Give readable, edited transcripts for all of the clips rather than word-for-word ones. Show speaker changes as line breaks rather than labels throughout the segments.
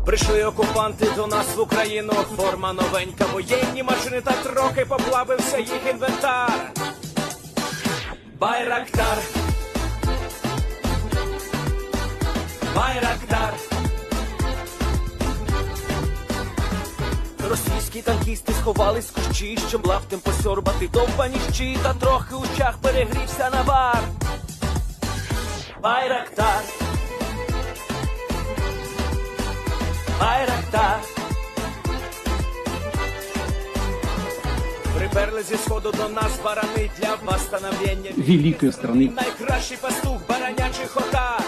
Прийшли окупанти до нас в Україну, форма новенька, воєнні машини, та трохи поплавився їх інвентар. Байрактар, Байрактар. Російські танкісти сховались в кущі, щоб лаптем посьорбати довбані щі, та трохи у чах перегрівся навар. Байрактар, Байрактар. Приперли зі сходу до нас барани для восстановлення
великої страни.
Найкращий пастух баранячих отар.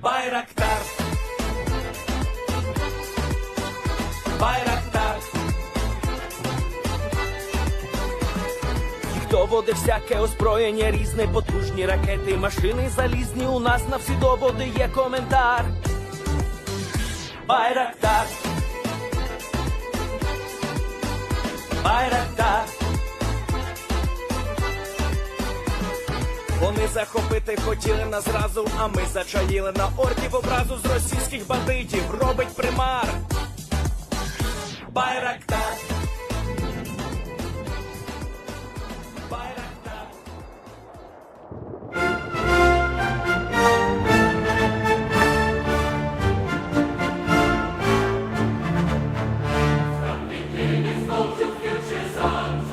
Байрактар, Байрактар. Їх доводи всяке озброєння різне, потужні ракети, машини залізні, у нас на всі доводи є коментар. Байрактар, Байрактар. Вони захопити хотіли нас зразу, а ми зачаїли на орків образу з російських бандитів, робить примар. Байрактар, Байрактар.
Future sons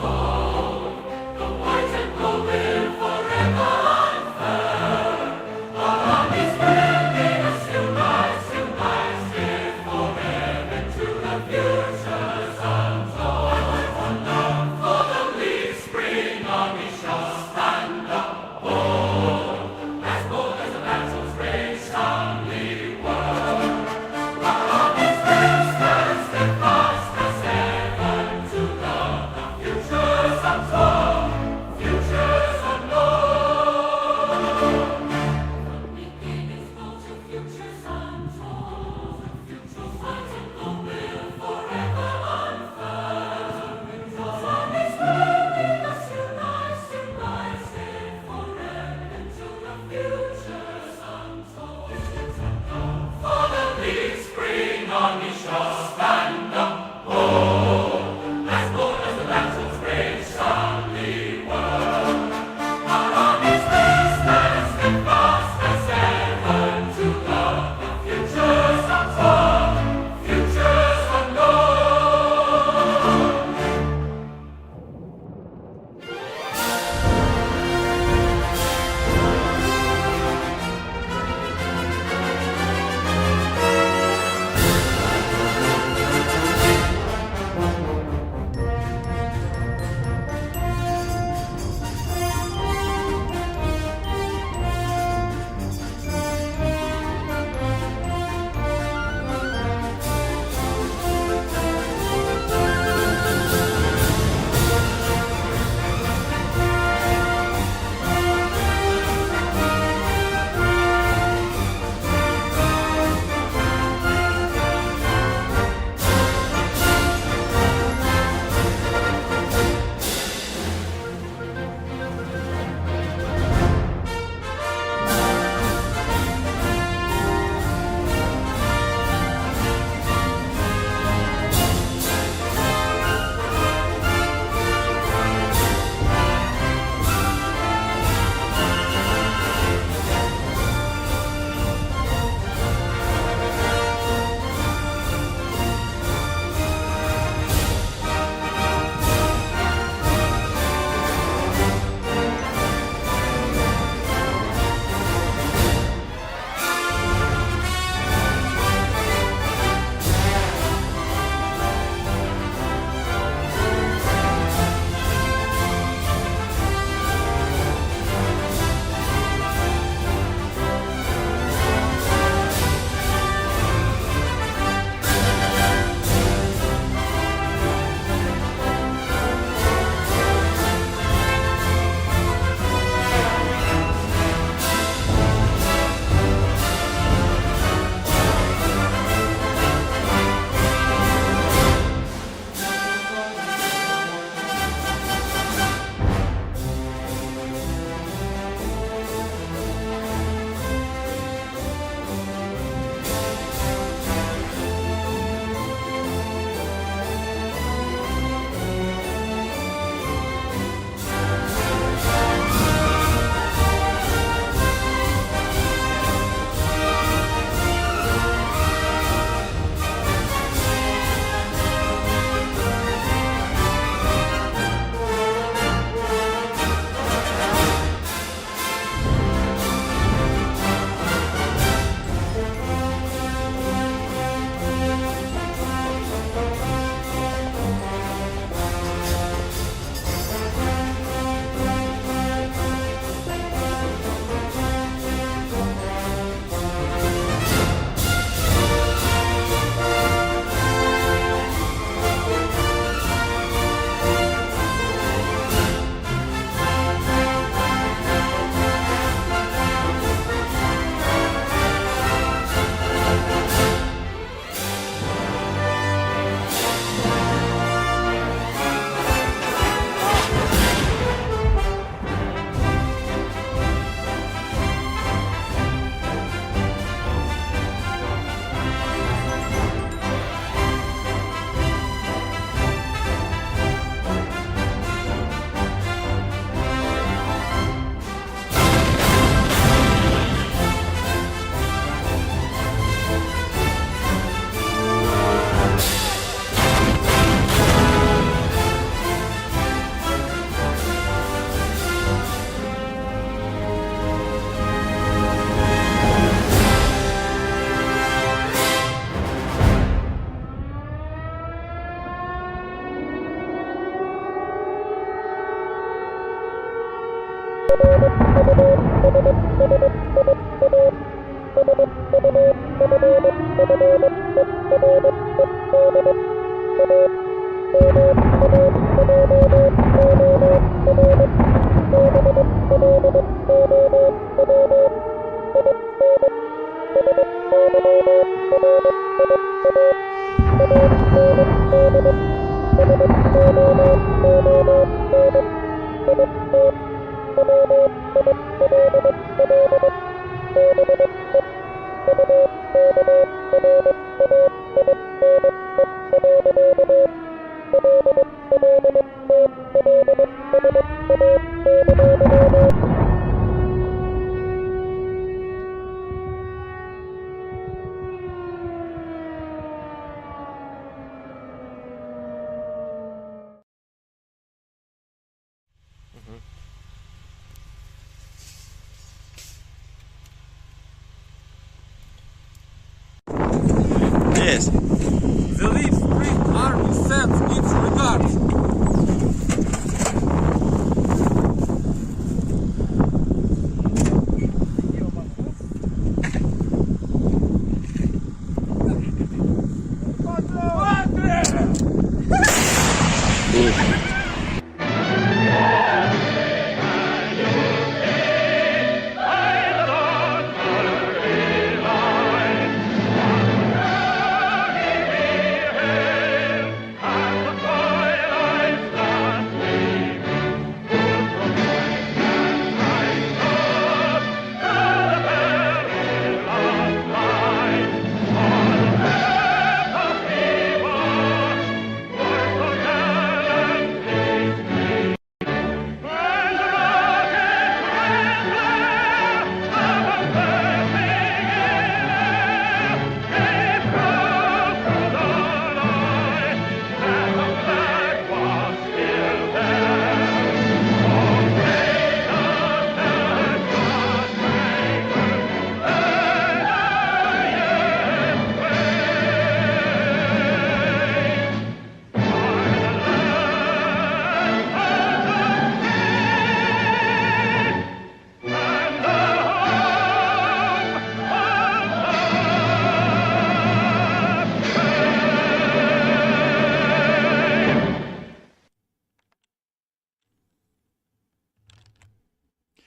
Yes.
The Leaf Spring Army sends its regards.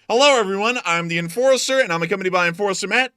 Hello, everyone. I'm the Enforcer, and I'm accompanied by Enforcer Matt.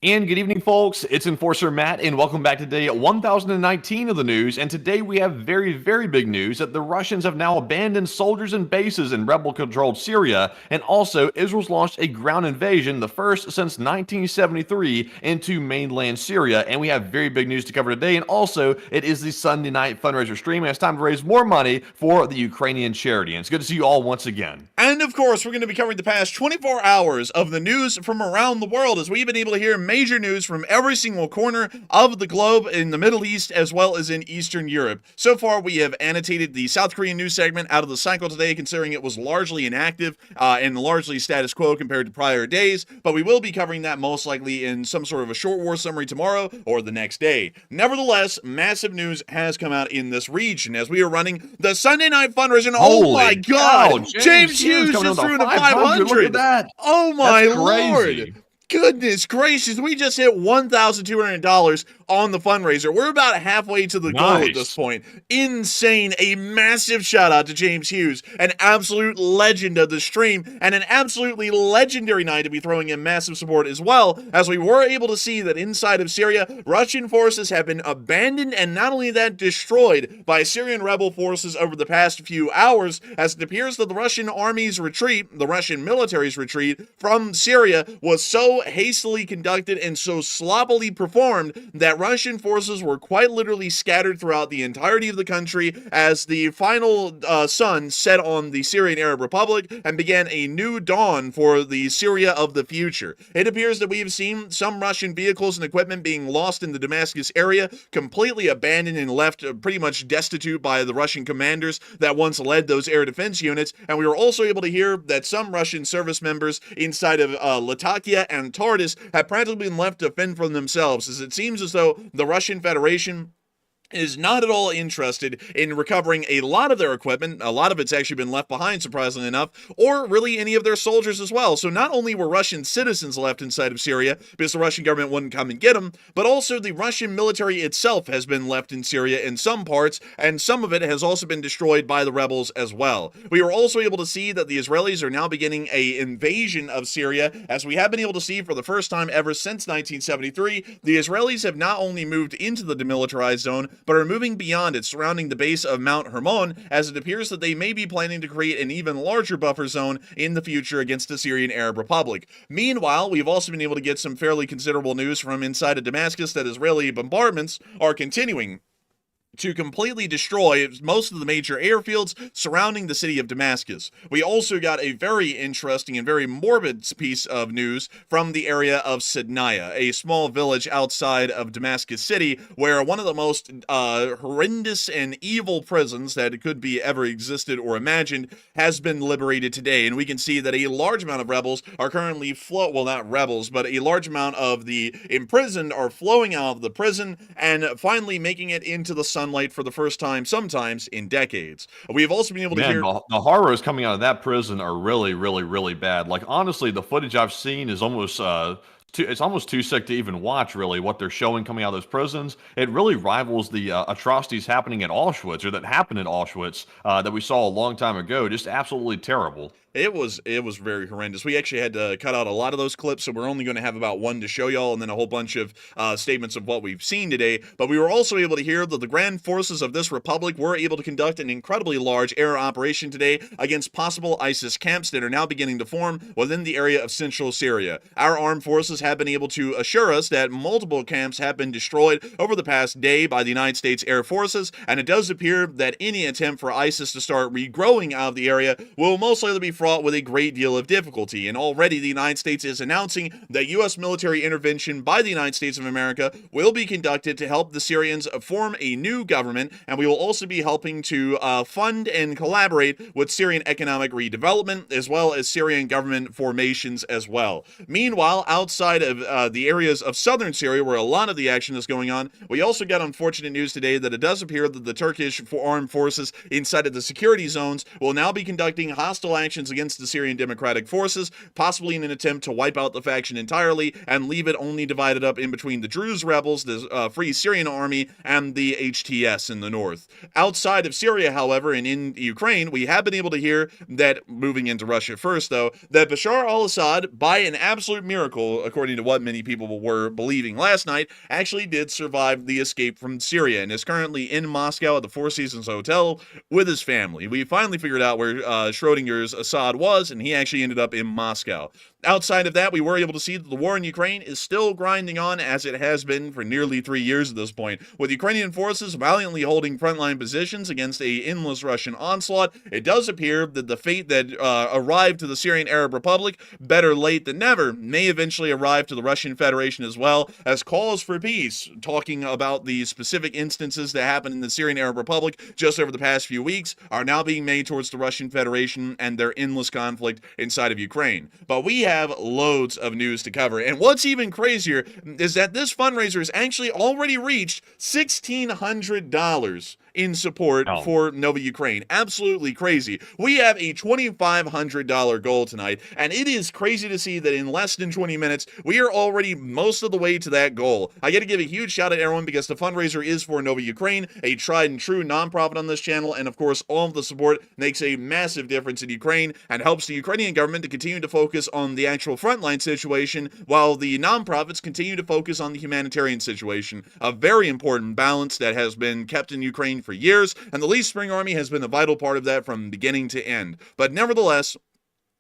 And good evening, folks. It's Enforcer Matt, and welcome back to day 1019 of the news. And today we have very, very big news that the Russians have now abandoned soldiers and bases in rebel-controlled Syria, and also Israel's launched a ground invasion, the first since 1973, into mainland Syria. And we have very big news to cover today. And also, it is the Sunday night fundraiser stream, and it's time to raise more money for the Ukrainian charity. And it's good to see you all once again.
And of course, we're going to be covering the past 24 hours of the news from around the world, as we've been able to hear major news from every single corner of the globe in the Middle East as well as in Eastern Europe. So far, we have annotated the South Korean news segment out of the cycle today, considering it was largely inactive and largely status quo compared to prior days, but we will be covering that most likely in some sort of a short war summary tomorrow or the next day. Nevertheless, massive news has come out in this region as we are running the Sunday night fundraiser. And oh my God, James Hughes just threw in a 500.
Look at that.
Oh my
That's crazy.
Lord. Goodness gracious, we just hit $1,200 on the fundraiser. We're about halfway to the goal at this point. Insane. A massive shout out to James Hughes, an absolute legend of the stream, and an absolutely legendary night to be throwing in massive support as well, as we were able to see that inside of Syria, Russian forces have been abandoned and not only that, destroyed by Syrian rebel forces over the past few hours, as it appears that the Russian army's retreat, the Russian military's retreat from Syria was so hastily conducted and so sloppily performed that Russian forces were quite literally scattered throughout the entirety of the country as the final sun set on the Syrian Arab Republic and began a new dawn for the Syria of the future. It appears that we have seen some Russian vehicles and equipment being lost in the Damascus area, completely abandoned and left pretty much destitute by the Russian commanders that once led those air defense units, and we were also able to hear that some Russian service members inside of Latakia and Tartus have practically been left to fend for themselves, as it seems as though the Russian Federation is not at all interested in recovering a lot of their equipment. A lot of it's actually been left behind, surprisingly enough, or really any of their soldiers as well. So not only were Russian citizens left inside of Syria because the Russian government wouldn't come and get them, but also the Russian military itself has been left in Syria in some parts, and some of it has also been destroyed by the rebels as well. We were also able to see that the Israelis are now beginning an invasion of Syria, as we have been able to see for the first time ever since 1973. The Israelis have not only moved into the demilitarized zone, but are moving beyond it, surrounding the base of Mount Hermon, as it appears that they may be planning to create an even larger buffer zone in the future against the Syrian Arab Republic. Meanwhile, we've also been able to get some fairly considerable news from inside of Damascus that Israeli bombardments are continuing to completely destroy most of the major airfields surrounding the city of Damascus. We also got a very interesting and very morbid piece of news from the area of Sidnaya, a small village outside of Damascus City, where one of the most horrendous and evil prisons that could be ever existed or imagined has been liberated today. And we can see that a large amount of rebels are currently well, not rebels, but a large amount of the imprisoned are flowing out of the prison and finally making it into the sunlight for the first time, sometimes in decades. We have also been able to hear
the horrors coming out of that prison are really, really, really bad. Like, honestly, the footage I've seen is almost it's almost too sick to even watch, really, what they're showing coming out of those prisons. It really rivals the atrocities happening at Auschwitz, or that happened at Auschwitz, that we saw a long time ago. Just absolutely terrible.
It was very horrendous. We actually had to cut out a lot of those clips, so we're only going to have about one to show y'all, and then a whole bunch of statements of what we've seen today. But we were also able to hear that the grand forces of this republic were able to conduct an incredibly large air operation today against possible ISIS camps that are now beginning to form within the area of central Syria. Our armed forces have been able to assure us that multiple camps have been destroyed over the past day by the United States Air Forces, and it does appear that any attempt for ISIS to start regrowing out of the area will most likely be fraught with a great deal of difficulty. And already the United States is announcing that U.S. military intervention by the United States of America will be conducted to help the Syrians form a new government, and we will also be helping to fund and collaborate with Syrian economic redevelopment, as well as Syrian government formations as well. Meanwhile, outside of the areas of southern Syria, where a lot of the action is going on, we also got unfortunate news today that it does appear that the Turkish armed forces inside of the security zones will now be conducting hostile actions against the Syrian Democratic Forces, possibly in an attempt to wipe out the faction entirely and leave it only divided up in between the Druze rebels, the Free Syrian Army, and the HTS in the north. Outside of Syria, however, and in Ukraine, we have been able to hear that, moving into Russia first though, that Bashar al-Assad, by an absolute miracle, according to what many people were believing last night, actually did survive the escape from Syria and is currently in Moscow at the Four Seasons Hotel with his family. We finally figured out where Schrodinger's Assad was, and he actually ended up in Moscow. Outside of that, we were able to see that the war in Ukraine is still grinding on, as it has been for nearly 3 years at this point, with Ukrainian forces valiantly holding frontline positions against a endless Russian onslaught. It does appear that the fate that arrived to the Syrian Arab Republic, better late than never, may eventually arrive to the Russian Federation as well, as calls for peace, talking about the specific instances that happened in the Syrian Arab Republic just over the past few weeks, are now being made towards the Russian Federation and their endless conflict inside of Ukraine. But we have loads of news to cover, and what's even crazier is that this fundraiser has actually already reached $1,600 in support for Nova Ukraine. Absolutely crazy. We have a $2,500 goal tonight, and it is crazy to see that in less than 20 minutes, we are already most of the way to that goal. I got to give a huge shout out to everyone, because the fundraiser is for Nova Ukraine, a tried and true nonprofit on this channel, and of course, all of the support makes a massive difference in Ukraine and helps the Ukrainian government to continue to focus on the actual frontline situation, while the nonprofits continue to focus on the humanitarian situation. A very important balance that has been kept in Ukraine for years, and the Lee Spring Army has been a vital part of that from beginning to end. But nevertheless,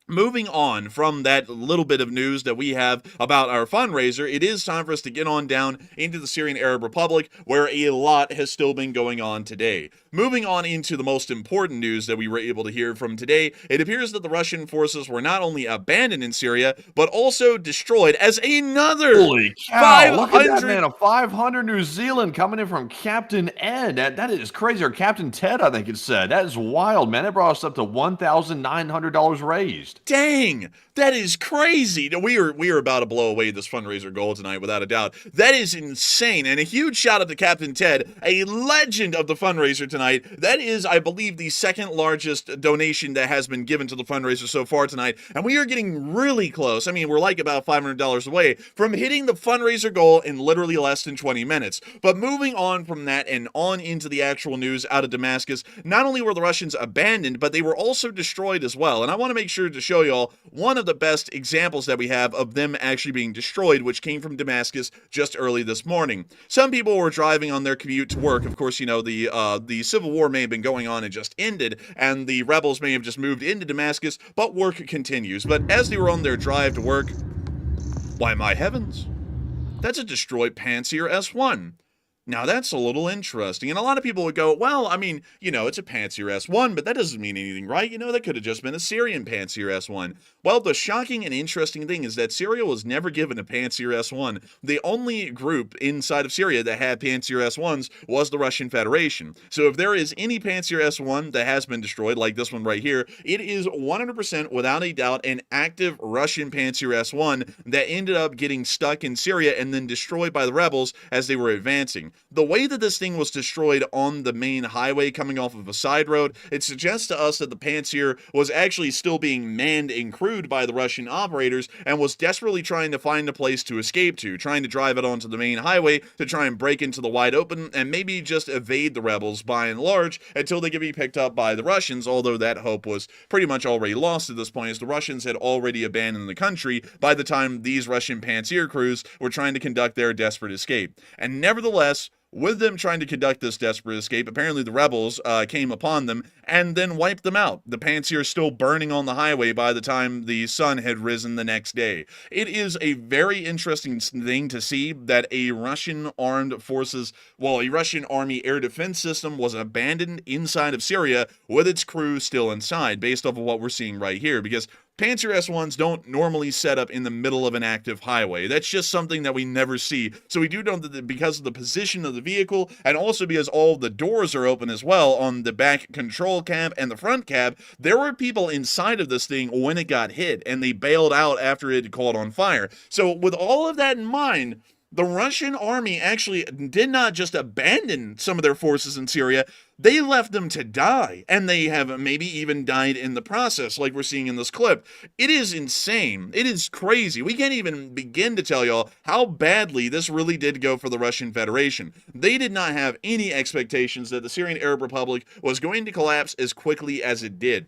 moving on from that little bit of news that we have about our fundraiser, it is time for us to get on down into the Syrian Arab Republic, where a lot has still been going on today. Moving on into the most important news that we were able to hear from today, it appears that the Russian forces were not only abandoned in Syria, but also destroyed as another
Holy cow, look at that, man, a 500 New Zealand coming in from Captain Ed. That is crazy, or Captain Ted, I think it said. That is wild, man. It brought us up to $1,900 raised. released.
Dang, that is crazy. We are about to blow away this fundraiser goal tonight, without a doubt. That is insane. And a huge shout out to Captain Ted, a legend of the fundraiser tonight. That is, I believe, the second largest donation that has been given to the fundraiser so far tonight. And we are getting really close. I mean, we're like about $500 away from hitting the fundraiser goal in literally less than 20 minutes. But moving on from that and on into the actual news out of Damascus, not only were the Russians abandoned, but they were also destroyed as well. And I want to make sure to show y'all one of the best examples that we have of them actually being destroyed, which came from Damascus just early this morning. Some people were driving on their commute to work. Of course, you know, the civil war may have been going on and just ended, and the rebels may have just moved into Damascus, but work continues. But as they were on their drive to work, why, my heavens, that's a destroyed Panzer S1. Now, that's a little interesting, and a lot of people would go, well, I mean, you know, it's a Panzer S1, but that doesn't mean anything, right? You know, that could have just been a Syrian Panzer S1. Well, the shocking and interesting thing is that Syria was never given a Panzer S1. The only group inside of Syria that had Panzer S1s was the Russian Federation. So if there is any Panzer S1 that has been destroyed, like this one right here, it is 100% without a doubt an active Russian Panzer S1 that ended up getting stuck in Syria and then destroyed by the rebels as they were advancing. The way that this thing was destroyed on the main highway coming off of a side road, it suggests to us that the Panzer was actually still being manned and crewed by the Russian operators and was desperately trying to find a place to escape to, trying to drive it onto the main highway to try and break into the wide open and maybe just evade the rebels by and large until they could be picked up by the Russians, although that hope was pretty much already lost at this point, as the Russians had already abandoned the country by the time these Russian Panzer crews were trying to conduct their desperate escape. And nevertheless, with them trying to conduct this desperate escape, apparently the rebels came upon them and then wiped them out. The Panzer still burning on the highway by the time the sun had risen the next day. It is a very interesting thing to see that a Russian armed forces, well, a Russian army air defense system was abandoned inside of Syria with its crew still inside, based off of what we're seeing right here, because Panzer S1s don't normally set up in the middle of an active highway. That's just something that we never see. So we do know that because of the position of the vehicle, and also because all the doors are open as well on the back control cab and the front cab, there were people inside of this thing when it got hit, and they bailed out after it caught on fire. So with all of that in mind, the Russian army actually did not just abandon some of their forces in Syria, they left them to die, and they have maybe even died in the process, like we're seeing in this clip. It is insane. It is crazy. We can't even begin to tell y'all how badly this really did go for the Russian Federation. They did not have any expectations that the Syrian Arab Republic was going to collapse as quickly as it did.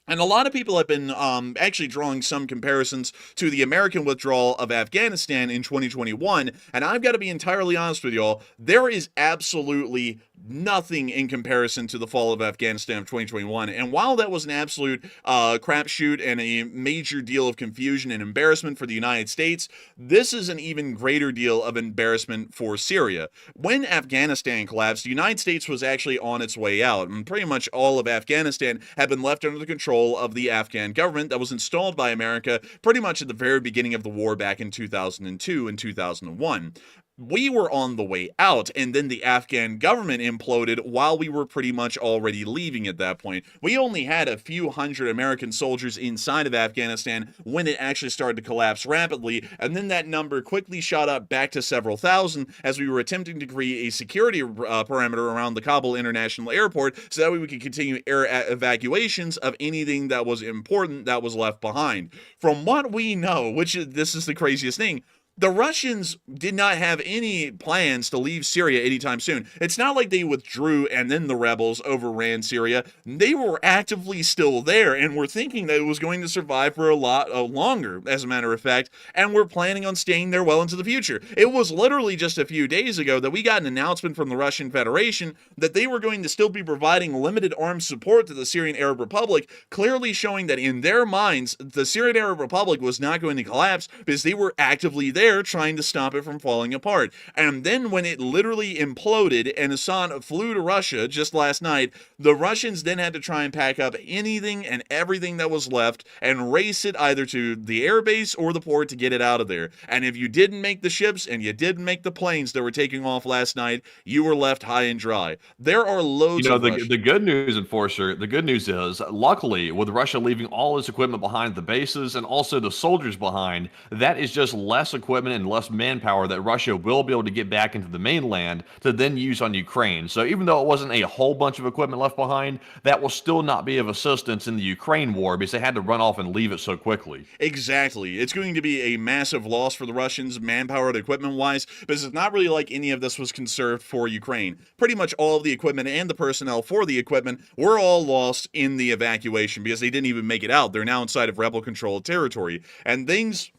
And a lot of people have been actually drawing some comparisons to the American withdrawal of Afghanistan in 2021, and I've got to be entirely honest with y'all, there is absolutely nothing in comparison to the fall of Afghanistan of 2021. And while that was an absolute crapshoot and a major deal of confusion and embarrassment for the United States, this is an even greater deal of embarrassment for Syria. When Afghanistan collapsed, the United States was actually on its way out, and pretty much all of Afghanistan had been left under the control of the Afghan government that was installed by America pretty much at the very beginning of the war back in 2002 and 2001. We were on the way out, and then the Afghan government imploded while we were pretty much already leaving at that point. We only had a few hundred American soldiers inside of Afghanistan when it actually started to collapse rapidly, and then that number quickly shot up back to several thousand as we were attempting to create a security perimeter around the Kabul International Airport so that way we could continue air evacuations of anything that was important that was left behind. From what we know, this is the craziest thing, the Russians did not have any plans to leave Syria anytime soon. It's not like they withdrew and then the rebels overran Syria. They were actively still there and were thinking that it was going to survive for a lot longer, as a matter of fact, and were planning on staying there well into the future. It was literally just a few days ago that we got an announcement from the Russian Federation that they were going to still be providing limited arms support to the Syrian Arab Republic, clearly showing that in their minds, the Syrian Arab Republic was not going to collapse because they were actively there there trying to stop it from falling apart. And then when it literally imploded and Assad flew to Russia just last night, the Russians then had to try and pack up anything and everything that was left and race it either to the airbase or the port to get it out of there. And if you didn't make the ships and you didn't make the planes that were taking off last night, you were left high and dry. There are loads of
the good news, Enforcer, the good news is, luckily, with Russia leaving all its equipment behind the bases and also the soldiers behind, that is just less equipment and less manpower that Russia will be able to get back into the mainland to then use on Ukraine. So even though it wasn't a whole bunch of equipment left behind, that will still not be of assistance in the Ukraine war because they had to run off and leave it so quickly.
Exactly. It's going to be a massive loss for the Russians, manpower and equipment-wise, because it's not really like any of this was conserved for Ukraine. Pretty much all of the equipment and the personnel for the equipment were all lost in the evacuation because they didn't even make it out. They're now inside of rebel-controlled territory. And things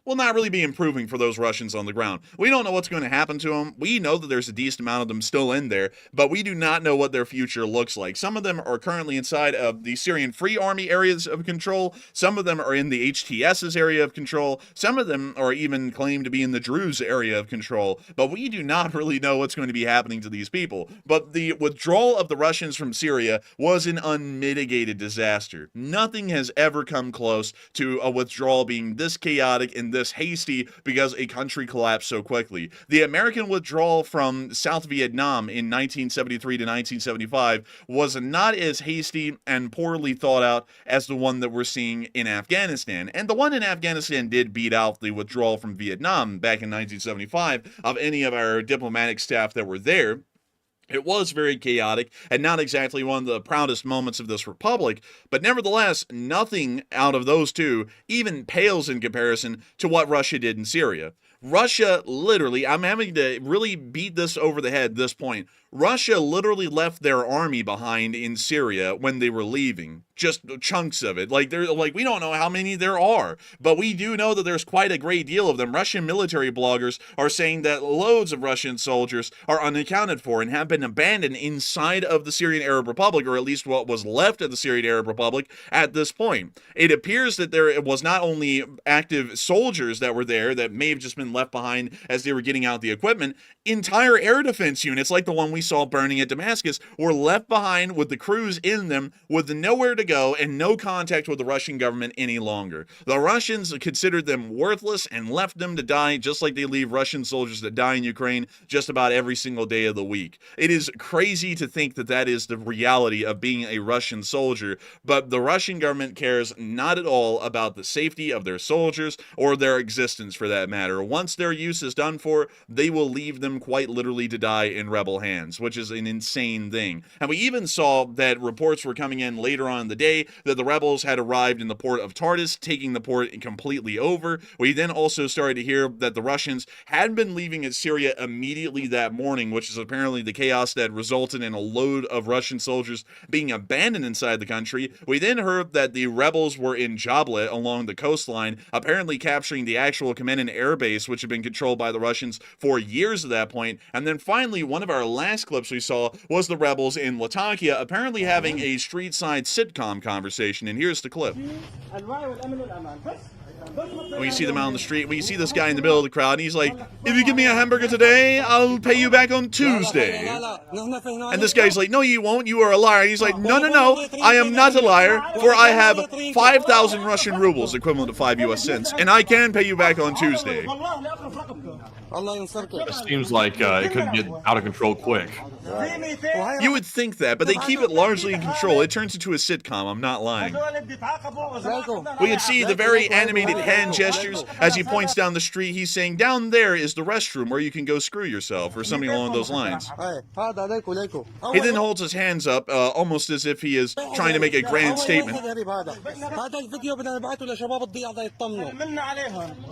will not really be improving for those Russians on the ground. We don't know what's going to happen to them. We know that there's a decent amount of them still in there, but we do not know what their future looks like. Some of them are currently inside of the Syrian Free Army areas of control. Some of them are in the HTS's area of control. Some of them are even claimed to be in the Druze area of control, but we do not really know what's going to be happening to these people. But the withdrawal of the Russians from Syria was an unmitigated disaster. Nothing has ever come close to a withdrawal being this chaotic and this hasty because a country collapsed so quickly. The American withdrawal from South Vietnam in 1973 to 1975 was not as hasty and poorly thought out as the one that we're seeing in Afghanistan. And the one in Afghanistan did beat out the withdrawal from Vietnam back in 1975 of any of our diplomatic staff that were there. It was very chaotic and not exactly one of the proudest moments of this republic, but nevertheless, nothing out of those two even pales in comparison to what Russia did in Syria. Russia literally, I'm having to really beat this over the head at this point. Russia literally left their army behind in Syria when they were leaving. Just chunks of it. Like we don't know how many there are, but we do know that there's quite a great deal of them. Russian military bloggers are saying that loads of Russian soldiers are unaccounted for and have been abandoned inside of the Syrian Arab Republic, or at least what was left of the Syrian Arab Republic at this point. It appears that there was not only active soldiers that were there that may have just been left behind as they were getting out the equipment. Entire air defense units, like the one we saw burning at Damascus, were left behind with the crews in them with nowhere to go and no contact with the Russian government any longer. The Russians considered them worthless and left them to die just like they leave Russian soldiers that die in Ukraine just about every single day of the week. It is crazy to think that that is the reality of being a Russian soldier, but the Russian government cares not at all about the safety of their soldiers or their existence for that matter. Once their use is done for, they will leave them quite literally to die in rebel hands, which is an insane thing. And we even saw that reports were coming in later on in the day that the rebels had arrived in the port of Tartus, taking the port completely over. We then also started to hear that the Russians had been leaving in Syria immediately that morning, which is apparently the chaos that resulted in a load of Russian soldiers being abandoned inside the country. We then heard that the rebels were in Jabla along the coastline, apparently capturing the actual command and air base, which had been controlled by the Russians for years at that point. And then finally, one of our last clips we saw was the rebels in Latakia apparently having a street-side sitcom conversation, and here's the clip. When you see them out on the street, when you see this guy in the middle of the crowd, and he's like, if you give me a hamburger today, I'll pay you back on Tuesday. And this guy's like, no, you won't, you are a liar. And he's like, no, I am not a liar, for I have 5,000 Russian rubles, equivalent to 5 US cents, and I can pay you back on Tuesday.
It seems like it could get out of control quick.
You would think that, but they keep it largely in control. It turns into a sitcom, I'm not lying. We can see the very animated hand gestures as he points down the street. He's saying, down there is the restroom where you can go screw yourself, or something along those lines. He then holds his hands up, almost as if he is trying to make a grand statement. You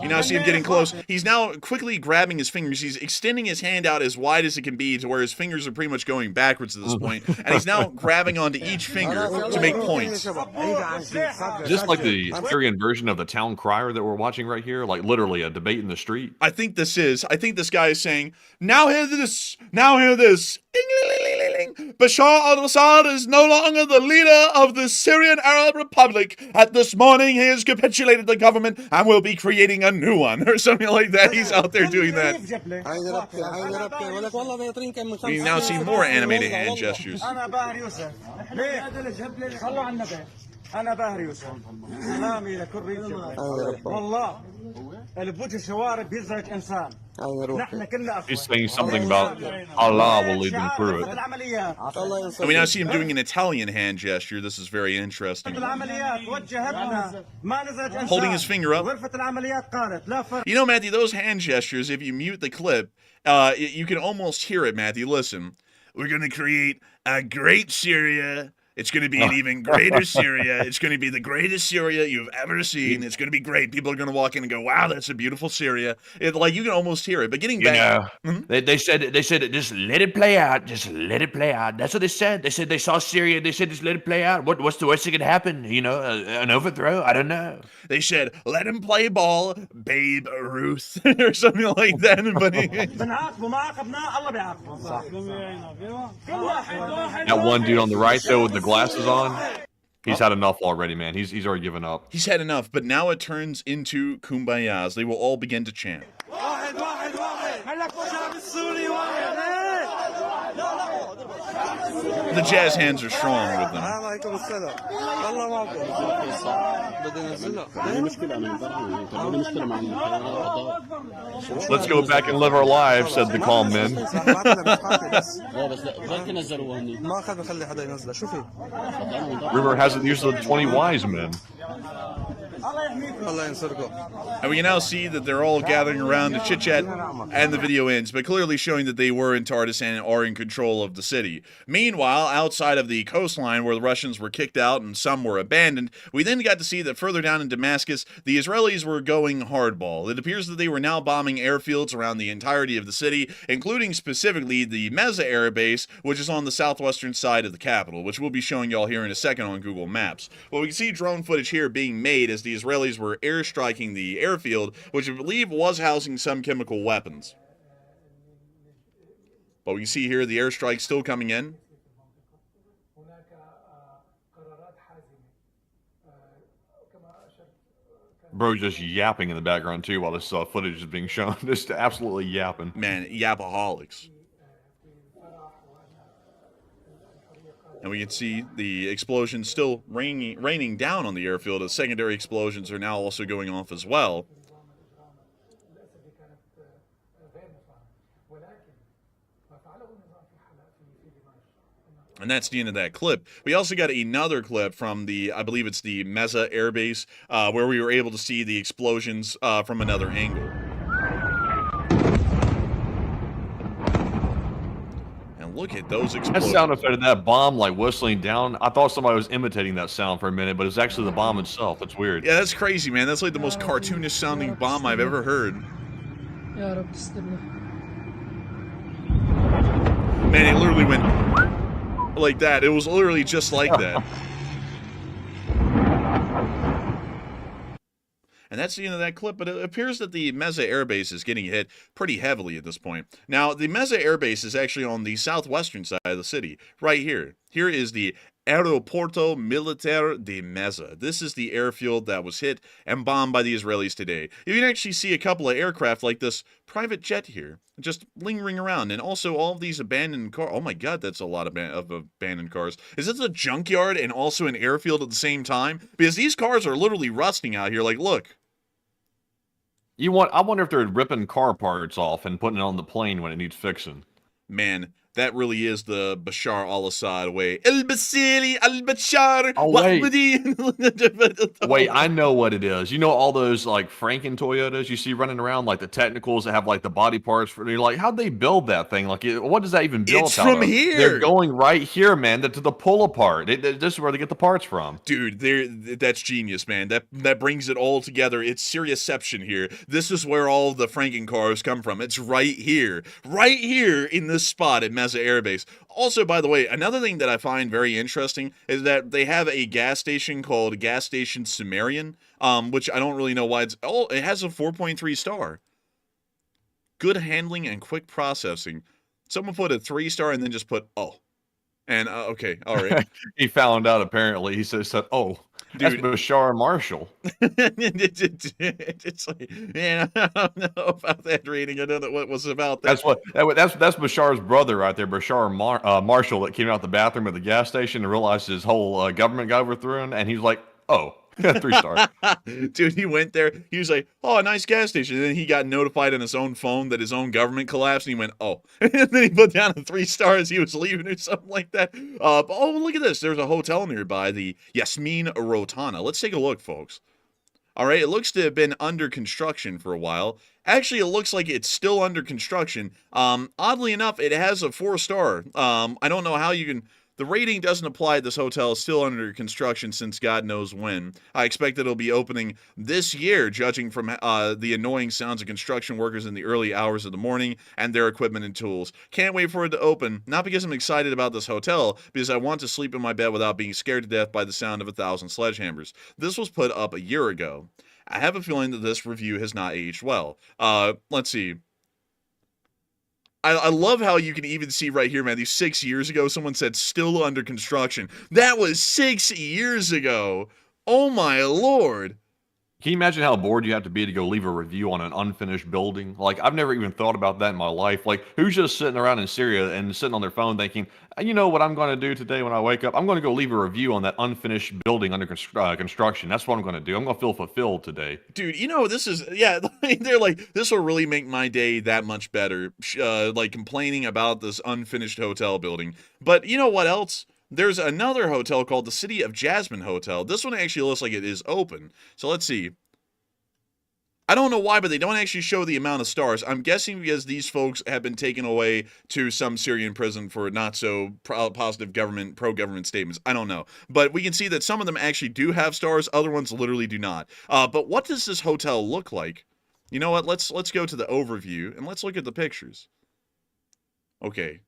now see him getting close. He's now quickly grabbing his fingers. He's extending his hand out as wide as it can be to where his fingers are pretty much going backwards at this point, and he's now grabbing onto each finger to make points.
Just like the Syrian version of the town crier that we're watching right here, like literally a debate in the street.
I think this guy is saying, now hear this, now hear this. Ding, ling, ling, ling, ling. Bashar al-Assad is no longer the leader of the Syrian Arab Republic. At this morning, he has capitulated the government and will be creating a new one, or something like that. He's out there doing that. We now see more animated hand gestures.
أنا باهر يوسف سلامي لكل يوسف والله اللي بوجه الشوارب بيزعج إنسان نحن كلنا
He's saying something about Allah will lead them through it.
And we now see him doing an Italian hand gesture. This is very interesting. Holding his finger up. You know, Matthew, those hand gestures, if you mute the clip, you can almost hear it, Matthew. Listen, we're going to create a great Syria. It's going to be an even greater Syria. It's going to be the greatest Syria you've ever seen. It's going to be great. People are going to walk in and go, wow, that's a beautiful Syria. Like, you can almost hear it. But getting back...
They said just let it play out. Just let it play out. That's what they said. They said they saw Syria. They said just let it play out. What's the worst that could happen? You know, an overthrow? I don't know.
They said, let him play ball, Babe Ruth, or something like that.
That one dude on the right, though, with the glasses on, he's had enough already, man. He's already given up.
He's had enough, but now it turns into kumbayas. They will all begin to chant. The jazz hands are strong with them.
Let's go back and live our lives, said the calm men. Rumor has it these are the 20 wise men.
And we can now see that they're all gathering around to chit-chat, and the video ends, but clearly showing that they were in Tartus and are in control of the city. Meanwhile, outside of the coastline where the Russians were kicked out and some were abandoned, we then got to see that further down in Damascus, the Israelis were going hardball. It appears that they were now bombing airfields around the entirety of the city, including specifically the Meza air base, which is on the southwestern side of the capital, which we'll be showing y'all here in a second on Google Maps. Well, we can see drone footage here being made as the Israelis were airstriking the airfield, which I believe was housing some chemical weapons. But we can see here the airstrike still coming in.
Bro just yapping in the background too while this footage is being shown. Just absolutely yapping.
Man, yapaholics. And we can see the explosions still raining down on the airfield as secondary explosions are now also going off as well. And that's the end of that clip. We also got another clip from the, I believe it's the Meza Air Base, where we were able to see the explosions from another angle. And look at those explosions.
That sound effect of that bomb like whistling down, I thought somebody was imitating that sound for a minute, but it's actually the bomb itself. That's weird.
Yeah, that's crazy, man. That's like the most cartoonish sounding bomb I've ever heard. Man, it literally went like that. It was literally just like that. And that's the end of that clip, but it appears that the Meza Air Base is getting hit pretty heavily at this point. Now, the Meza Air Base is actually on the southwestern side of the city, right here. Here is the Aeroporto Militar de Meza. This is the airfield that was hit and bombed by the Israelis today. You can actually see a couple of aircraft like this private jet here, just lingering around. And also all of these abandoned cars. Oh my God, that's a lot of abandoned cars. Is this a junkyard and also an airfield at the same time? Because these cars are literally rusting out here. Like, look.
I wonder if they're ripping car parts off and putting it on the plane when it needs fixing.
Man, that really is the Bashar al-Assad way. El-Basiri al-Bashar.
Oh, wait, I know what it is. You know all those like Franken Toyotas you see running around, like the technicals that have like the body parts for. You're like, how'd they build that thing? Like, what does that even build?
It's from here.
They're going right here, man. To the pull apart. This is where they get the parts from.
Dude, that's genius, man. That brings it all together. It's Syriaception here. This is where all the Franken cars come from. It's right here in this spot at Meza Air Base. Also, by the way, another thing that I find very interesting is that they have a gas station called Gas Station Sumerian, which I don't really know why it has a 4.3 star. Good handling and quick processing. Someone put a 3 star and then just put, oh. And okay, all right.
He found out apparently. He said, "Oh, that's
Dude,
Bashar Marshall."
it's like, yeah, I don't know about that reading. I don't know what was about that.
That's Bashar's brother right there, Marshall, that came out the bathroom at the gas station and realized his whole government got overthrown, and he's like, "Oh, 3 star."
Dude, he went there. He was like, "Oh, a nice gas station." And then he got notified on his own phone that his own government collapsed, and he went, "Oh." And then he put down a 3 star as he was leaving or something like that. Oh, look at this. There's a hotel nearby, the Yasmin Rotana. Let's take a look, folks. All right, it looks to have been under construction for a while. Actually, it looks like it's still under construction. Oddly enough, it has a 4 star. I don't know how you can. The rating doesn't apply. This hotel is still under construction since God knows when. I expect that it'll be opening this year, judging from the annoying sounds of construction workers in the early hours of the morning and their equipment and tools. Can't wait for it to open, not because I'm excited about this hotel, because I want to sleep in my bed without being scared to death by the sound of 1,000 sledgehammers. This was put up a year ago. I have a feeling that this review has not aged well. Let's see. I love how you can even see right here, man, these 6 years ago, someone said still under construction. That was 6 years ago. Oh my Lord.
Can you imagine how bored you have to be to go leave a review on an unfinished building? Like, I've never even thought about that in my life. Like, who's just sitting around in Syria and sitting on their phone thinking, you know what I'm going to do today when I wake up? I'm going to go leave a review on that unfinished building under construction. That's what I'm going to do. I'm going to feel fulfilled today.
Dude, you know, this is, yeah, they're like, this will really make my day that much better. Like, complaining about this unfinished hotel building. But you know what else? There's another hotel called the City of Jasmine Hotel. This one actually looks like it is open. So let's see. I don't know why, but they don't actually show the amount of stars. I'm guessing because these folks have been taken away to some Syrian prison for not so positive pro-government statements. I don't know. But we can see that some of them actually do have stars. Other ones literally do not. But what does this hotel look like? You know what? Let's go to the overview and let's look at the pictures. Okay.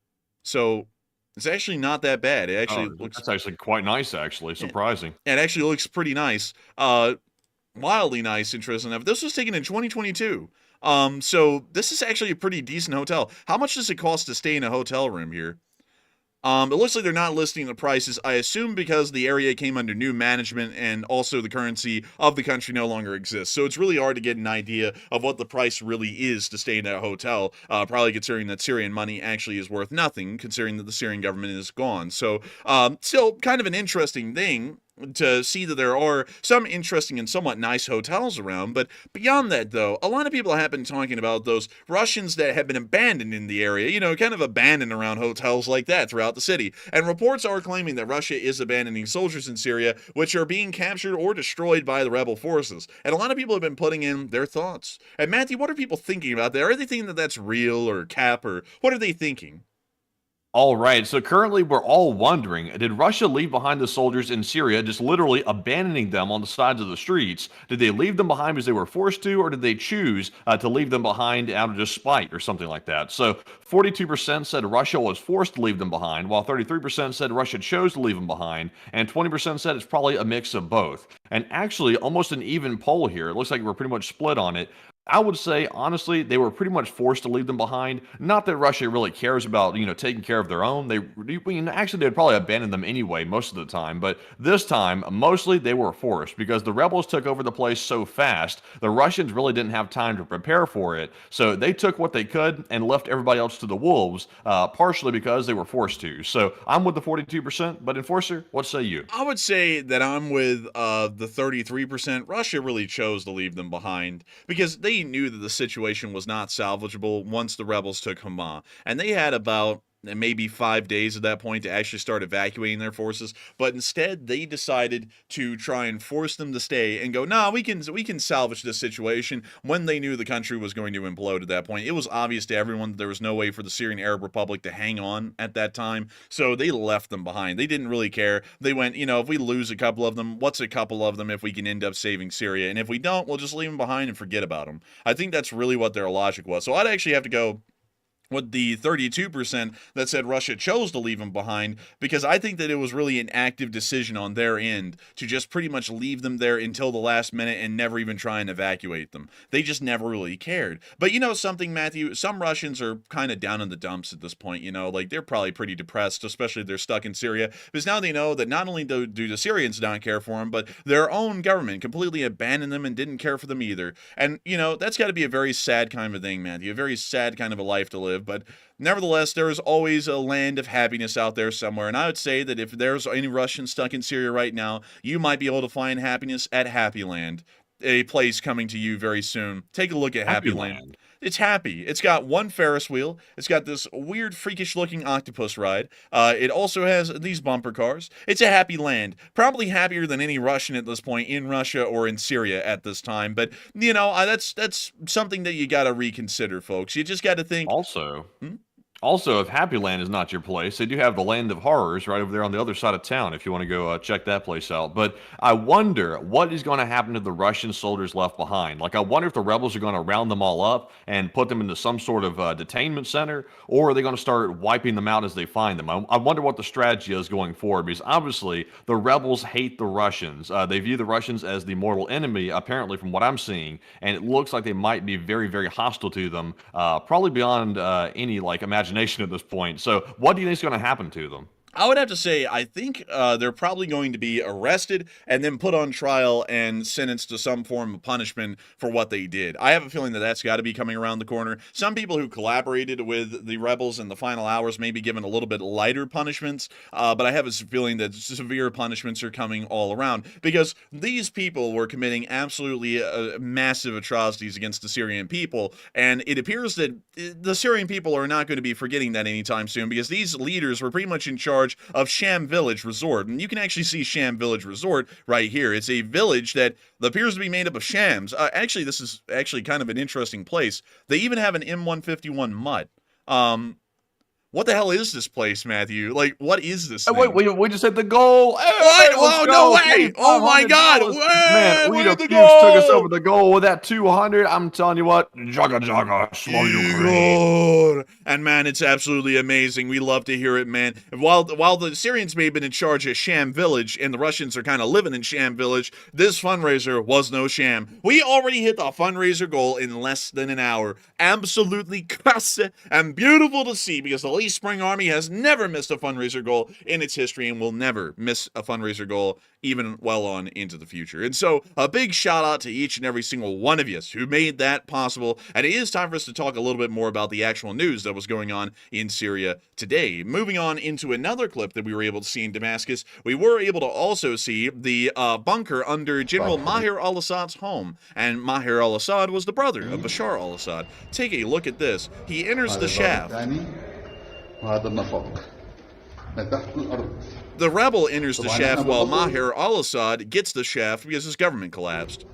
So it's actually not that bad. It actually looks...
That's actually quite nice, actually. Surprising.
It actually looks pretty nice. Wildly nice, interesting enough. This was taken in 2022. So this is actually a pretty decent hotel. How much does it cost to stay in a hotel room here? It looks like they're not listing the prices. I assume because the area came under new management and also the currency of the country no longer exists. So it's really hard to get an idea of what the price really is to stay in a hotel, probably considering that Syrian money actually is worth nothing, considering that the Syrian government is gone. So still kind of an interesting thing to see that there are some interesting and somewhat nice hotels around. But beyond that, though, a lot of people have been talking about those Russians that have been abandoned in the area, you know, kind of abandoned around hotels like that throughout the city. And reports are claiming that Russia is abandoning soldiers in Syria, which are being captured or destroyed by the rebel forces. And a lot of people have been putting in their thoughts. And Matthew, what are people thinking about that? Are they thinking that that's real or cap, or what are they thinking?
All right, so currently we're all wondering, did Russia leave behind the soldiers in Syria, just literally abandoning them on the sides of the streets? Did they leave them behind because they were forced to, or did they choose to leave them behind out of just spite or something like that? So 42% said Russia was forced to leave them behind, while 33% said Russia chose to leave them behind, and 20% said it's probably a mix of both. And actually, almost an even poll here. It looks like we're pretty much split on it. I would say, honestly, they were pretty much forced to leave them behind. Not that Russia really cares about, taking care of their own. Actually, they'd probably abandon them anyway most of the time. But this time, mostly they were forced because the rebels took over the place so fast, the Russians really didn't have time to prepare for it. So they took what they could and left everybody else to the wolves, partially because they were forced to. So I'm with the 42%, but Enforcer, what say you?
I would say that I'm with the 33%. Russia really chose to leave them behind because they knew that the situation was not salvageable once the rebels took Hama. And they had about maybe 5 days at that point to actually start evacuating their forces, but instead they decided to try and force them to stay and go, nah, we can salvage this situation, when they knew the country was going to implode at that point. It was obvious to everyone that there was no way for the Syrian Arab Republic to hang on at that time, so they left them behind. They didn't really care. They went, if we lose a couple of them, what's a couple of them if we can end up saving Syria? And if we don't, we'll just leave them behind and forget about them. I think that's really what their logic was. So I'd actually have to go with the 32% that said Russia chose to leave them behind, because I think that it was really an active decision on their end to just pretty much leave them there until the last minute and never even try and evacuate them. They just never really cared. But you know something, Matthew? Some Russians are kind of down in the dumps at this point, you know? Like, they're probably pretty depressed, especially if they're stuck in Syria, because now they know that not only do the Syrians not care for them, but their own government completely abandoned them and didn't care for them either. And, you know, that's got to be a very sad kind of a thing, Matthew. A very sad kind of a life to live. But nevertheless, there is always a land of happiness out there somewhere. And I would say that if there's any Russians stuck in Syria right now, you might be able to find happiness at Happy Land, a place coming to you very soon. Take a look at Happy Land. It's happy. It's got one Ferris wheel. It's got this weird, freakish-looking octopus ride. It also has these bumper cars. It's a happy land. Probably happier than any Russian at this point in Russia or in Syria at this time. But, you know, that's something that you got to reconsider, folks. You just got to think...
Also, if Happy Land is not your place, they do have the Land of Horrors right over there on the other side of town if you want to go check that place out. But I wonder what is going to happen to the Russian soldiers left behind. Like, I wonder if the rebels are going to round them all up and put them into some sort of detainment center, or are they going to start wiping them out as they find them? I wonder what the strategy is going forward, because obviously the rebels hate the Russians. They view the Russians as the mortal enemy, apparently, from what I'm seeing, and it looks like they might be very, very hostile to them, probably beyond any, like, imagination at this point. So what do you think is going to happen to them?
I would have to say, I think they're probably going to be arrested and then put on trial and sentenced to some form of punishment for what they did. I have a feeling that that's got to be coming around the corner. Some people who collaborated with the rebels in the final hours may be given a little bit lighter punishments, but I have a feeling that severe punishments are coming all around, because these people were committing absolutely massive atrocities against the Syrian people, and it appears that the Syrian people are not going to be forgetting that anytime soon, because these leaders were pretty much in charge of Sham Village Resort. And you can actually see Sham Village Resort right here. It's a village that appears to be made up of shams. Actually, this is actually kind of an interesting place. They even have an M151 MUT. What the hell is this place, Matthew? Like, what is this thing?
Wait, we just hit the goal. Hey,
what? Whoa, no way. Oh, my God.
Man, Rita Fuchs took us over the goal with that 200. I'm telling you what, jaga, slow Ukraine.
And, man, it's absolutely amazing. We love to hear it, man. While the Syrians may have been in charge of Sham Village and the Russians are kind of living in Sham Village, this fundraiser was no sham. We already hit the fundraiser goal in less than an hour. Absolutely classe and beautiful to see, because the Lee Spring Army has never missed a fundraiser goal in its history and will never miss a fundraiser goal even well on into the future. And so a big shout out to each and every single one of you who made that possible. And it is time for us to talk a little bit more about the actual news that was going on in Syria today. Moving on into another clip that we were able to see in Damascus, we were able to also see the bunker under General Maher al-Assad's home. And Maher al-Assad was the brother of Bashar al-Assad. Take a look at this. He enters the shaft. The rebel enters the shaft while Maher al-Assad gets the shaft because his government collapsed.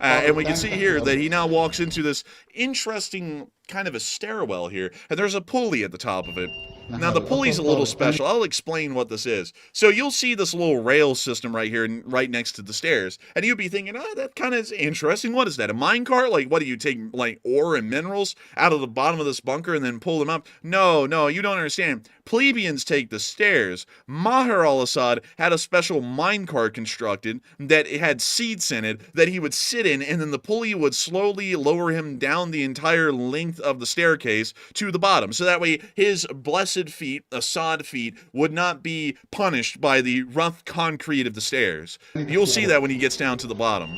And we can see here that he now walks into this interesting kind of a stairwell here, and there's a pulley at the top of it. Now, the pulley's a little special. I'll explain what this is. So you'll see this little rail system right here, right next to the stairs, and you'll be thinking, oh, that kind of is interesting. What is that, a minecart? Like, what do you take, like, ore and minerals out of the bottom of this bunker and then pull them up? No, you don't understand. Plebeians take the stairs. Maher al-Assad had a special minecart constructed that it had seats in it that he would sit in, and then the pulley would slowly lower him down the entire length of the staircase to the bottom. So that way his blessed feet, Assad feet, would not be punished by the rough concrete of the stairs. You'll see that when he gets down to the bottom.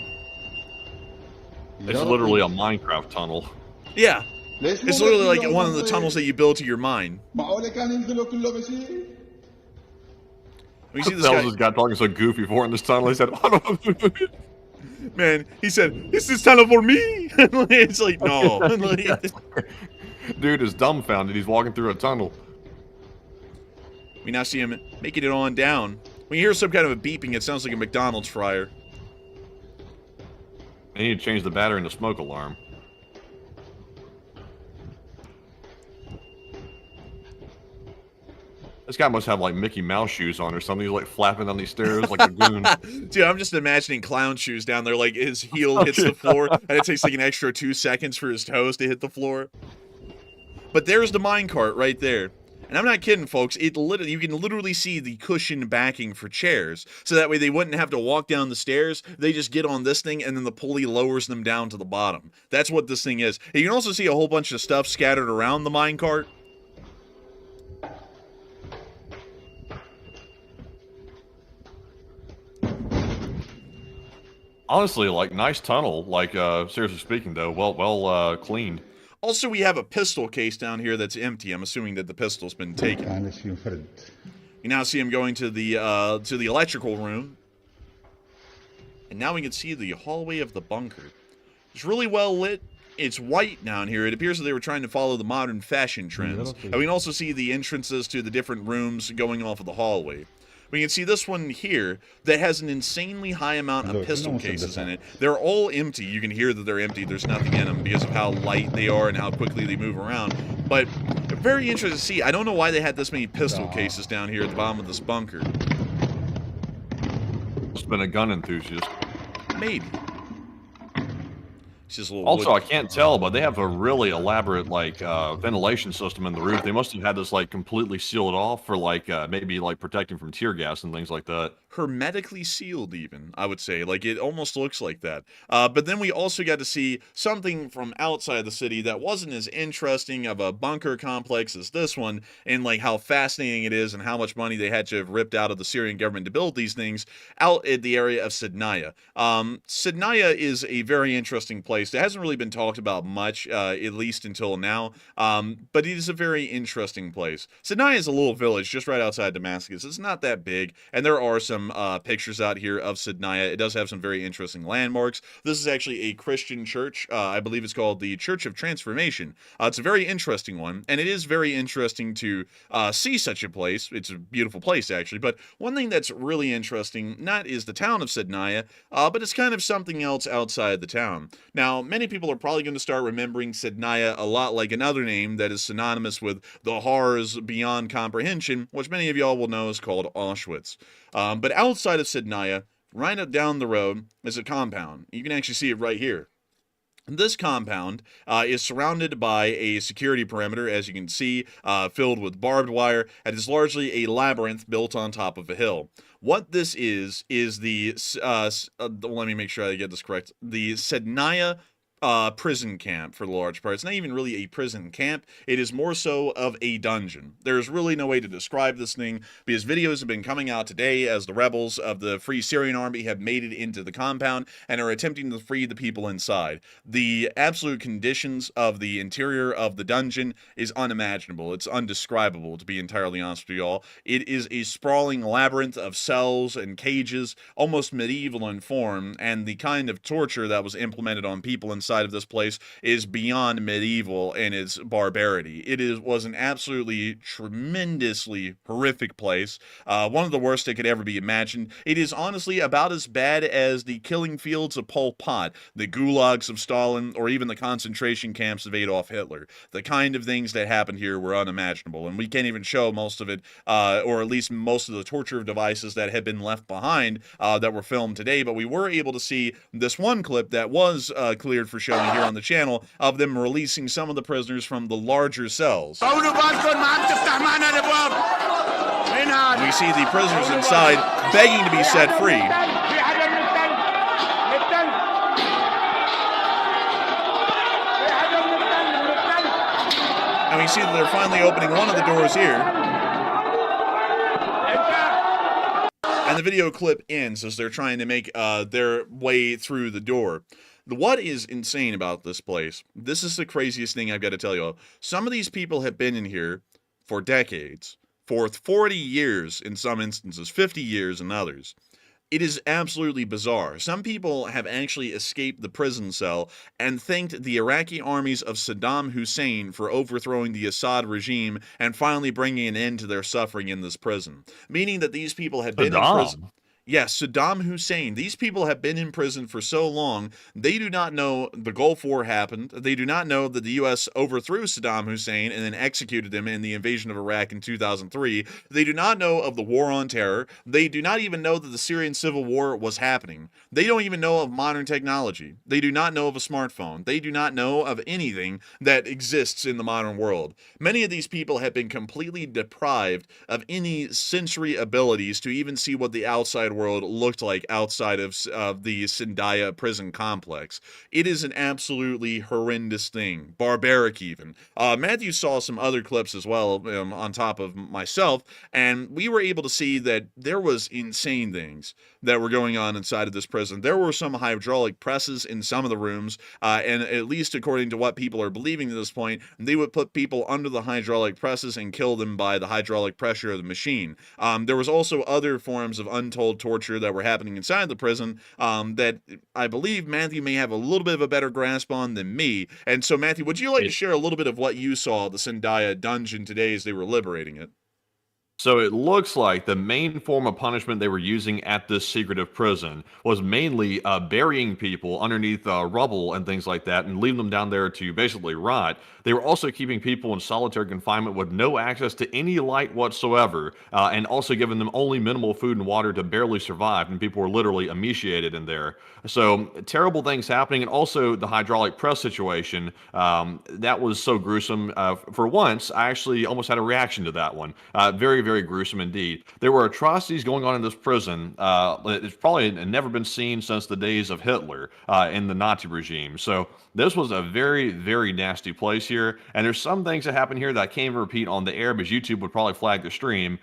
It's literally a Minecraft tunnel.
Yeah. It's literally like one of the tunnels that you build to your mine. We see this guy.
This guy talking so goofy for in this tunnel. He said,
man, he said, "Is this tunnel for me?" It's like, no.
Dude is dumbfounded. He's walking through a tunnel.
We now see him making it on down. When you hear some kind of a beeping, it sounds like a McDonald's fryer.
They need to change the battery in the smoke alarm. This guy must have, like, Mickey Mouse shoes on or something. He's, like, flapping down these stairs like a goon.
Dude, I'm just imagining clown shoes down there. Like, his heel hits the floor, and it takes, like, an extra 2 seconds for his toes to hit the floor. But there's the minecart right there. And I'm not kidding, folks. You can literally see the cushion backing for chairs. So that way they wouldn't have to walk down the stairs. They just get on this thing, and then the pulley lowers them down to the bottom. That's what this thing is. And you can also see a whole bunch of stuff scattered around the minecart.
Honestly, like, nice tunnel. Like, seriously speaking, though, well cleaned.
Also, we have a pistol case down here that's empty. I'm assuming that the pistol's been taken. You now see him going to the electrical room. And now we can see the hallway of the bunker. It's really well lit. It's white down here. It appears that they were trying to follow the modern fashion trends. And we can also see the entrances to the different rooms going off of the hallway. We can see this one here that has an insanely high amount of pistol cases in it. They're all empty. You can hear that they're empty. There's nothing in them because of how light they are and how quickly they move around. But very interesting to see. I don't know why they had this many pistol cases down here at the bottom of this bunker.
It's been a gun enthusiast.
Maybe. It's just a little
Also, I can't tell, but they have a really elaborate, like, ventilation system in the roof. They must have had this, like, completely sealed off for, like, maybe, like, protecting from tear gas and things like that.
Hermetically sealed, even, I would say. Like, it almost looks like that. But then we also got to see something from outside the city that wasn't as interesting of a bunker complex as this one, and, like, how fascinating it is and how much money they had to have ripped out of the Syrian government to build these things out in the area of Sidnaya. Sidnaya is a very interesting place. It hasn't really been talked about much, at least until now, but it is a very interesting place. Sidnaya is a little village just right outside Damascus. It's not that big, and there are some pictures out here of Sidnaya. It does have some very interesting landmarks. This is actually a Christian church. I believe it's called the Church of Transformation. It's a very interesting one, and it is very interesting to see such a place. It's a beautiful place, actually, but one thing that's really interesting, not is the town of Sidnaya, but it's kind of something else outside the town. Now, many people are probably going to start remembering Sidnaya a lot like another name that is synonymous with the horrors beyond comprehension, which many of y'all will know is called Auschwitz. But outside of Sidnaya, right up down the road, is a compound. You can actually see it right here. This compound is surrounded by a security perimeter, as you can see, filled with barbed wire, and is largely a labyrinth built on top of a hill. What this is the, let me make sure I get this correct, the Sidnaya prison camp for the large part. It's not even really a prison camp. It is more so of a dungeon. There's really no way to describe this thing because videos have been coming out today as the rebels of the Free Syrian Army have made it into the compound and are attempting to free the people inside. The absolute conditions of the interior of the dungeon is unimaginable. It's undescribable, to be entirely honest with you all. It is a sprawling labyrinth of cells and cages, almost medieval in form, and the kind of torture that was implemented on people inside of this place is beyond medieval in its barbarity. It was an absolutely tremendously horrific place. One of the worst that could ever be imagined. It is honestly about as bad as the killing fields of Pol Pot, the gulags of Stalin, or even the concentration camps of Adolf Hitler. The kind of things that happened here were unimaginable, and we can't even show most of it, or at least most of the torture devices that had been left behind that were filmed today, but we were able to see this one clip that was cleared for showing here on the channel of them releasing some of the prisoners from the larger cells. We see the prisoners inside begging to be set free. And we see that they're finally opening one of the doors here. And the video clip ends as they're trying to make their way through the door. What is insane about this place, this is the craziest thing I've got to tell you all. Some of these people have been in here for decades, for 40 years in some instances, 50 years in others. It is absolutely bizarre. Some people have actually escaped the prison cell and thanked the Iraqi armies of Saddam Hussein for overthrowing the Assad regime and finally bringing an end to their suffering in this prison. Meaning that these people had been in prison. Yes, Saddam Hussein. These people have been in prison for so long, they do not know the Gulf War happened. They do not know that the U.S. overthrew Saddam Hussein and then executed him in the invasion of Iraq in 2003. They do not know of the War on Terror. They do not even know that the Syrian civil war was happening. They don't even know of modern technology. They do not know of a smartphone. They do not know of anything that exists in the modern world. Many of these people have been completely deprived of any sensory abilities to even see what the outside world looked like outside of the Sindaya prison complex. It is an absolutely horrendous thing, barbaric even. Matthew saw some other clips as well on top of myself, and we were able to see that there was insane things that were going on inside of this prison. There were some hydraulic presses in some of the rooms, and at least according to what people are believing at this point, they would put people under the hydraulic presses and kill them by the hydraulic pressure of the machine. There was also other forms of untold torture that were happening inside the prison that I believe Matthew may have a little bit of a better grasp on than me. And so, Matthew, would you like to share a little bit of what you saw at the Sindaya dungeon today as they were liberating it?
So it looks like the main form of punishment they were using at this secretive prison was mainly burying people underneath rubble and things like that and leaving them down there to basically rot. They were also keeping people in solitary confinement with no access to any light whatsoever, and also giving them only minimal food and water to barely survive, and people were literally emaciated in there. So terrible things happening, and also the hydraulic press situation, that was so gruesome. For once, I actually almost had a reaction to that one. Very, very gruesome indeed. There were atrocities going on in this prison. It's probably never been seen since the days of Hitler in the Nazi regime. So this was a very, very nasty place here. And there's some things that happen here that I can't even repeat on the air because YouTube would probably flag the stream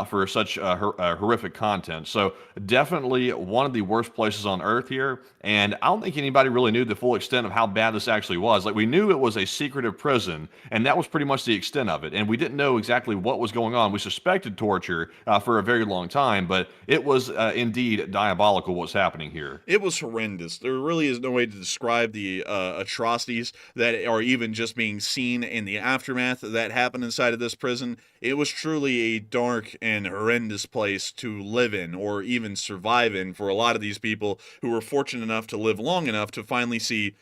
for such horrific content. So definitely one of the worst places on earth here. And I don't think anybody really knew the full extent of how bad this actually was. Like, we knew it was a secretive prison, and that was pretty much the extent of it. And we didn't know exactly what was going on. We suspected torture for a very long time, but it was indeed diabolical what's happening here.
It was horrendous. There really is no way to describe the atrocities that are even just being seen in the aftermath that happened inside of this prison. It was truly a dark and horrendous place to live in or even survive in for a lot of these people who were fortunate enough to live long enough to finally see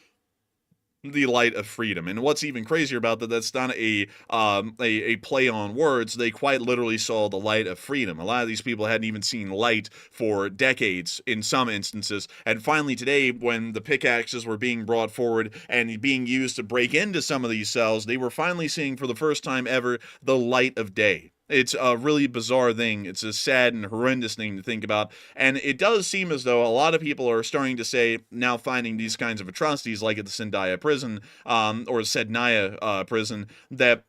the light of freedom. And what's even crazier about that, that's not a play on words. They quite literally saw the light of freedom. A lot of these people hadn't even seen light for decades in some instances. And finally today, when the pickaxes were being brought forward and being used to break into some of these cells, they were finally seeing for the first time ever the light of day. It's a really bizarre thing. It's a sad and horrendous thing to think about. And it does seem as though a lot of people are starting to say, now finding these kinds of atrocities like at the Sindaya prison, or Sednaya prison, that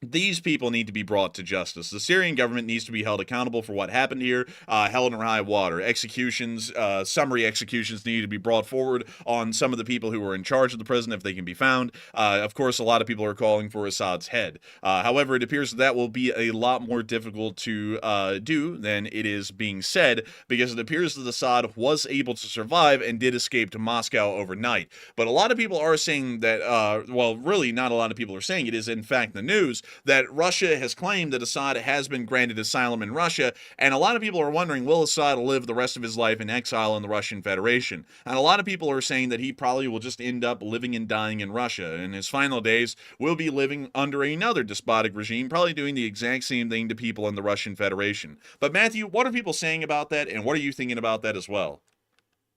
these people need to be brought to justice. The Syrian government needs to be held accountable for what happened here, held in high water. Executions, summary executions need to be brought forward on some of the people who were in charge of the prison if they can be found. Of course, a lot of people are calling for Assad's head. However, it appears that will be a lot more difficult to do than it is being said, because it appears that Assad was able to survive and did escape to Moscow overnight. But a lot of people are saying that, well, really not a lot of people are saying, it is in fact the news, that Russia has claimed that Assad has been granted asylum in Russia, and a lot of people are wondering, will Assad live the rest of his life in exile in the Russian Federation? And a lot of people are saying that he probably will just end up living and dying in Russia, and his final days will be living under another despotic regime, probably doing the exact same thing to people in the Russian Federation. But Matthew, what are people saying about that, and what are you thinking about that as well?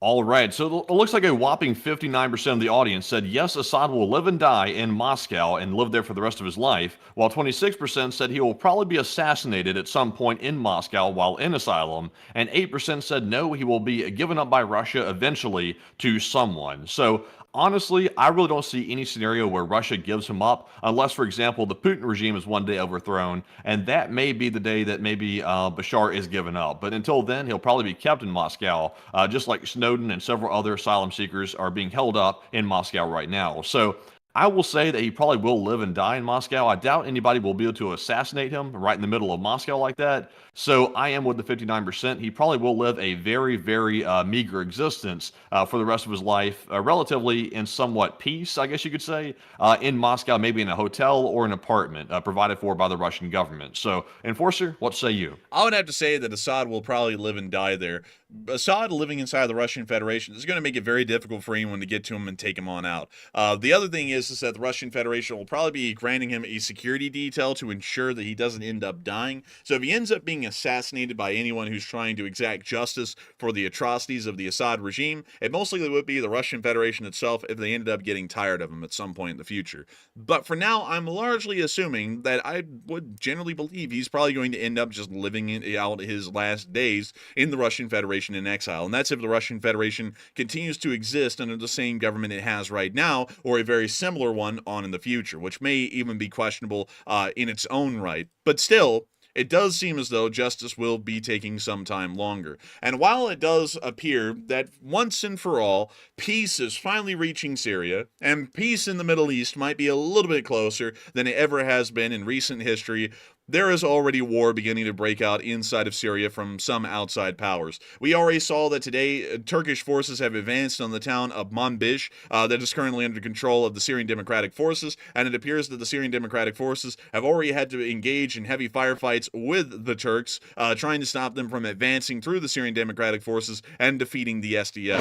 All right, so it looks like a whopping 59% of the audience said yes, Assad will live and die in Moscow and live there for the rest of his life, while 26% said he will probably be assassinated at some point in Moscow while in asylum, and 8% said no, he will be given up by Russia eventually to someone. So honestly, I really don't see any scenario where Russia gives him up, unless, for example, the Putin regime is one day overthrown, and that may be the day that maybe Bashar is given up. But until then, he'll probably be kept in Moscow, just like Snowden and several other asylum seekers are being held up in Moscow right now. So I will say that he probably will live and die in Moscow. I doubt anybody will be able to assassinate him right in the middle of Moscow like that. So I am with the 59%. He probably will live a very, very meager existence for the rest of his life, relatively in somewhat peace, I guess you could say, in Moscow, maybe in a hotel or an apartment provided for by the Russian government. So, Enforcer, what say you?
I would have to say that Assad will probably live and die there. Assad living inside the Russian Federation is going to make it very difficult for anyone to get to him and take him on out. The other thing is that the Russian Federation will probably be granting him a security detail to ensure that he doesn't end up dying. So if he ends up being assassinated by anyone who's trying to exact justice for the atrocities of the Assad regime, it most likely would be the Russian Federation itself if they ended up getting tired of him at some point in the future. But for now, I'm largely assuming that I would generally believe he's probably going to end up just living out his last days in the Russian Federation in exile. And that's if the Russian Federation continues to exist under the same government it has right now, or a very similar one on in the future, which may even be questionable in its own right. But still, it does seem as though justice will be taking some time longer. And while it does appear that once and for all, peace is finally reaching Syria, and peace in the Middle East might be a little bit closer than it ever has been in recent history, there is already war beginning to break out inside of Syria from some outside powers. We already saw that today Turkish forces have advanced on the town of Manbij that is currently under control of the Syrian Democratic Forces, and it appears that the Syrian Democratic Forces have already had to engage in heavy firefights with the Turks, trying to stop them from advancing through the Syrian Democratic Forces and defeating the SDF.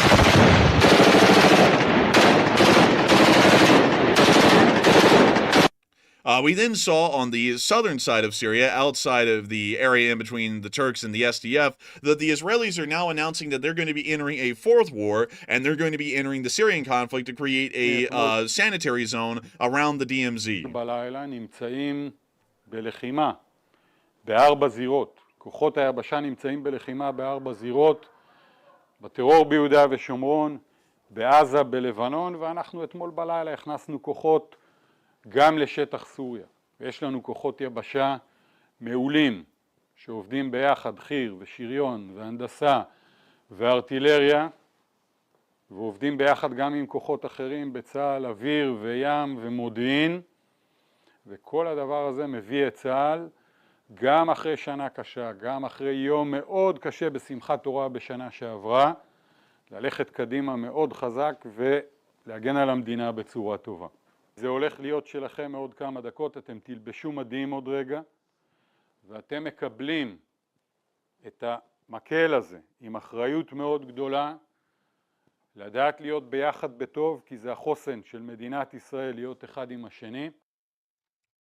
We then saw on the southern side of Syria, outside of the area in between the Turks and the SDF, that the Israelis are now announcing that they're going to be entering a fourth war, and they're going to be entering the Syrian conflict to create a sanitary zone around the DMZ.
בלילה נמצאים בלחימה בארבע זירות. כוחות היבשה נמצאים בלחימה בארבע זירות, בטרור ביהודה ושומרון, בעזה, בלבנון, ואנחנו אתמול בלילה הכנסנו כוחות גם לשטח סוריה. ויש לנו כוחות יבשה מעולים שעובדים ביחד, חי"ר ושריון והנדסה וארטילריה, ועובדים ביחד גם עם כוחות אחרים בצה"ל, אוויר וים ומודיעין, וכל הדבר הזה מביא את צה"ל גם אחרי שנה קשה, גם אחרי יום מאוד קשה בשמחת תורה בשנה שעברה, ללכת קדימה מאוד חזק ולהגן על המדינה בצורה טובה. זה הולך להיות שלכם עוד כמה דקות, אתם תלבשו מדים עוד רגע, ואתם מקבלים את המקל הזה עם אחריות מאוד גדולה, לדעת להיות ביחד בטוב, כי זה החוסן של מדינת ישראל להיות אחד עם השני.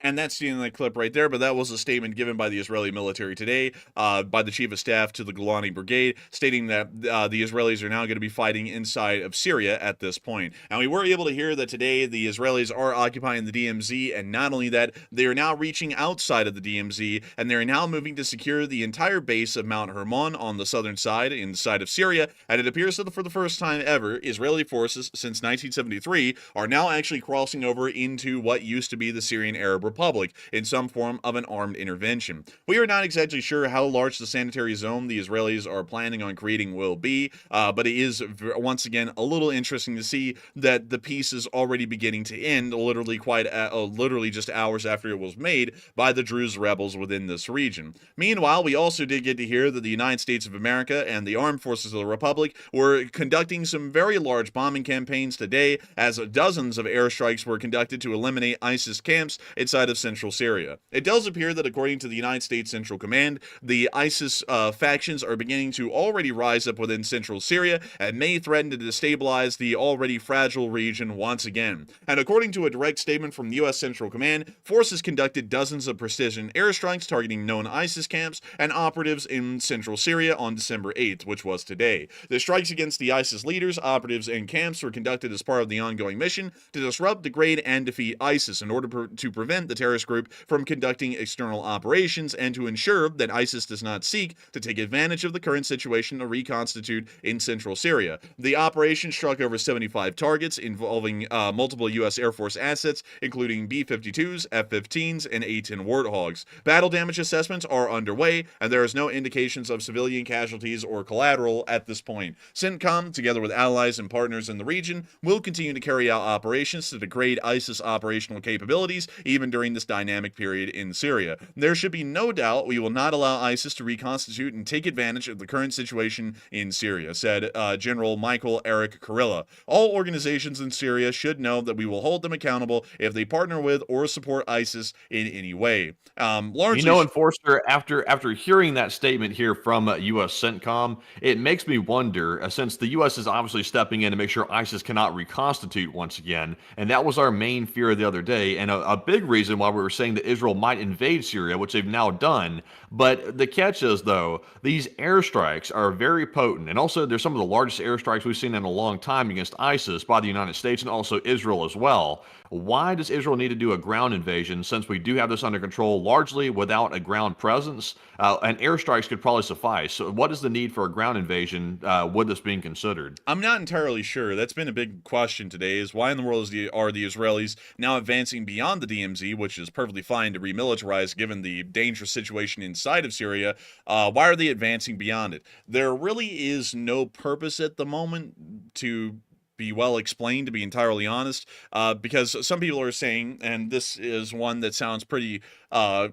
And that's the end of the clip right there, but that was a statement given by the Israeli military today by the chief of staff to the Golani Brigade, stating that the Israelis are now going to be fighting inside of Syria at this point. And we were able to hear that today the Israelis are occupying the DMZ, and not only that, they are now reaching outside of the DMZ, and they're now moving to secure the entire base of Mount Hermon on the southern side, inside of Syria, and it appears that for the first time ever, Israeli forces since 1973 are now actually crossing over into what used to be the Syrian Arab Republic in some form of an armed intervention. We are not exactly sure how large the sanitary zone the Israelis are planning on creating will be, but it is once again a little interesting to see that the peace is already beginning to end, literally just hours after it was made by the Druze rebels within this region. Meanwhile, we also did get to hear that the United States of America and the armed forces of the Republic were conducting some very large bombing campaigns today, as dozens of airstrikes were conducted to eliminate ISIS camps inside of central Syria. It does appear that according to the United States Central Command, the ISIS factions are beginning to already rise up within central Syria and may threaten to destabilize the already fragile region once again. And according to a direct statement from the U.S. Central Command, forces conducted dozens of precision airstrikes targeting known ISIS camps and operatives in central Syria on December 8th, which was today. The strikes against the ISIS leaders, operatives, and camps were conducted as part of the ongoing mission to disrupt, degrade, and defeat ISIS in order to prevent prevent the terrorist group from conducting external operations and to ensure that ISIS does not seek to take advantage of the current situation to reconstitute in central Syria. The operation struck over 75 targets involving multiple U.S. Air Force assets, including B-52s, F-15s, and A-10 Warthogs. Battle damage assessments are underway, and there is no indications of civilian casualties or collateral at this point. CENTCOM, together with allies and partners in the region, will continue to carry out operations to degrade ISIS operational capabilities, even during this dynamic period in Syria. There should be no doubt we will not allow ISIS to reconstitute and take advantage of the current situation in Syria, said General Michael Eric Kurilla. All organizations in Syria should know that we will hold them accountable if they partner with or support ISIS in any way.
Largely, Enforcer, after hearing that statement here from U.S. CENTCOM, it makes me wonder, since the U.S. is obviously stepping in to make sure ISIS cannot reconstitute once again, and that was our main fear the other day, and a big reason why we were saying that Israel might invade Syria, which they've now done. But the catch is, though, these airstrikes are very potent, and also they're some of the largest airstrikes we've seen in a long time against ISIS by the United States and also Israel as well. Why does Israel need to do a ground invasion since we do have this under control largely without a ground presence? And airstrikes could probably suffice. So what is the need for a ground invasion with this being considered?
I'm not entirely sure. That's been a big question today, is why in the world are the Israelis now advancing beyond the DMZ, which is perfectly fine to remilitarize given the dangerous situation inside of Syria. Why are they advancing beyond it? There really is no purpose at the moment to be well explained, to be entirely honest, because some people are saying, and this is one that sounds pretty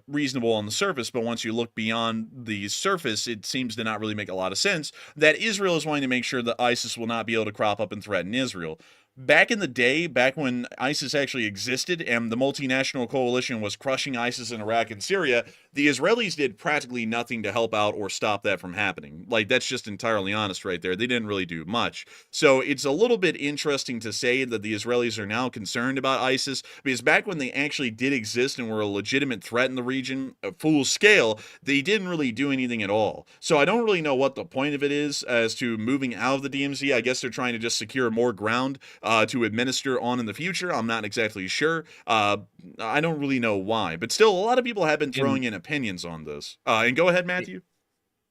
reasonable on the surface, but once you look beyond the surface, it seems to not really make a lot of sense, that Israel is wanting to make sure that ISIS will not be able to crop up and threaten Israel. Back in the day, back when ISIS actually existed and the multinational coalition was crushing ISIS in Iraq and Syria, the Israelis did practically nothing to help out or stop that from happening. Like, that's just entirely honest right there. They didn't really do much. So it's a little bit interesting to say that the Israelis are now concerned about ISIS, because back when they actually did exist and were a legitimate threat in the region, at full scale, they didn't really do anything at all. So I don't really know what the point of it is as to moving out of the DMZ. I guess they're trying to just secure more ground to administer on in the future. I'm not exactly sure. I don't really know why, but still, a lot of people have been throwing in opinions on this. And go ahead, Matthew.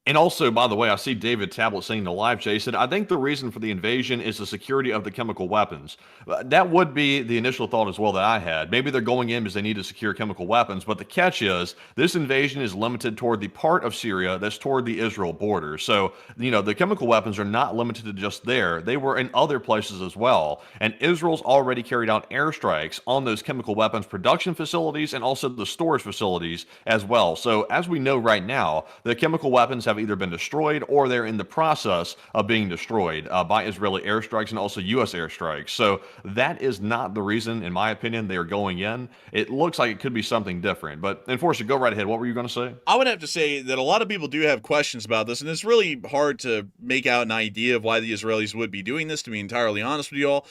And also, by the way, I see David Tablet saying in the live chat, he said, I think the reason for the invasion is the security of the chemical weapons. That would be the initial thought as well that I had. Maybe they're going in because they need to secure chemical weapons, but the catch is this invasion is limited toward the part of Syria that's toward the Israel border. So, the chemical weapons are not limited to just there. They were in other places as well. And Israel's already carried out airstrikes on those chemical weapons production facilities and also the storage facilities as well. So, as we know right now, the chemical weapons have either been destroyed or they're in the process of being destroyed by Israeli airstrikes and also U.S. airstrikes. So that is not the reason, in my opinion, they are going in. It looks like it could be something different. But Enforcer, go right ahead. What were you going to say?
I would have to say that a lot of people do have questions about this, and it's really hard to make out an idea of why the Israelis would be doing this, to be entirely honest with you all.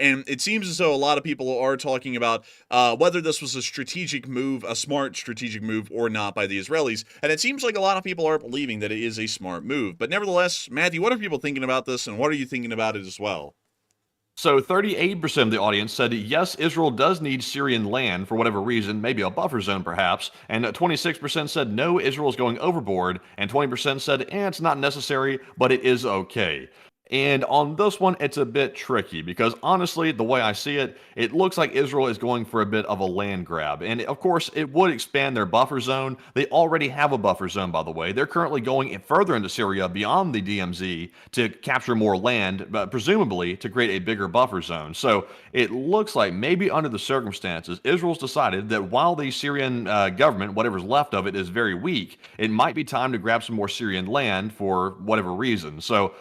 And it seems as though a lot of people are talking about whether this was a strategic move, a smart strategic move, or not by the Israelis. And it seems like a lot of people are believing that it is a smart move. But nevertheless, Matthew, what are people thinking about this, and what are you thinking about it as well?
So 38% of the audience said, yes, Israel does need Syrian land for whatever reason, maybe a buffer zone perhaps, and 26% said no, Israel is going overboard, and 20% said, it's not necessary, but it is okay. And on this one, it's a bit tricky because honestly, the way I see it, it looks like Israel is going for a bit of a land grab. And of course, it would expand their buffer zone. They already have a buffer zone, by the way. They're currently going further into Syria beyond the DMZ to capture more land, but presumably to create a bigger buffer zone. So it looks like maybe under the circumstances, Israel's decided that while the Syrian government, whatever's left of it, is very weak, it might be time to grab some more Syrian land for whatever reason. So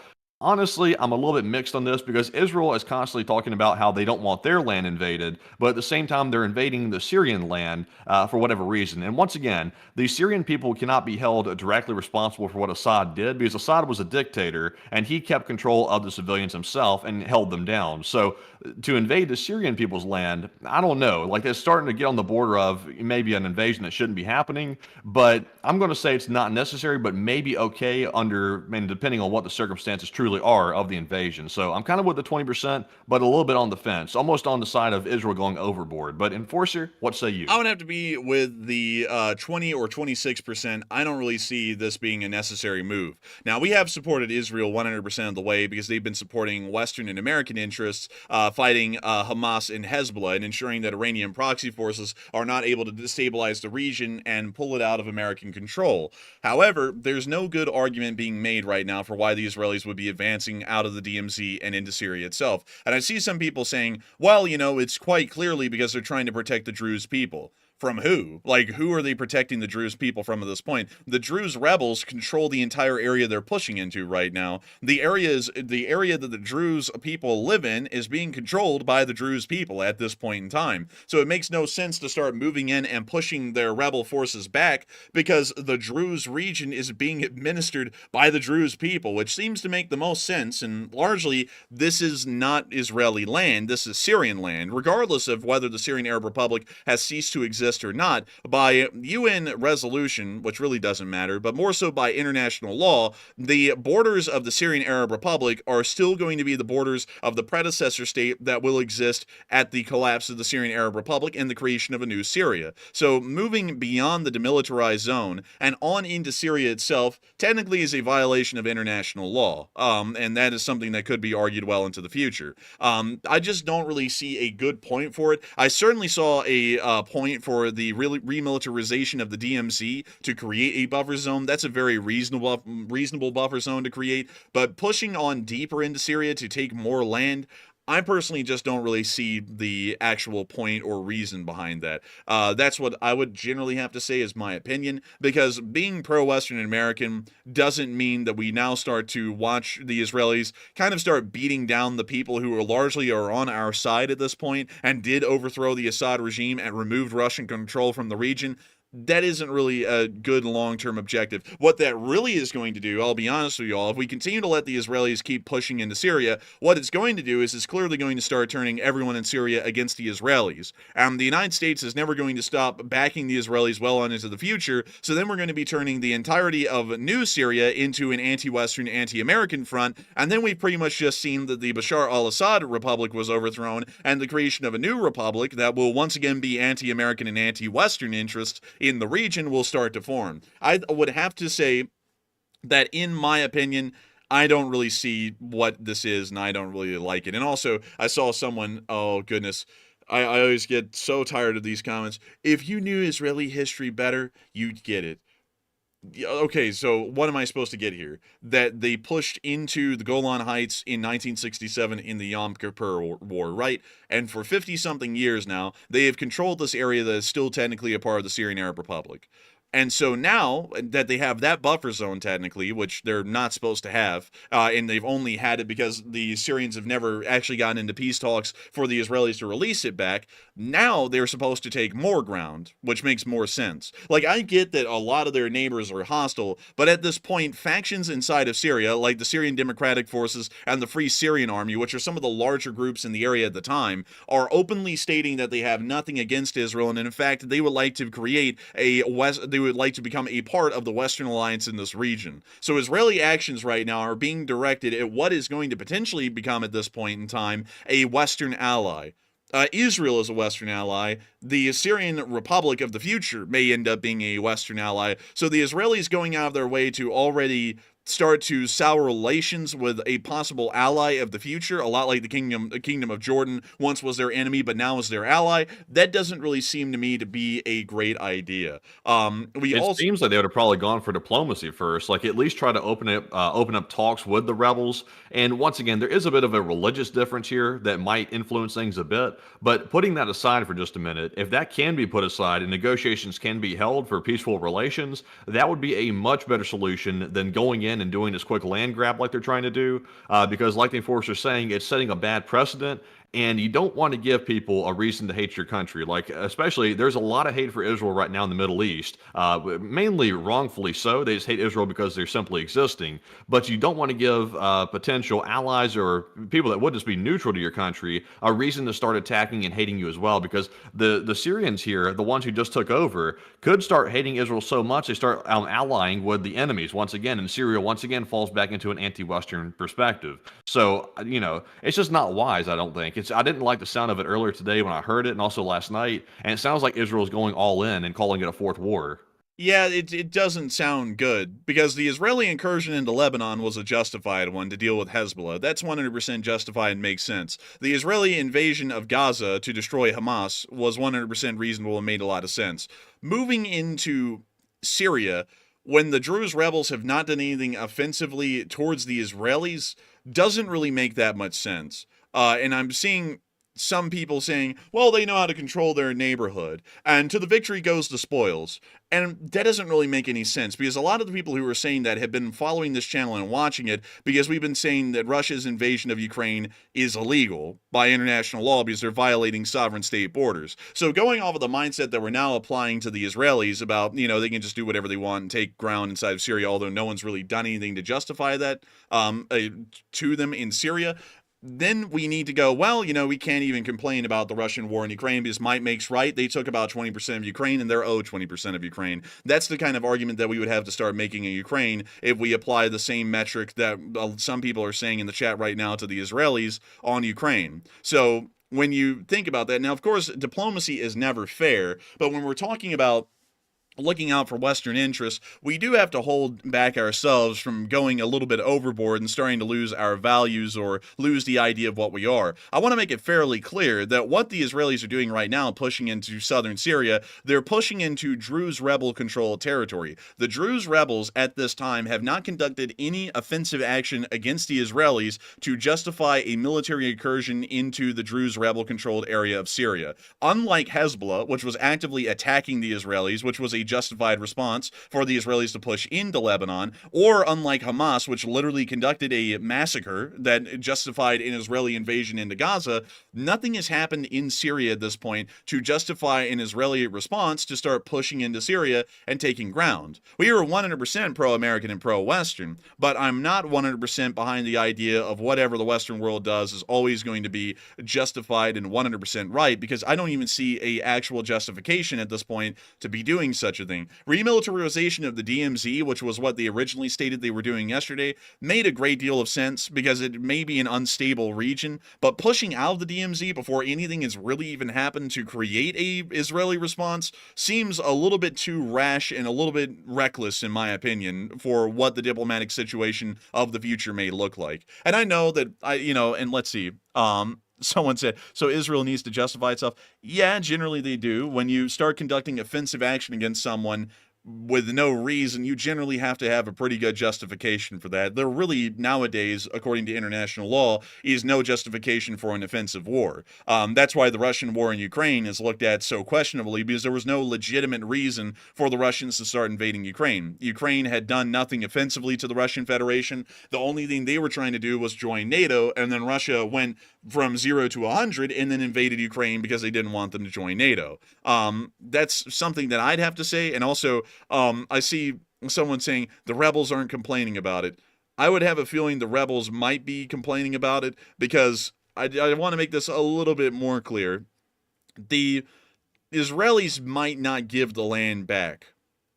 honestly, I'm a little bit mixed on this because Israel is constantly talking about how they don't want their land invaded, but at the same time, they're invading the Syrian land for whatever reason. And once again, the Syrian people cannot be held directly responsible for what Assad did because Assad was a dictator and he kept control of the civilians himself and held them down. So to invade the Syrian people's land, I don't know. Like, they're starting to get on the border of maybe an invasion that shouldn't be happening, but I'm going to say it's not necessary, but maybe okay under, and depending on what the circumstances truly really are of the invasion. So I'm kind of with the 20%, but a little bit on the fence, almost on the side of Israel going overboard. But Enforcer, what say you?
I would have to be with the 20 or 26%. I don't really see this being a necessary move. Now, we have supported Israel 100% of the way because they've been supporting Western and American interests, fighting Hamas and Hezbollah and ensuring that Iranian proxy forces are not able to destabilize the region and pull it out of American control. However, there's no good argument being made right now for why the Israelis would be advancing out of the DMZ and into Syria itself. And I see some people saying, well, it's quite clearly because they're trying to protect the Druze people. From who? Like, who are they protecting the Druze people from at this point? The Druze rebels control the entire area they're pushing into right now. The area that the Druze people live in is being controlled by the Druze people at this point in time. So it makes no sense to start moving in and pushing their rebel forces back because the Druze region is being administered by the Druze people, which seems to make the most sense. And largely, this is not Israeli land. This is Syrian land, regardless of whether the Syrian Arab Republic has ceased to exist or not. By UN resolution, which really doesn't matter, but more so by international law, the borders of the Syrian Arab Republic are still going to be the borders of the predecessor state that will exist at the collapse of the Syrian Arab Republic and the creation of a new Syria. So moving beyond the demilitarized zone and on into Syria itself technically is a violation of international law, and that is something that could be argued well into the future. I just don't really see a good point for it. I certainly saw a point for the remilitarization of the DMZ to create a buffer zone. That's a very reasonable buffer zone to create, but pushing on deeper into Syria to take more land, I personally just don't really see the actual point or reason behind that. That's what I would generally have to say is my opinion, because being pro-Western and American doesn't mean that we now start to watch the Israelis kind of start beating down the people who are largely on our side at this point and did overthrow the Assad regime and removed Russian control from the region. That isn't really a good long-term objective. What that really is going to do, I'll be honest with you all, if we continue to let the Israelis keep pushing into Syria, what it's going to do is it's clearly going to start turning everyone in Syria against the Israelis. The United States is never going to stop backing the Israelis well on into the future, so then we're going to be turning the entirety of new Syria into an anti-Western, anti-American front, and then we've pretty much just seen that the Bashar al-Assad Republic was overthrown, and the creation of a new republic that will once again be anti-American and anti-Western interests in the region will start to form. I would have to say that, in my opinion, I don't really see what this is, and I don't really like it. And also, I saw someone, oh goodness, I always get so tired of these comments. If you knew Israeli history better, you'd get it. Okay, so what am I supposed to get here? That they pushed into the Golan Heights in 1967 in the Yom Kippur War, right? And for 50-something years now, they have controlled this area that is still technically a part of the Syrian Arab Republic. And so now that they have that buffer zone technically, which they're not supposed to have, and they've only had it because the Syrians have never actually gotten into peace talks for the Israelis to release it back, now they're supposed to take more ground, which makes more sense. Like, I get that a lot of their neighbors are hostile, but at this point, factions inside of Syria, like the Syrian Democratic Forces and the Free Syrian Army, which are some of the larger groups in the area at the time, are openly stating that they have nothing against Israel, and in fact, they would like to create they would like to become a part of the Western alliance in this region. So Israeli actions right now are being directed at what is going to potentially become at this point in time a Western ally. Israel is a Western ally. The Syrian Republic of the future may end up being a Western ally. So the Israelis going out of their way to already start to sour relations with a possible ally of the future, a lot like the kingdom of Jordan once was their enemy but now is their ally, that doesn't really seem to me to be a great idea.
It seems like they would have probably gone for diplomacy first, like at least try to open up talks with the rebels. And once again, there is a bit of a religious difference here that might influence things a bit, but putting that aside for just a minute, if that can be put aside and negotiations can be held for peaceful relations, that would be a much better solution than going in and doing this quick land grab like they're trying to do, because like the Enforcer's saying, it's setting a bad precedent, And you don't want to give people a reason to hate your country. Like, especially, there's a lot of hate for Israel right now in the Middle East, mainly wrongfully so. They just hate Israel because they're simply existing. But you don't want to give potential allies or people that would just be neutral to your country a reason to start attacking and hating you as well. Because the Syrians here, the ones who just took over, could start hating Israel so much they start allying with the enemies once again. And Syria once again falls back into an anti-Western perspective. So, it's just not wise, I don't think. I didn't like the sound of it earlier today when I heard it, and also last night. And it sounds like Israel is going all in and calling it a fourth war.
Yeah, it doesn't sound good, because the Israeli incursion into Lebanon was a justified one to deal with Hezbollah. That's 100% justified and makes sense. The Israeli invasion of Gaza to destroy Hamas was 100% reasonable and made a lot of sense. Moving into Syria, when the Druze rebels have not done anything offensively towards the Israelis, doesn't really make that much sense. And I'm seeing some people saying, well, they know how to control their neighborhood, and to the victory goes the spoils. And that doesn't really make any sense, because a lot of the people who are saying that have been following this channel and watching it because we've been saying that Russia's invasion of Ukraine is illegal by international law because they're violating sovereign state borders. So going off of the mindset that we're now applying to the Israelis about, they can just do whatever they want and take ground inside of Syria, although no one's really done anything to justify that to them in Syria, then we need to go, well, we can't even complain about the Russian war in Ukraine because might makes right. They took about 20% of Ukraine and they're owed 20% of Ukraine. That's the kind of argument that we would have to start making in Ukraine if we apply the same metric that some people are saying in the chat right now to the Israelis on Ukraine. So when you think about that, now, of course, diplomacy is never fair, but when we're talking about looking out for Western interests, we do have to hold back ourselves from going a little bit overboard and starting to lose our values or lose the idea of what we are. I want to make it fairly clear that what the Israelis are doing right now, pushing into southern Syria, they're pushing into Druze rebel-controlled territory. The Druze rebels at this time have not conducted any offensive action against the Israelis to justify a military incursion into the Druze rebel-controlled area of Syria. Unlike Hezbollah, which was actively attacking the Israelis, which was a justified response for the Israelis to push into Lebanon, or unlike Hamas, which literally conducted a massacre that justified an Israeli invasion into Gaza, nothing has happened in Syria at this point to justify an Israeli response to start pushing into Syria and taking ground. We are 100% pro-American and pro-Western, but I'm not 100% behind the idea of whatever the Western world does is always going to be justified and 100% right, because I don't even see a actual justification at this point to be doing such a thing. Remilitarization of the DMZ, which was what they originally stated they were doing yesterday, made a great deal of sense because it may be an unstable region, but pushing out of the DMZ before anything has really even happened to create a Israeli response seems a little bit too rash and a little bit reckless, in my opinion, for what the diplomatic situation of the future may look like. And I know that and let's see, someone said, so Israel needs to justify itself. Yeah, generally they do. When you start conducting offensive action against someone with no reason, you generally have to have a pretty good justification for that. There really, nowadays, according to international law, is no justification for an offensive war. That's why the Russian war in Ukraine is looked at so questionably, because there was no legitimate reason for the Russians to start invading Ukraine. Ukraine had done nothing offensively to the Russian Federation. The only thing they were trying to do was join NATO, and then Russia went from 0 to 100 and then invaded Ukraine because they didn't want them to join NATO. That's something that I'd have to say. And also, I see someone saying the rebels aren't complaining about it. I would have a feeling the rebels might be complaining about it, because I want to make this a little bit more clear. The Israelis might not give the land back,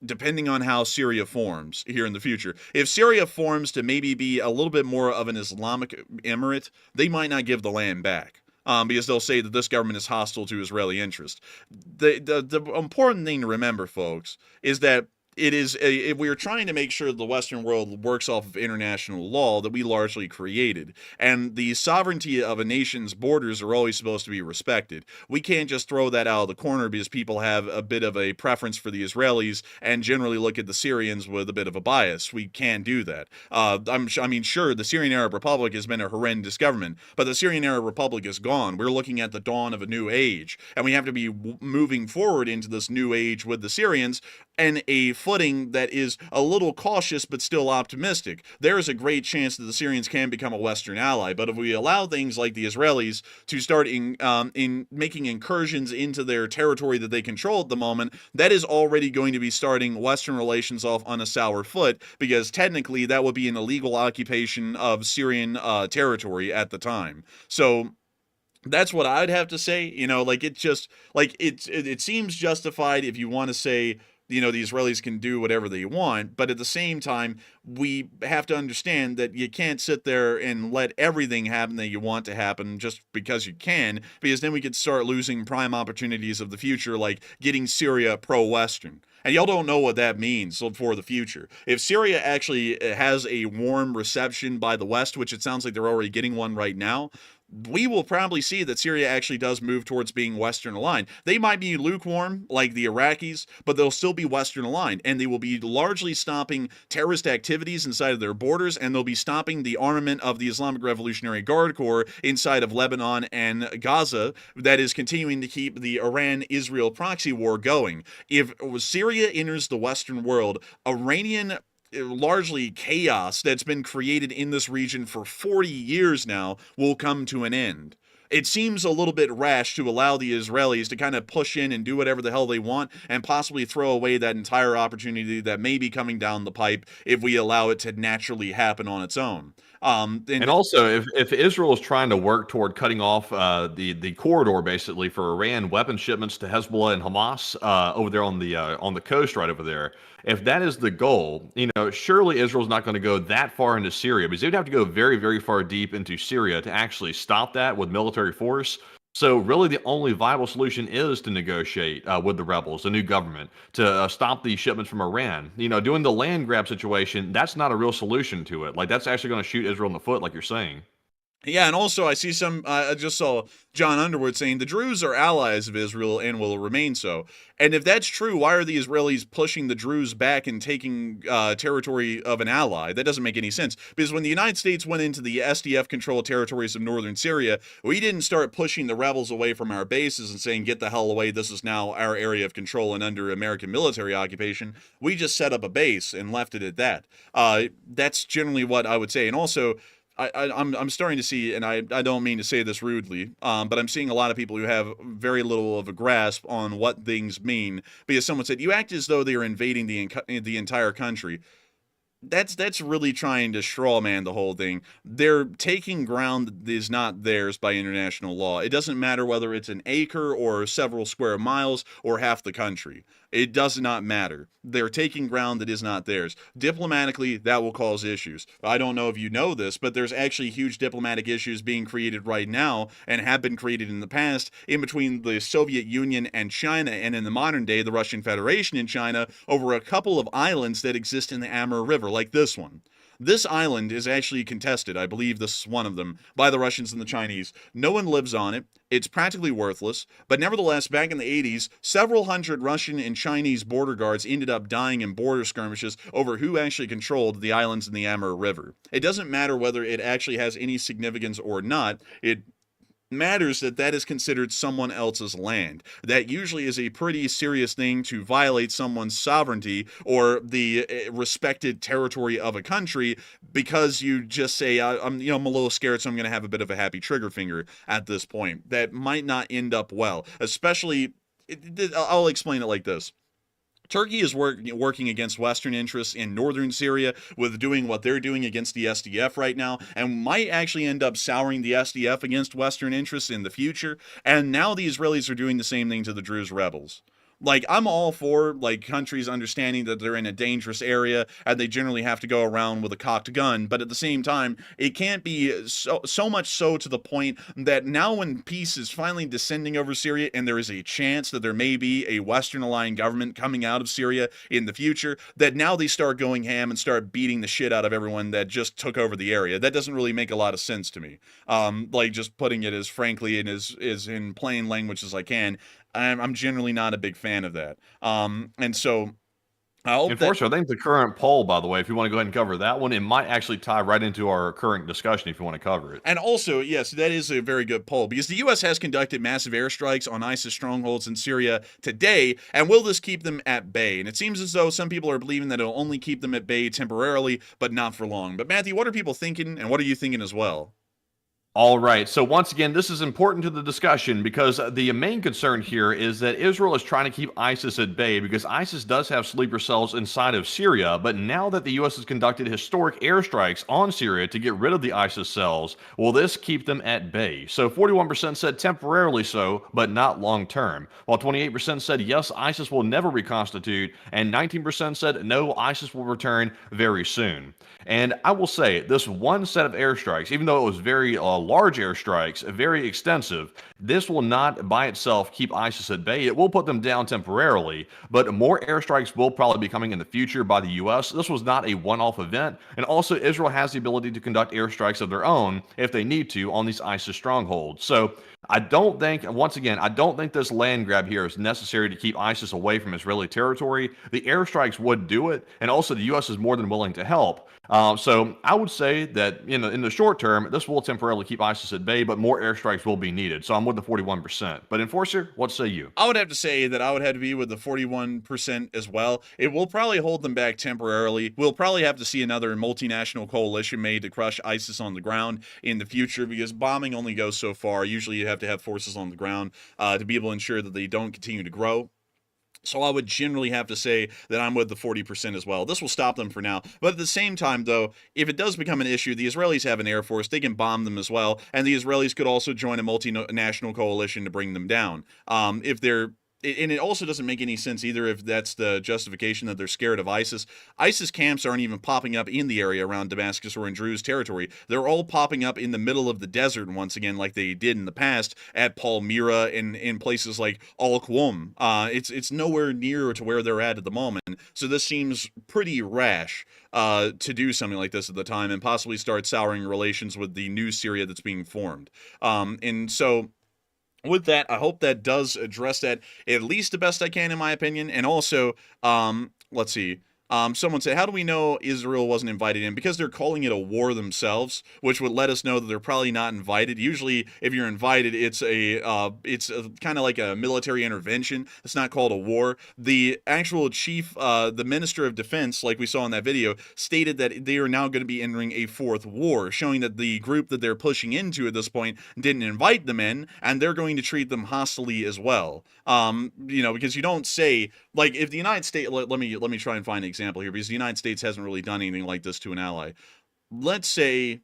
depending on how Syria forms here in the future. If Syria forms to maybe be a little bit more of an Islamic emirate, they might not give the land back. Because they'll say that this government is hostile to Israeli interests. The important thing to remember, folks, is that if we are trying to make sure the Western world works off of international law that we largely created, and the sovereignty of a nation's borders are always supposed to be respected. We can't just throw that out of the corner because people have a bit of a preference for the Israelis and generally look at the Syrians with a bit of a bias. We can't do that. Sure, the Syrian Arab Republic has been a horrendous government, but the Syrian Arab Republic is gone. We're looking at the dawn of a new age, and we have to be moving forward into this new age with the Syrians, and a footing that is a little cautious but still optimistic. There is a great chance that the Syrians can become a Western ally, but if we allow things like the Israelis to start in making incursions into their territory that they control at the moment, that is already going to be starting Western relations off on a sour foot, because technically that would be an illegal occupation of Syrian territory at the time. So that's what I'd have to say. Like, it just, like, it seems justified if you want to say, the Israelis can do whatever they want, but at the same time, we have to understand that you can't sit there and let everything happen that you want to happen just because you can, because then we could start losing prime opportunities of the future, like getting Syria pro-Western. And y'all don't know what that means for the future. If Syria actually has a warm reception by the West, which it sounds like they're already getting one right now, we will probably see that Syria actually does move towards being Western aligned. They might be lukewarm like the Iraqis, but they'll still be Western aligned, and they will be largely stopping terrorist activities inside of their borders, and they'll be stopping the armament of the Islamic Revolutionary Guard Corps inside of Lebanon and Gaza that is continuing to keep the Iran-Israel proxy war going. If Syria enters the Western world, Iranian largely chaos that's been created in this region for 40 years now will come to an end. It seems a little bit rash to allow the Israelis to kind of push in and do whatever the hell they want and possibly throw away that entire opportunity that may be coming down the pipe if we allow it to naturally happen on its own.
And also, if Israel is trying to work toward cutting off the corridor, basically, for Iran weapon shipments to Hezbollah and Hamas over there on the coast right over there, if that is the goal, surely Israel's not going to go that far into Syria, because they'd have to go very, very far deep into Syria to actually stop that with military force. So really the only viable solution is to negotiate with the rebels, the new government, to stop these shipments from Iran. Doing the land grab situation, that's not a real solution to it. Like, that's actually going to shoot Israel in the foot, like you're saying.
Yeah, and also I see I just saw John Underwood saying the Druze are allies of Israel and will remain so. And if that's true, why are the Israelis pushing the Druze back and taking territory of an ally? That doesn't make any sense. Because when the United States went into the SDF-controlled territories of northern Syria, we didn't start pushing the rebels away from our bases and saying, get the hell away, this is now our area of control and under American military occupation. We just set up a base and left it at that. That's generally what I would say. And also, I'm starting to see, and I don't mean to say this rudely, but I'm seeing a lot of people who have very little of a grasp on what things mean, because someone said, you act as though they are invading the entire country. That's really trying to straw man the whole thing. They're taking ground that is not theirs by international law. It doesn't matter whether it's an acre or several square miles or half the country. It does not matter. They're taking ground that is not theirs. Diplomatically, that will cause issues. I don't know if you know this, but there's actually huge diplomatic issues being created right now and have been created in the past in between the Soviet Union and China, and in the modern day, the Russian Federation and China, over a couple of islands that exist in the Amur River, like this one. This island is actually contested, I believe this is one of them, by the Russians and the Chinese. No one lives on it. It's practically worthless. But nevertheless, back in the 80s, several hundred Russian and Chinese border guards ended up dying in border skirmishes over who actually controlled the islands in the Amur River. It doesn't matter whether it actually has any significance or not. It matters that is considered someone else's land. That usually is a pretty serious thing to violate someone's sovereignty or the respected territory of a country, because you just say, I'm a little scared, so I'm going to have a bit of a happy trigger finger at this point. That might not end up well, especially, I'll explain it like this. Turkey is working against Western interests in northern Syria with doing what they're doing against the SDF right now, and might actually end up souring the SDF against Western interests in the future. And now the Israelis are doing the same thing to the Druze rebels. Like, I'm all for, countries understanding that they're in a dangerous area and they generally have to go around with a cocked gun, but at the same time, it can't be so much so to the point that now when peace is finally descending over Syria and there is a chance that there may be a Western-aligned government coming out of Syria in the future, that now they start going ham and start beating the shit out of everyone that just took over the area. That doesn't really make a lot of sense to me. Just putting it as frankly and as in plain language as I can. I'm generally not a big fan of that. And so I hope that.
Unfortunately, I think the current poll, by the way, if you want to go ahead and cover that one, it might actually tie right into our current discussion if you want to cover it.
And also, yes, that is a very good poll because the U.S. has conducted massive airstrikes on ISIS strongholds in Syria today, and will this keep them at bay? And it seems as though some people are believing that it'll only keep them at bay temporarily, but not for long. But Matthew, what are people thinking, and what are you thinking as well?
All right. So once again, this is important to the discussion because the main concern here is that Israel is trying to keep ISIS at bay because ISIS does have sleeper cells inside of Syria. But now that the U.S. has conducted historic airstrikes on Syria to get rid of the ISIS cells, will this keep them at bay? So 41% said temporarily so, but not long term, while 28% said yes, ISIS will never reconstitute, and 19% said no, ISIS will return very soon. And I will say, this one set of airstrikes, even though it was very large airstrikes, very extensive, this will not by itself keep ISIS at bay. It will put them down temporarily, but more airstrikes will probably be coming in the future by the U.S. This was not a one-off event, and also Israel has the ability to conduct airstrikes of their own if they need to on these ISIS strongholds. So I don't think, once again, I don't think this land grab here is necessary to keep ISIS away from Israeli territory. The airstrikes would do it, and also the U.S. is more than willing to help. So I would say that in the short term, this will temporarily keep ISIS at bay, but more airstrikes will be needed. So I'm with the 41%. But Enforcer, what say you?
I would have to say that I would have to be with the 41% as well. It will probably hold them back temporarily. We'll probably have to see another multinational coalition made to crush ISIS on the ground in the future because bombing only goes so far. Usually you have to have forces on the ground to be able to ensure that they don't continue to grow. So I would generally have to say that I'm with the 40% as well. This will stop them for now. But at the same time, though, if it does become an issue, the Israelis have an air force. They can bomb them as well. And the Israelis could also join a multinational coalition to bring them down. If they're and it also doesn't make any sense either if that's the justification that they're scared of ISIS. ISIS camps aren't even popping up in the area around Damascus or in Druze territory. They're all popping up in the middle of the desert once again, like they did in the past at Palmyra and in places like Al-Qawm. It's nowhere near to where they're at the moment. So this seems pretty rash to do something like this at the time and possibly start souring relations with the new Syria that's being formed. And so with that, I hope that does address that at least the best I can, in my opinion. And also, let's see. Someone said, how do we know Israel wasn't invited in? Because they're calling it a war themselves, which would let us know that they're probably not invited. Usually, if you're invited, it's kind of like a military intervention. It's not called a war. The actual chief, the minister of defense, like we saw in that video, stated that they are now going to be entering a fourth war, showing that the group that they're pushing into at this point didn't invite them in, and they're going to treat them hostilely as well. Because you don't say, like, if the United States, let me try and find an example here, because the United States hasn't really done anything like this to an ally. Let's say,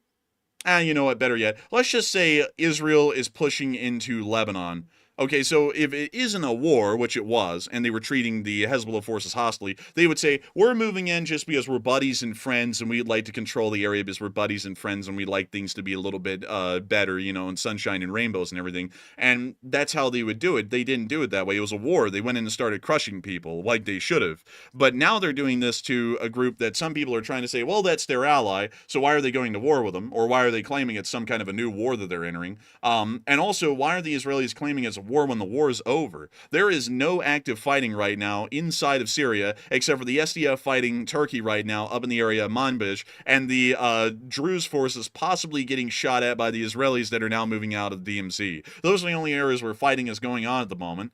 you know what, better yet, let's just say Israel is pushing into Lebanon. Okay, so if it isn't a war, which it was, and they were treating the Hezbollah forces hostilely, they would say, we're moving in just because we're buddies and friends, and we'd like to control the area because we're buddies and friends, and we'd like things to be a little bit better, and sunshine and rainbows and everything. And that's how they would do it. They didn't do it that way. It was a war. They went in and started crushing people, like they should have. But now they're doing this to a group that some people are trying to say, well, that's their ally, so why are they going to war with them? Or why are they claiming it's some kind of a new war that they're entering? And also, why are the Israelis claiming it's a war when the war is over? There is no active fighting right now inside of Syria, except for the SDF fighting Turkey right now up in the area of Manbij, and the Druze forces possibly getting shot at by the Israelis that are now moving out of the DMZ. Those are the only areas where fighting is going on at the moment.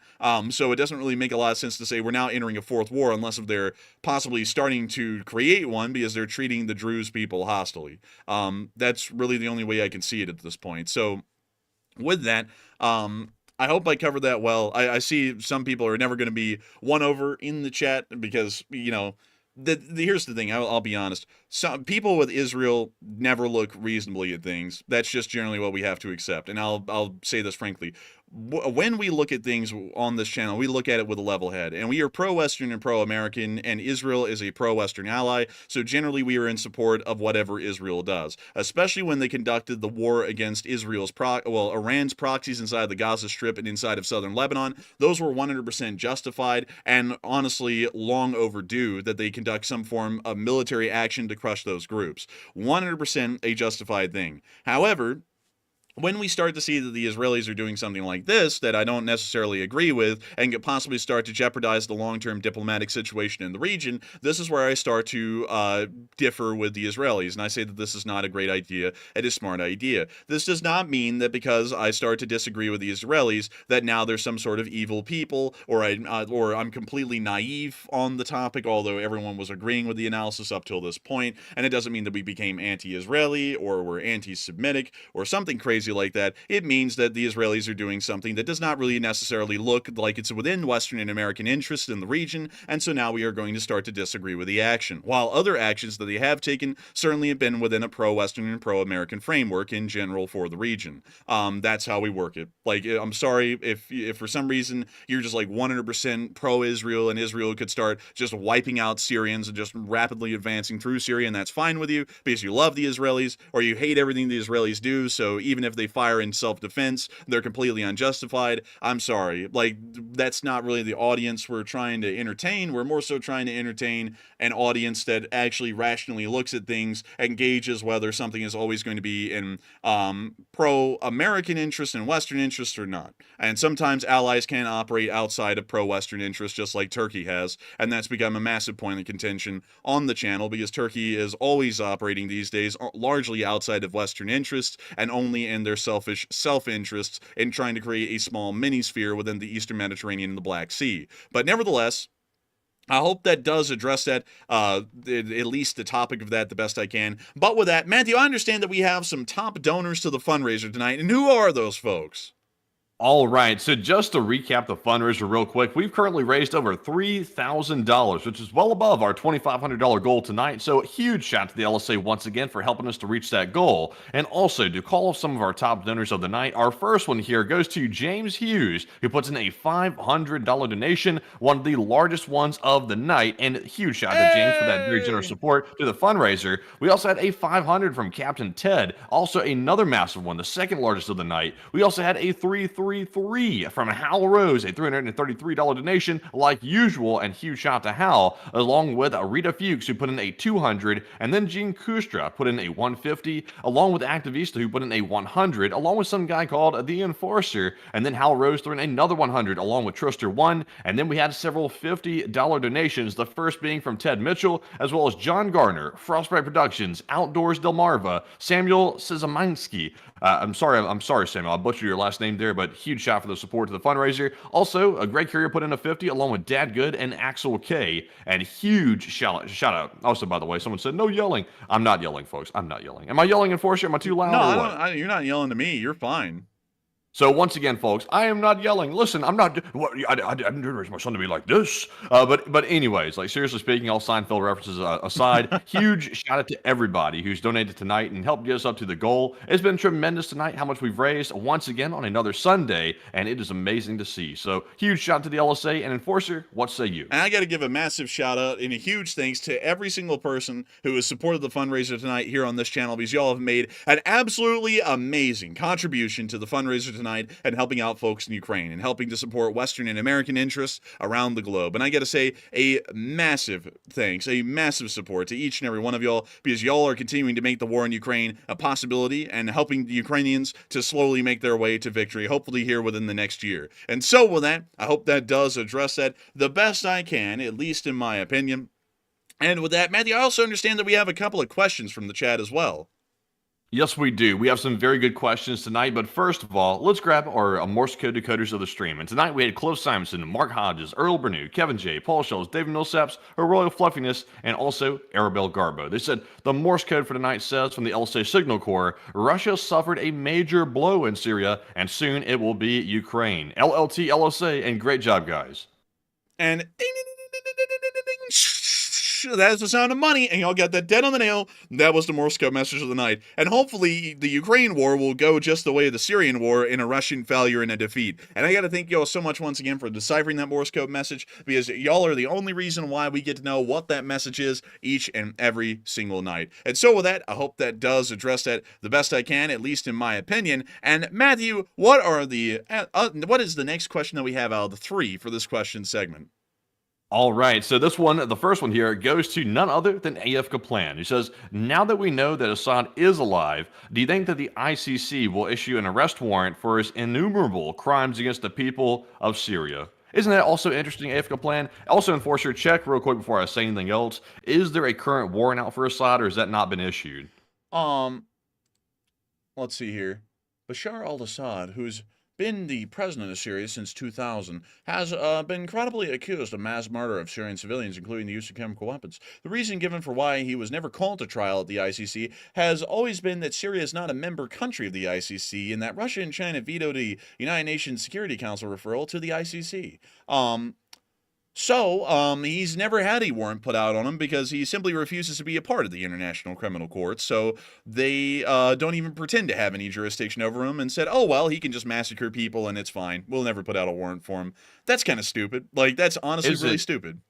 So it doesn't really make a lot of sense to say we're now entering a fourth war unless if they're possibly starting to create one because they're treating the Druze people hostilely. That's really the only way I can see it at this point. So with that, I hope I covered that well. I see some people are never going to be won over in the chat because, here's the thing. I'll be honest. Some people with Israel never look reasonably at things. That's just generally what we have to accept. And I'll say this frankly. When we look at things on this channel, we look at it with a level head, and we are pro-Western and pro-American, and Israel is a pro-Western ally, so generally we are in support of whatever Israel does, especially when they conducted the war against Iran's proxies inside the Gaza Strip and inside of southern Lebanon. Those were 100% justified, and honestly long overdue that they conduct some form of military action to crush those groups. 100% a justified thing. However, when we start to see that the Israelis are doing something like this that I don't necessarily agree with and could possibly start to jeopardize the long-term diplomatic situation in the region, this is where I start to differ with the Israelis. And I say that this is not a great idea and a smart idea. This does not mean that because I start to disagree with the Israelis that now there's some sort of evil people or I'm completely naive on the topic, although everyone was agreeing with the analysis up till this point. And it doesn't mean that we became anti-Israeli or we're anti-Semitic or something crazy like that. It means that the Israelis are doing something that does not really necessarily look like it's within Western and American interests in the region, and so now we are going to start to disagree with the action. While other actions that they have taken certainly have been within a pro-Western and pro-American framework in general for the region. That's how we work it. Like, I'm sorry if for some reason you're just like 100% pro-Israel and Israel could start just wiping out Syrians and just rapidly advancing through Syria, and that's fine with you because you love the Israelis, or you hate everything the Israelis do, so even if they fire in self-defense, they're completely unjustified. I'm sorry. Like, that's not really the audience we're trying to entertain. We're more so trying to entertain an audience that actually rationally looks at things and gauges whether something is always going to be in pro-American interest and Western interest or not. And sometimes allies can operate outside of pro-Western interest, just like Turkey has, and that's become a massive point of contention on the channel because Turkey is always operating these days largely outside of Western interests and only in their selfish self-interests in trying to create a small mini-sphere within the Eastern Mediterranean and the Black Sea. But nevertheless, I hope that does address that, at least the topic of that the best I can. But with that, Matthew, I understand that we have some top donors to the fundraiser tonight, and who are those folks?
All right, so just to recap the fundraiser real quick, we've currently raised over $3,000, which is well above our $2,500 goal tonight. So huge shout out to the LSA once again for helping us to reach that goal. And also to call off some of our top donors of the night, our first one here goes to James Hughes, who puts in a $500 donation, one of the largest ones of the night. And huge shout out to James for that very generous support to the fundraiser. We also had a $500 from Captain Ted, also another massive one, the second largest of the night. We also had a 333 from Hal Rose, a $333 donation like usual, and huge shout out to Hal, along with Rita Fuchs, who put in a $200, and then Gene Kustra put in a $150, along with Activista, who put in a $100, along with some guy called The Enforcer, and then Hal Rose threw in another $100, along with Trister1, and then we had several $50 donations, the first being from Ted Mitchell, as well as John Garner, Frostbite Productions, Outdoors Delmarva, Samuel Szymanski. I'm sorry, Samuel, I butchered your last name there, but huge shout for the support to the fundraiser. Also, Greg Carrier put in a 50 along with Dad Good and Axel K. And huge shout out. Also, by the way, someone said no yelling. I'm not yelling, folks. I'm not yelling. Am I yelling, Enforcer? Am I too loud?
No, you're not yelling to me. You're fine.
So once again, folks, I am not yelling. Listen, I'm not. I didn't raise my son to be like this. But anyways, like seriously speaking, all Seinfeld references aside, huge shout out to everybody who's donated tonight and helped get us up to the goal. It's been tremendous tonight how much we've raised once again on another Sunday, and it is amazing to see. So huge shout out to the LSA and Enforcer. What say you?
And I got to give a massive shout out and a huge thanks to every single person who has supported the fundraiser tonight here on this channel, because y'all have made an absolutely amazing contribution to the fundraiser tonight and helping out folks in Ukraine and helping to support Western and American interests around the globe. And I got to say a massive thanks, a massive support to each and every one of y'all, because y'all are continuing to make the war in Ukraine a possibility and helping the Ukrainians to slowly make their way to victory, hopefully here within the next year. And so with that, I hope that does address that the best I can, at least in my opinion. And with that, Matthew, I also understand that we have a couple of questions from the chat as well.
Yes, we do. We have some very good questions tonight, but first of all, let's grab our Morse code decoders of the stream. And tonight we had Cliff Simonson, Mark Hodges, Earl Bernew, Kevin J, Paul Schultz, David Millsaps, Her Royal Fluffiness, and also Arabelle Garbo. They said the Morse code for tonight says from the LSA Signal Corps, Russia suffered a major blow in Syria, and soon it will be Ukraine. LLT LSA, and great job, guys.
And that's the sound of money, and y'all got that dead on the nail. That was the Morse code message of the night. And hopefully the Ukraine war will go just the way of the Syrian war, in a Russian failure and a defeat. And I got to thank y'all so much once again for deciphering that Morse code message, because y'all are the only reason why we get to know what that message is each and every single night. And so with that, I hope that does address that the best I can, at least in my opinion. And Matthew, what is the next question that we have out of the three for this question segment?
All right, so this one, the first one here, goes to none other than AF Kaplan. He says, now that we know that Assad is alive, do you think that the ICC will issue an arrest warrant for his innumerable crimes against the people of Syria? Isn't that also interesting, AF Kaplan? Also, Enforcer, check real quick before I say anything else. Is there a current warrant out for Assad, or has that not been issued?
Let's see here. Bashar al-Assad, who's been the president of Syria since 2000, has been credibly accused of mass murder of Syrian civilians, including the use of chemical weapons. The reason given for why he was never called to trial at the ICC has always been that Syria is not a member country of the ICC, and that Russia and China vetoed the United Nations Security Council referral to the ICC. He's never had a warrant put out on him because he simply refuses to be a part of the International Criminal Court. So they don't even pretend to have any jurisdiction over him and said, oh, well, he can just massacre people and it's fine. We'll never put out a warrant for him. That's kind of stupid. Like, that's honestly really stupid.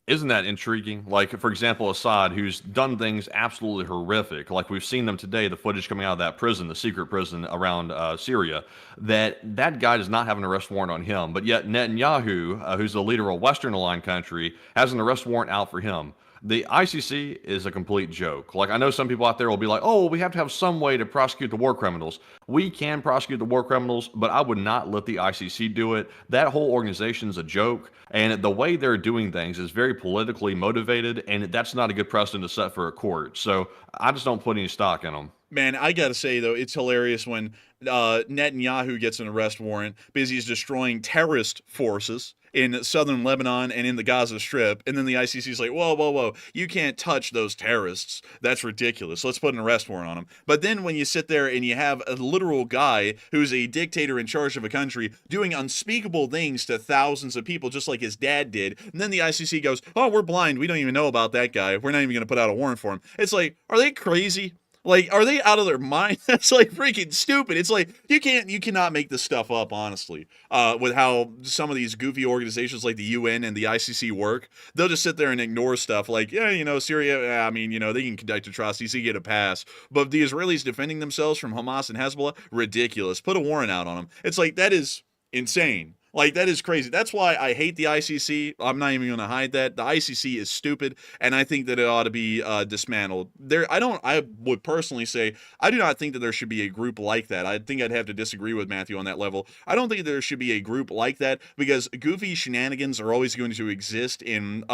Isn't that intriguing? Like, for example, Assad, who's done things absolutely horrific. Like, we've seen them today, the footage coming out of that prison, the secret prison around Syria, that guy does not have an arrest warrant on him. But yet Netanyahu, who's the leader of a Western aligned country, has an arrest warrant out for him. The ICC is a complete joke. Like, I know some people out there will be like, oh, we have to have some way to prosecute the war criminals. We can prosecute the war criminals, but I would not let the ICC do it. That whole organization is a joke, and the way they're doing things is very politically motivated, and that's not a good precedent to set for a court. So I just don't put any stock in them.
Man, I gotta say, though, it's hilarious when Netanyahu gets an arrest warrant because he's destroying terrorist forces in southern Lebanon and in the Gaza Strip, and then the ICC is like, whoa, whoa, whoa, you can't touch those terrorists. That's ridiculous. Let's put an arrest warrant on them. But then when you sit there and you have a literal guy who's a dictator in charge of a country doing unspeakable things to thousands of people, just like his dad did, and then the ICC goes, oh, we're blind. We don't even know about that guy. We're not even going to put out a warrant for him. It's like, are they crazy? Like, are they out of their mind? That's like freaking stupid. It's like, you cannot make this stuff up, honestly. With how some of these goofy organizations like the UN and the ICC work, they'll just sit there and ignore stuff like, yeah, Syria, I mean, they can conduct atrocities, they get a pass. But the Israelis defending themselves from Hamas and Hezbollah, ridiculous. Put a warrant out on them. It's like, that is insane. Like, that is crazy. That's why I hate the ICC. I'm not even going to hide that. The ICC is stupid, and I think that it ought to be dismantled. I would personally say, I do not think that there should be a group like that. I think I'd have to disagree with Matthew on that level. I don't think there should be a group like that because goofy shenanigans are always going to exist in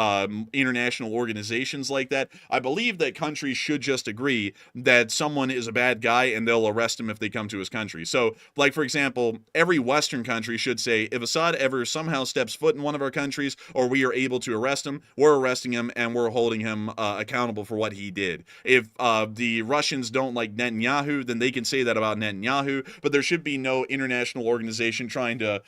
international organizations like that. I believe that countries should just agree that someone is a bad guy and they'll arrest him if they come to his country. So, like, for example, every Western country should say, if Assad ever somehow steps foot in one of our countries or we are able to arrest him, we're arresting him and we're holding him accountable for what he did. If the Russians don't like Netanyahu, then they can say that about Netanyahu, but there should be no international organization trying to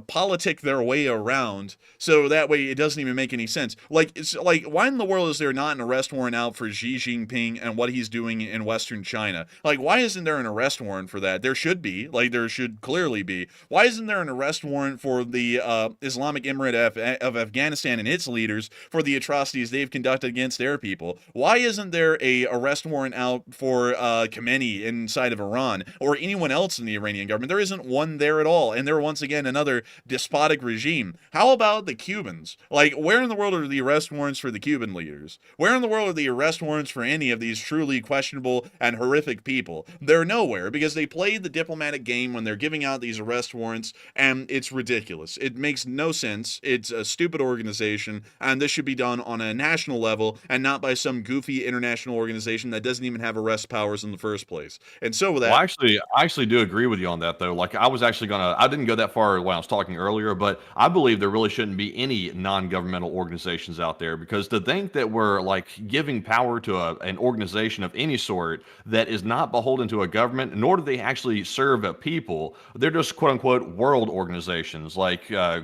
politic their way around, so that way it doesn't even make any sense. Like, it's like, why in the world is there not an arrest warrant out for Xi Jinping and what he's doing in Western China? Like, why isn't there an arrest warrant for that? There should be. Like, there should clearly be. Why isn't there an arrest warrant for the Islamic Emirate of Afghanistan and its leaders for the atrocities they've conducted against their people? Why isn't there a arrest warrant out for Khamenei inside of Iran or anyone else in the Iranian government? There isn't one there at all, and they're once again another despotic regime. How about the Cubans? Like, where in the world are the arrest warrants for the Cuban leaders? Where in the world are the arrest warrants for any of these truly questionable and horrific people? They're nowhere because they played the diplomatic game when they're giving out these arrest warrants, and it's ridiculous. It makes no sense. It's a stupid organization, and this should be done on a national level and not by some goofy international organization that doesn't even have arrest powers in the first place. And so with that,
Well, I actually do agree with you on that, though. Like, I didn't go that far when I was talking earlier, but I believe there really shouldn't be any non-governmental organizations out there, because to think that we're like giving power to an organization of any sort that is not beholden to a government, nor do they actually serve a people, they're just quote unquote world organizations. Like, I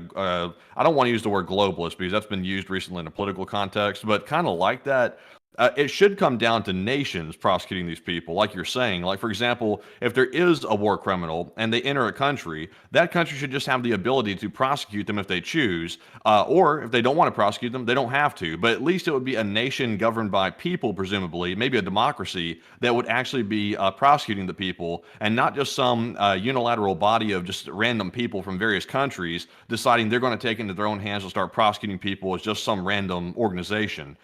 don't want to use the word globalist because that's been used recently in a political context, but kind of like that. it should come down to nations prosecuting these people, like you're saying. Like, for example, if there is a war criminal and they enter a country, that country should just have the ability to prosecute them if they choose, or if they don't want to prosecute them, they don't have to. But at least it would be a nation governed by people, presumably, maybe a democracy, that would actually be prosecuting the people, and not just some unilateral body of just random people from various countries deciding they're going to take it into their own hands and start prosecuting people as just some random organization.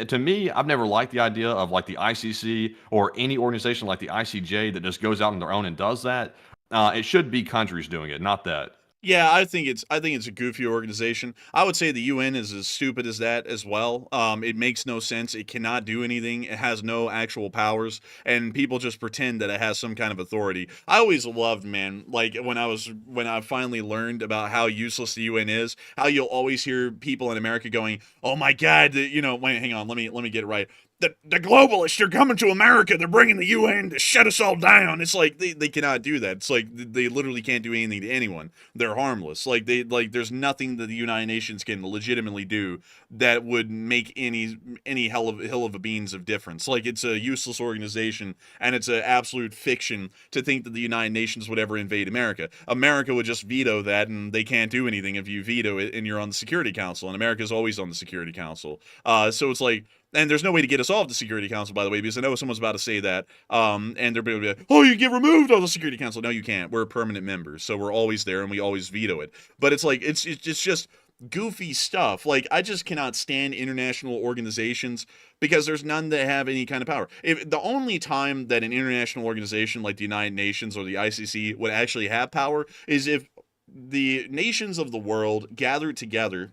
To me, I've never liked the idea of like the ICC or any organization like the ICJ that just goes out on their own and does that. It should be countries doing it, not that.
Yeah, I think it's a goofy organization. I would say the UN is as stupid as that as well. It makes no sense. It cannot do anything. It has no actual powers, and people just pretend that it has some kind of authority. I always loved, man, like when I finally learned about how useless the UN is, how you'll always hear people in America going, "Oh my God, wait, hang on, let me get it right. The globalists are coming to America. They're bringing the UN to shut us all down." It's like they cannot do that. It's like they literally can't do anything to anyone. They're harmless. There's nothing that the United Nations can legitimately do that would make any hill of a beans of difference. Like, it's a useless organization, and it's an absolute fiction to think that the United Nations would ever invade America. America would just veto that, and they can't do anything if you veto it and you're on the Security Council. And America's always on the Security Council. So it's like. And there's no way to get us off the Security Council, by the way, because I know someone's about to say that. And they're going to be like, "Oh, you get removed off the Security Council." No, you can't. We're permanent members, so we're always there, and we always veto it. But it's like, it's just goofy stuff. Like, I just cannot stand international organizations because there's none that have any kind of power. If the only time that an international organization like the United Nations or the ICC would actually have power is if the nations of the world gathered together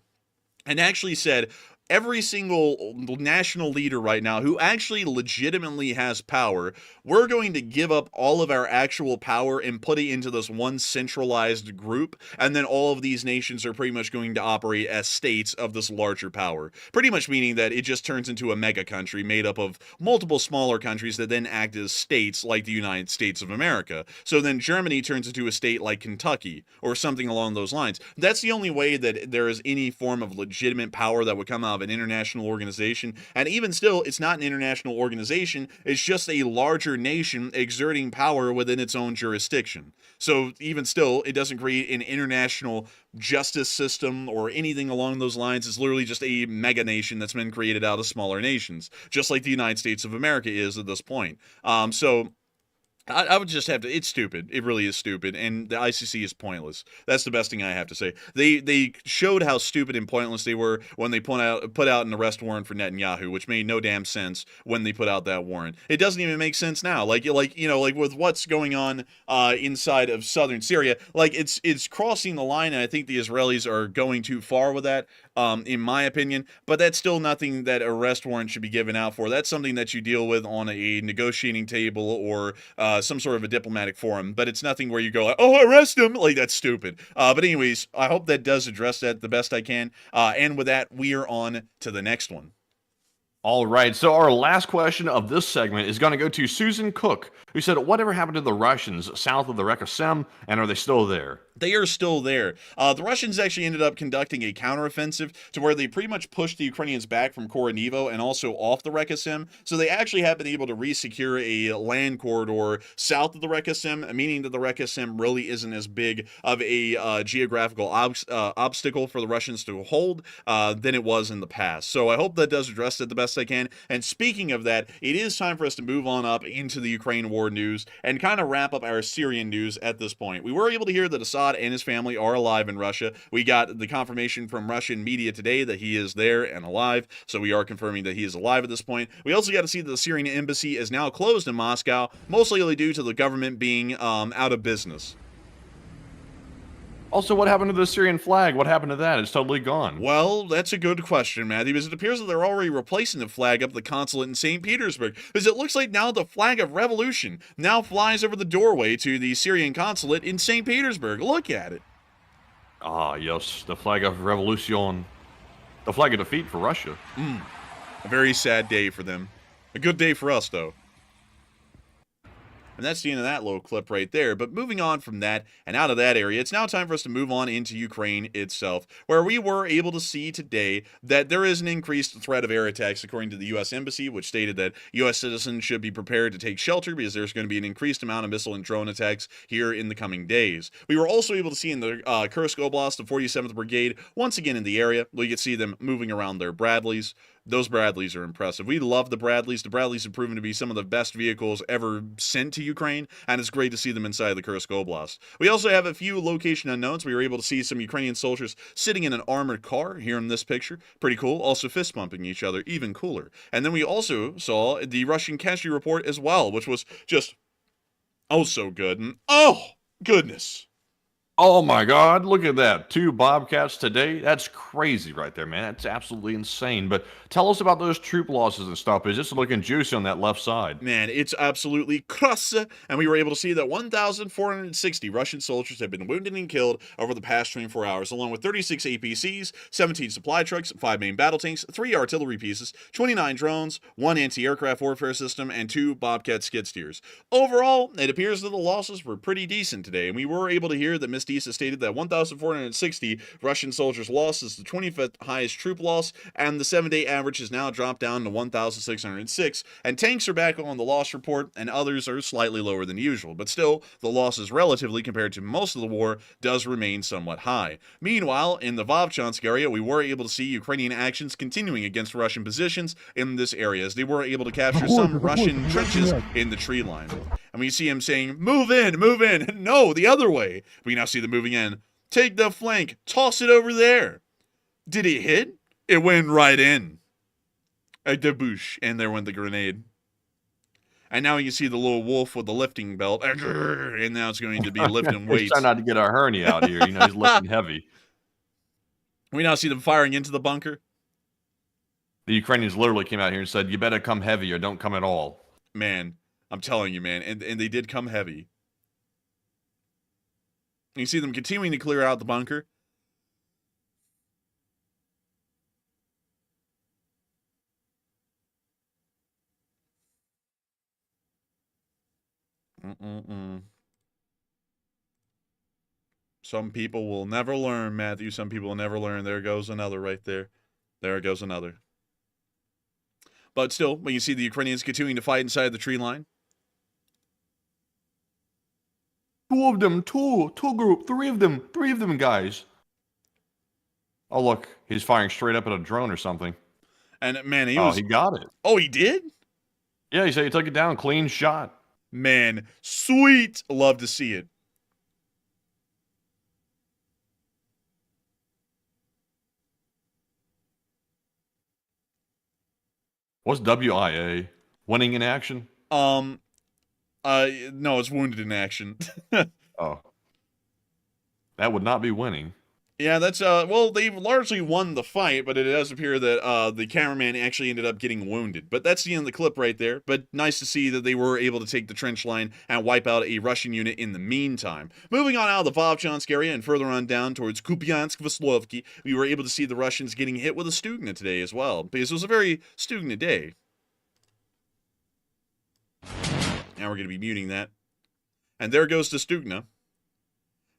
and actually said, every single national leader right now who actually legitimately has power, we're going to give up all of our actual power and put it into this one centralized group, and then all of these nations are pretty much going to operate as states of this larger power. Pretty much meaning that it just turns into a mega country made up of multiple smaller countries that then act as states like the United States of America. So then Germany turns into a state like Kentucky or something along those lines. That's the only way that there is any form of legitimate power that would come out of an international organization. And even still, it's not an international organization. It's just a larger nation exerting power within its own jurisdiction. So even still, it doesn't create an international justice system or anything along those lines. It's literally just a mega nation that's been created out of smaller nations, just like the United States of America is at this point. So I would just have to. It's stupid. It really is stupid, and the ICC is pointless. That's the best thing I have to say. They showed how stupid and pointless they were when they put out an arrest warrant for Netanyahu, which made no damn sense when they put out that warrant. It doesn't even make sense now. Like with what's going on inside of southern Syria, like it's crossing the line, and I think the Israelis are going too far with that. In my opinion, but that's still nothing that arrest warrant should be given out for. That's something that you deal with on a negotiating table or some sort of a diplomatic forum, but it's nothing where you go like, "Oh, arrest him." Like, that's stupid. But anyways, I hope that does address that the best I can. And with that, we are on to the next one.
All right, so our last question of this segment is going to go to Susan Cook, who said, "Whatever happened to the Russians south of the Reka Sem, and are they still there?"
They are still there. The Russians actually ended up conducting a counteroffensive to where they pretty much pushed the Ukrainians back from Koronivo and also off the Reka Sem. So they actually have been able to re-secure a land corridor south of the Reka Sem, meaning that the Reka Sem really isn't as big of a geographical obstacle for the Russians to hold than it was in the past. So I hope that does address it the best I can. And speaking of that, it is time for us to move on up into the Ukraine war news and kind of wrap up our Syrian news at this point. We were able to hear that Assad and his family are alive in Russia. We got the confirmation from Russian media today that he is there and alive, so we are confirming that he is alive at this point. We also got to see that the Syrian embassy is now closed in Moscow, mostly due to the government being out of business.
Also, what happened to the Syrian flag? What happened to that? It's totally gone.
Well, that's a good question, Matthew, because it appears that they're already replacing the flag up the consulate in St. Petersburg, because it looks like now the flag of revolution now flies over the doorway to the Syrian consulate in St. Petersburg. Look at it.
Ah, yes, the flag of revolution. The flag of defeat for Russia.
A very sad day for them. A good day for us, though. And that's the end of that little clip right there. But moving on from that and out of that area, it's now time for us to move on into Ukraine itself, where we were able to see today that there is an increased threat of air attacks, according to the U.S. Embassy, which stated that U.S. citizens should be prepared to take shelter because there's going to be an increased amount of missile and drone attacks here in the coming days. We were also able to see in the Kursk Oblast, the 47th Brigade, once again in the area. We could see them moving around their Bradleys. Those Bradleys are impressive. We love the Bradleys. The Bradleys have proven to be some of the best vehicles ever sent to Ukraine, and it's great to see them inside the Kursk Oblast. We also have a few location unknowns. We were able to see some Ukrainian soldiers sitting in an armored car here in this picture. Pretty cool. Also fist pumping each other. Even cooler. And then we also saw the Russian casualty report as well, which was just, oh, so good. And oh, goodness.
Oh my God, look at that. 2 Bobcats today. That's crazy right there, man. That's absolutely insane. But tell us about those troop losses and stuff. It's just looking juicy on that left side.
Man, it's absolutely krass. And we were able to see that 1,460 Russian soldiers have been wounded and killed over the past 24 hours, along with 36 APCs, 17 supply trucks, 5 main battle tanks, 3 artillery pieces, 29 drones, 1 anti-aircraft warfare system, and 2 Bobcat skid steers. Overall, it appears that the losses were pretty decent today, and we were able to hear that Miss has stated that 1,460 Russian soldiers lost is the 25th highest troop loss, and the 7-day average has now dropped down to 1,606, and tanks are back on the loss report, and others are slightly lower than usual, but still, the losses relatively compared to most of the war does remain somewhat high. Meanwhile, in the Vovchansk area, we were able to see Ukrainian actions continuing against Russian positions in this area, as they were able to capture some Russian trenches in the tree line. And we see him saying, move in, no, the other way. We now see them moving in. Take the flank, toss it over there. Did it hit? It went right in. A debouche, and there went the grenade. And now you see the little wolf with the lifting belt, and now it's going to be lifting weights.
He's trying not to get a hernia out here, he's lifting heavy.
We now see them firing into the bunker.
The Ukrainians literally came out here and said, you better come heavy or don't come at all.
Man. I'm telling you, man, and they did come heavy. You see them continuing to clear out the bunker. Some people will never learn, Matthew. Some people will never learn. There goes another right there. There goes another. But still, when you see the Ukrainians continuing to fight inside the tree line.
2 of them, two group, 3 of them, guys. Oh, look, he's firing straight up at a drone or something.
And man, he
got it.
Oh, he did?
Yeah, he said he took it down, clean shot.
Man, sweet. Love to see it.
What's WIA? Winning in action?
No, it's wounded in action.
Oh. That would not be winning.
Yeah, that's, well, they've largely won the fight, but it does appear that, the cameraman actually ended up getting wounded. But that's the end of the clip right there. But nice to see that they were able to take the trench line and wipe out a Russian unit in the meantime. Moving on out of the Vovchansk area and further on down towards Kupiansk-Veslovki, we were able to see the Russians getting hit with a Stugna today as well, because it was a very Stugna day. Now we're going to be muting that. And there goes the Stugna.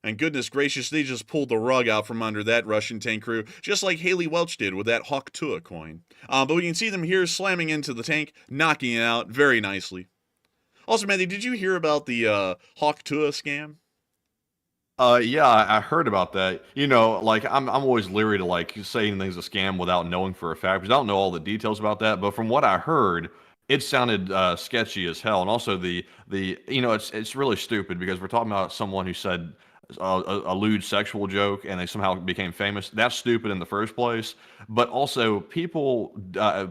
And goodness gracious, they just pulled the rug out from under that Russian tank crew, just like Haley Welch did with that Hawk Tua coin. But we can see them here slamming into the tank, knocking it out very nicely. Also, Matthew, did you hear about the Hawk Tua scam?
Yeah, I heard about that. Like, I'm always leery to, like, say anything's a scam without knowing for a fact, because I don't know all the details about that. But from what I heard, it sounded sketchy as hell. And also it's really stupid because we're talking about someone who said a lewd sexual joke and they somehow became famous. That's stupid in the first place. But also people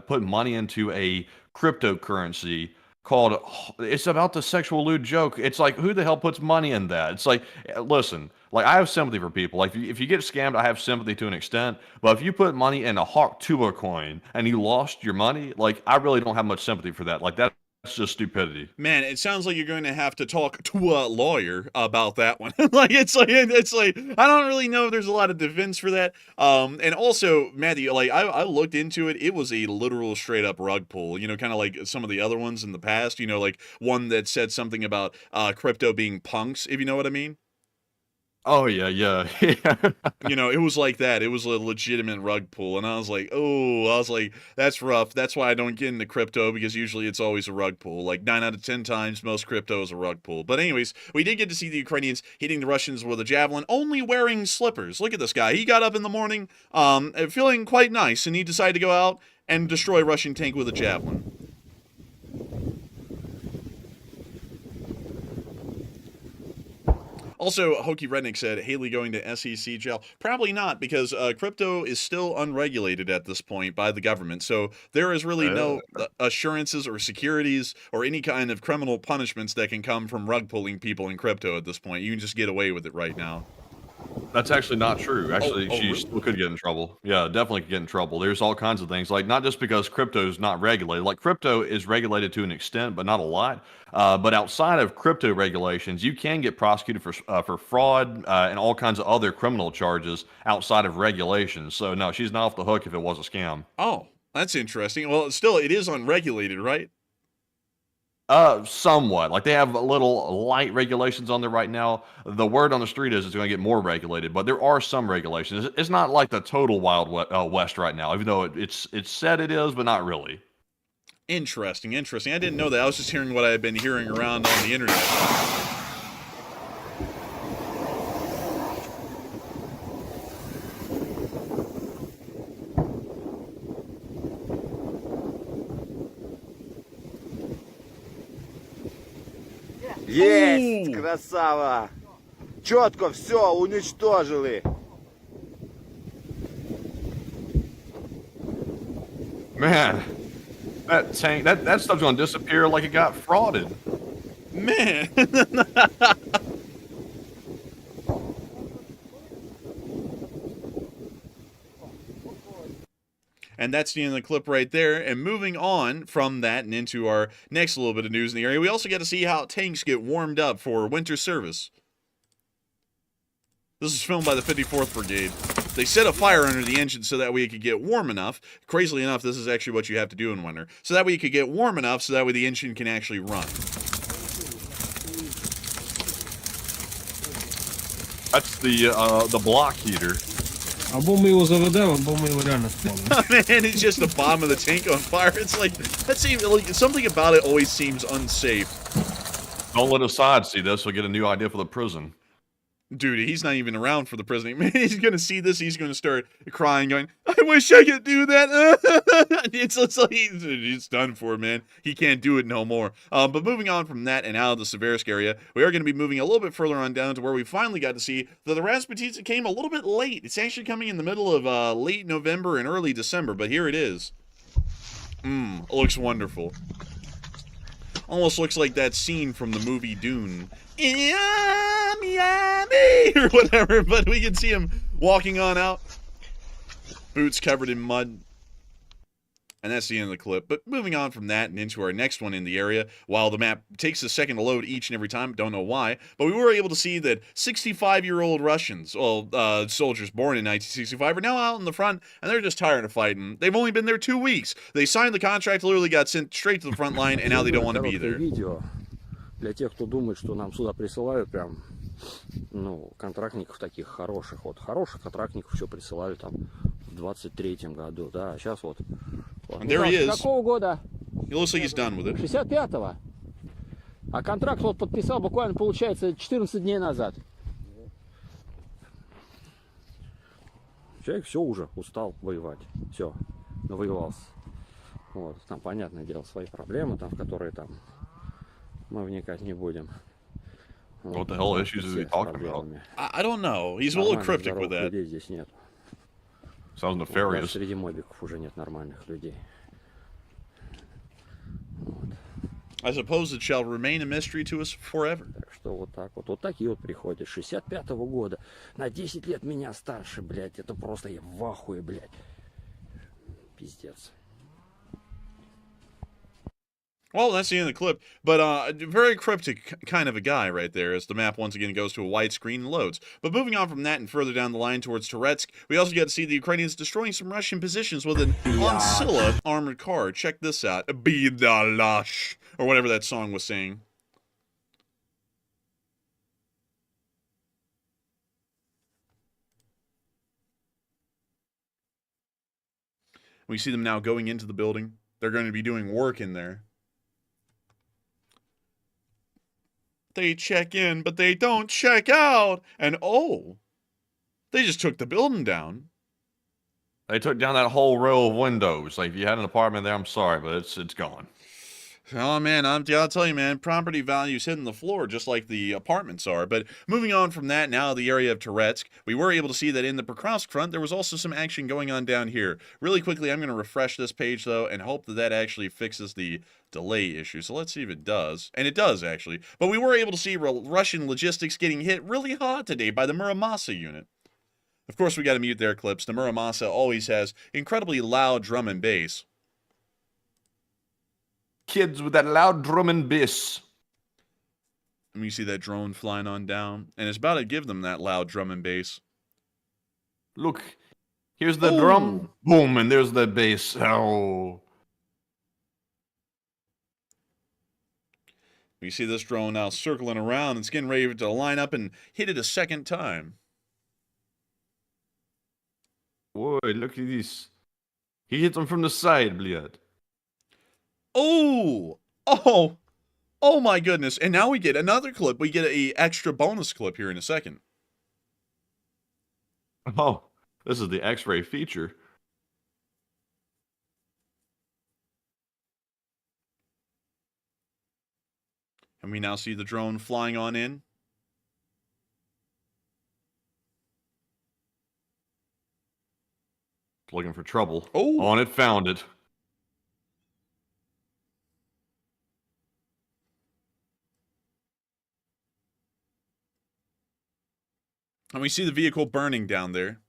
put money into a cryptocurrency called, it's about the sexual lewd joke. It's like, who the hell puts money in that? It's like, listen, like, I have sympathy for people. Like, if you get scammed, I have sympathy to an extent. But if you put money in a Hawk Tua coin and you lost your money, like, I really don't have much sympathy for that. Like, that's just stupidity.
Man, it sounds like you're going to have to talk to a lawyer about that one. It's like I don't really know if there's a lot of defense for that. And also, Matthew, like I looked into it. It was a literal straight up rug pull. You know, kind of like some of the other ones in the past. You know, like one that said something about crypto being punks. If you know what I mean.
Oh yeah.
You know, it was like that. It was a legitimate rug pull, and I was like, that's rough. That's why I don't get into crypto, because usually it's always a rug pull. Like 9 out of 10 times, most crypto is a rug pull. But anyways, we did get to see the Ukrainians hitting the Russians with a javelin, only wearing slippers. Look at this guy. He got up in the morning, feeling quite nice, and he decided to go out and destroy a Russian tank with a javelin. Also, Hokey Redneck said, Haley going to SEC jail? Probably not, because crypto is still unregulated at this point by the government. So there is really no assurances or securities or any kind of criminal punishments that can come from rug pulling people in crypto at this point. You can just get away with it right now.
That's actually not true. Actually, she
really?
still could get in trouble. Yeah, definitely could get in trouble. There's all kinds of things, like not just because crypto is not regulated. Like crypto is regulated to an extent, but not a lot. But outside of crypto regulations, you can get prosecuted for fraud and all kinds of other criminal charges outside of regulations. So no, she's not off the hook if it was a scam.
Oh, that's interesting. Well, still, it is unregulated, right?
Somewhat. Like they have a little light regulations on there right now. The word on the street is it's going to get more regulated, but there are some regulations. It's not like the total Wild West right now, even though it's said it is, but not really.
Interesting. I didn't know that. I was just hearing what I had been hearing around on the internet.
Есть! Красава! Четко все, уничтожили!
Man, that tank, that stuff's gonna disappear like it got frauded.
Man. And that's the end of the clip right there. And moving on from that and into our next little bit of news in the area, we also get to see how tanks get warmed up for winter service. This is filmed by the 54th Brigade. They set a fire under the engine so that way it could get warm enough. Crazily enough, this is actually what you have to do in winter. So that way you could get warm enough so that way the engine can actually run.
That's the block heater.
Або ми його заведемо, або ми його реально спалимо.
Man, it's just the bottom of the tank on fire. It's like, that seems like something about it always seems unsafe.
Don't let Assad see this. He'll get a new idea for the prison.
Dude, he's not even around for the prison. Man, he's going to see this. He's going to start crying, going, I wish I could do that. It's like, it's done for, man. He can't do it no more. But moving on from that and out of the Seversk area, we are going to be moving a little bit further on down to where we finally got to see that the Rasputitsa came a little bit late. It's actually coming in the middle of late November and early December, but here it is. It looks wonderful. Almost looks like that scene from the movie Dune. Yummy, or whatever, but we can see him walking on out. Boots covered in mud. And that's the end of the clip. But moving on from that and into our next one in the area, while the map takes a second to load each and every time, don't know why, but we were able to see that 65-year-old Russians, soldiers born in 1965, are now out in the front, and they're just tired of fighting. They've only been there 2 weeks. They signed the contract, literally got sent straight to the front line, and now they don't want to be there.
Для тех, кто думает, что нам сюда присылают прям, ну, контрактников таких хороших. Вот хороших контрактников все присылали там в 23-м году, да, а сейчас вот.
And there he is.
Какого года?
He looks like he's done with it.
65-го. А контракт вот подписал буквально, получается, 14 дней назад. Человек все уже устал воевать. Все, навоевался. Вот, там, понятное дело, свои проблемы, там, в которые там мы вникать не будем.
What the hell issues is he talking about?
I don't know. He's a little cryptic with that.
Людей здесь нет.
Sounds nefarious.
Среди мобиков уже нет нормальных людей.
I suppose it shall remain a mystery to us forever.
Так что вот так вот. Вот такие вот приходят. 65-го года. На 10 лет меня старше, блядь. Это просто я в ахуе, блядь. Пиздец.
Well, that's the end of the clip, but very cryptic kind of a guy right there as the map once again goes to a wide screen and loads. But moving on from that and further down the line towards Tarets, we also get to see the Ukrainians destroying some Russian positions with an onslaught armored car. Check this out. Bidalash, or whatever that song was saying. We see them now going into the building. They're going to be doing work in there. They check in, but they don't check out. And oh, they just took the building down.
They took down that whole row of windows. Like, if you had an apartment there, I'm sorry, but it's gone.
Oh, man, I'll tell you, man, property values hitting the floor just like the apartments are. But moving on from that, now the area of Toretsk, we were able to see that in the Pokrovsk front, there was also some action going on down here. Really quickly, I'm going to refresh this page, though, and hope that that actually fixes the delay issue. So let's see if it does. And it does, actually. But we were able to see Russian logistics getting hit really hard today by the Muramasa unit. Of course, we got to mute their clips. The Muramasa always has incredibly loud drum and bass.
Kids with that loud drum and bass.
And we see that drone flying on down, and it's about to give them that loud drum and bass.
Look, here's the drum, boom, and there's the bass. Oh.
We see this drone now circling around, and it's getting ready to line up and hit it a second time.
Boy, look at this. He hit them from the side, Bliad.
Oh, my goodness. And now we get another clip. We get a extra bonus clip here in a second.
Oh, this is the X-ray feature.
And we now see the drone flying on in.
Looking for trouble.
Oh.
On it, found it.
And we see the vehicle burning down there.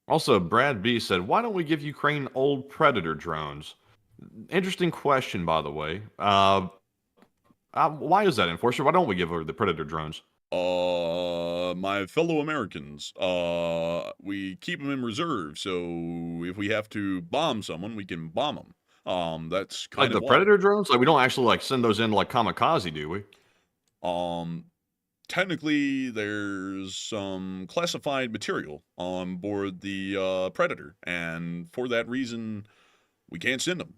Also, Brad B said, why don't we give Ukraine old Predator drones? Interesting question, by the way. Why is that, Enforcer? Why don't we give her the Predator drones?
My fellow Americans, we keep them in reserve, so if we have to bomb someone, we can bomb them. That's kind
like
of
the Predator drones? Like, we don't actually like send those in like kamikaze, do we?
Technically, there's some classified material on board the Predator, and for that reason, we can't send them.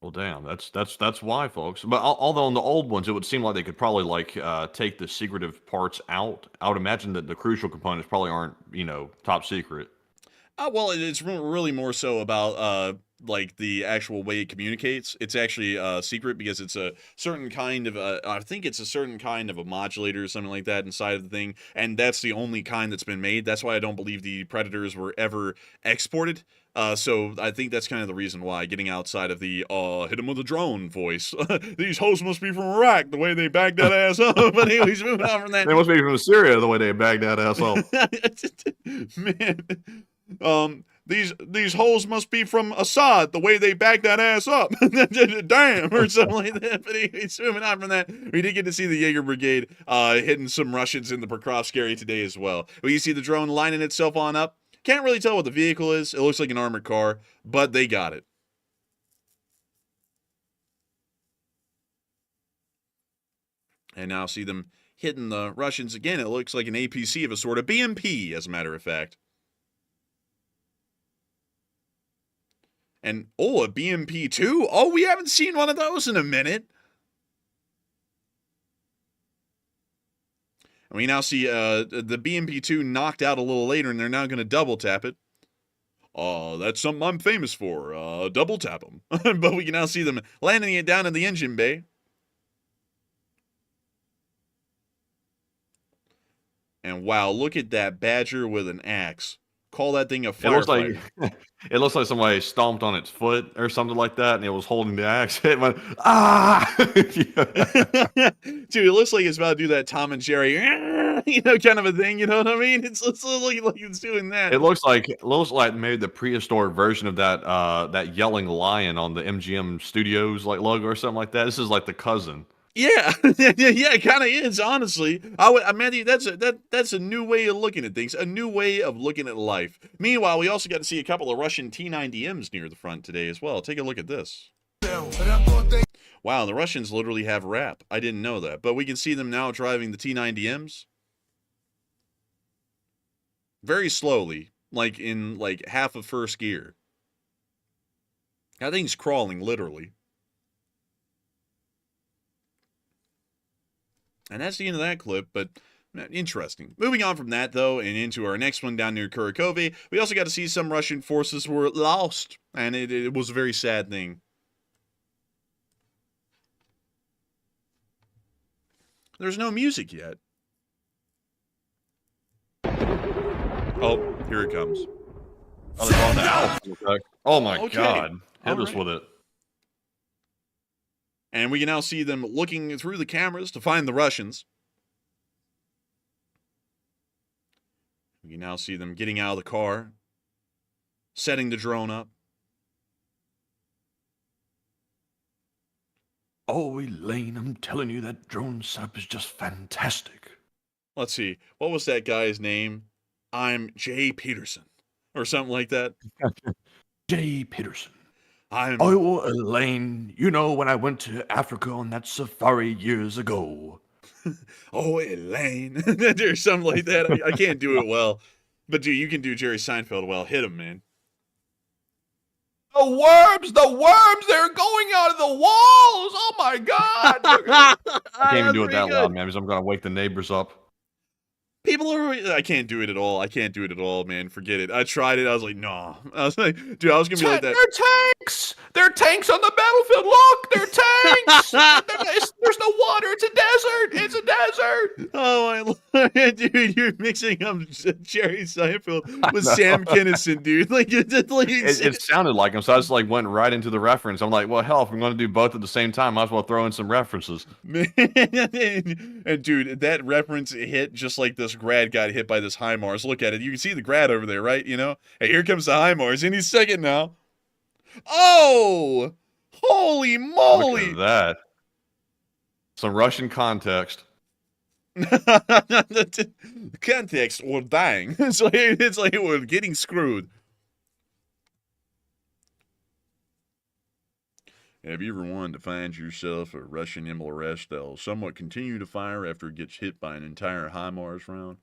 Well, damn, that's why, folks. But although on the old ones, it would seem like they could probably like take the secretive parts out. I would imagine that the crucial components probably aren't, top secret.
Well, it's really more so about like the actual way it communicates. It's actually secret because it's a certain kind of I think it's a certain kind of a modulator or something like that inside of the thing, and that's the only kind that's been made. That's why I don't believe the Predators were ever exported. So I think that's kind of the reason why, getting outside of the hit him with a drone voice. These hosts must be from Iraq, the way they bagged that ass up. But anyways, moving on from that.
They must be from Syria, the way they bagged that ass up.
Man, these hoes must be from Assad, the way they bagged that ass up. Damn, or something like that. But anyways, moving on from that, we did get to see the Jaeger Brigade hitting some Russians in the Pokrovsk area today as well. Well, you see the drone lining itself on up. Can't really tell what the vehicle is. It looks like an armored car, but they got it. And now see them hitting the Russians again. It looks like an APC of a sort, of BMP, as a matter of fact. And, a BMP too? Oh, we haven't seen one of those in a minute. And we now see the BMP-2 knocked out a little later, and they're now going to double tap it. That's something I'm famous for. Double tap them. But we can now see them landing it down in the engine bay. And wow, look at that Badger with an axe. Call that thing a firefighter.
It looks like somebody stomped on its foot or something like that, and it was holding the axe. It went, ah!
Dude, it looks like it's about to do that Tom and Jerry kind of a thing. You know what I mean? It's looking like it's doing that.
It looks like maybe the prehistoric version of that yelling lion on the MGM Studios logo or something like that. This is like the cousin.
Yeah, yeah, it kind of is. Honestly, Matthew, that's a new way of looking at things, a new way of looking at life. Meanwhile, we also got to see a couple of Russian T-90Ms near the front today as well. Take a look at this. Wow, the Russians literally have rap. I didn't know that, but we can see them now driving the T-90Ms very slowly, like in half of first gear. That thing's crawling literally. And that's the end of that clip, but interesting. Moving on from that, though, and into our next one down near Kurakove, we also got to see some Russian forces were lost, and it was a very sad thing. There's no music yet. Oh, here it comes.
Oh, they're on the house. Oh my God. Hit us with it.
And we can now see them looking through the cameras to find the Russians. We can now see them getting out of the car, setting the drone up.
Oh, Elaine, I'm telling you, that drone setup is just fantastic.
Let's see. What was that guy's name? I'm Jay Peterson. Or something like that.
Jay Peterson. Oh, Elaine, you know when I went to Africa on that safari years ago.
Oh, Elaine. Or something like that. I can't do it well. But, dude, you can do Jerry Seinfeld well. Hit him, man.
The worms, they're going out of the walls. Oh, my God. I can't even do it that loud, man, because I'm going to wake the neighbors up.
People are... I can't do it at all. I can't do it at all, man. Forget it. I tried it. I was like, no. I was like, dude, I was going to be like that.
They're tanks. They're tanks on the battlefield. Look, they're tanks. There's no water. It's a desert. It's a desert.
Oh, my Lord. Dude, you're mixing up Jerry Seinfeld with Sam Kinison, dude.
It sounded like him, so I just went right into the reference. I'm like, well, hell, if I'm going to do both at the same time, might as well throw in some references.
And dude, that reference hit just like this grad got hit by this HIMARS. Look at it. You can see the grad over there, right? You know? Hey, here comes the HIMARS, and he's second now. Oh! Holy moly!
Look at that. Some Russian context.
Context or dying. It's like we're getting screwed. Have you ever wanted to find yourself a Russian MLRS that'll somewhat continue to fire after it gets hit by an entire HIMARS round?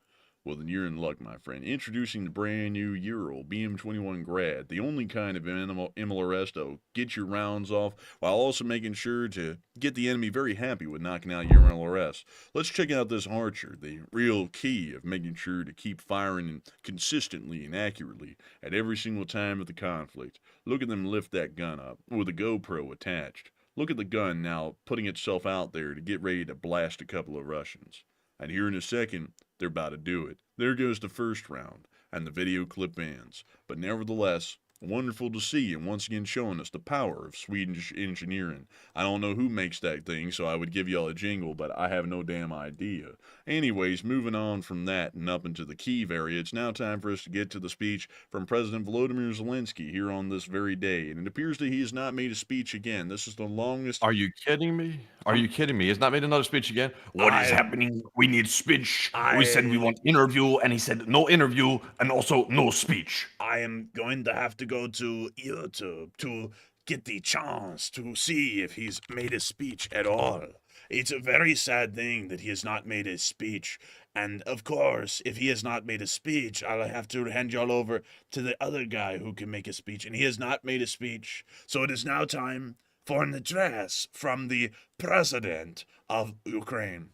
Well, then you're in luck, my friend. Introducing the brand new Ural BM-21 Grad, the only kind of MLRS that'll get your rounds off while also making sure to get the enemy very happy with knocking out your MLRS. Let's check out this Archer, the real key of making sure to keep firing consistently and accurately at every single time of the conflict. Look at them lift that gun up with a GoPro attached. Look at the gun now putting itself out there to get ready to blast a couple of Russians. And here in a second, they're about to do it. There goes the first round, and the video clip ends. But nevertheless, wonderful to see, and once again showing us the power of Swedish engineering. I don't know who makes that thing, so I would give y'all a jingle, but I have no damn idea. Anyways, moving on from that and up into the Kyiv area, it's now time for us to get to the speech from President Volodymyr Zelensky here on this very day. And it appears that he has not made a speech again. This is the longest...
Are you kidding me? Are you kidding me? He's not made another speech again? What is happening? We need speech. We said we want interview, and he said no interview, and also no speech.
I am going to have to go to YouTube to get the chance to see if he's made a speech at all. It's a very sad thing that he has not made a speech. And of course, if he has not made a speech, I'll have to hand y'all over to the other guy who can make a speech. And he has not made a speech. So it is now time for an address from the President of Ukraine.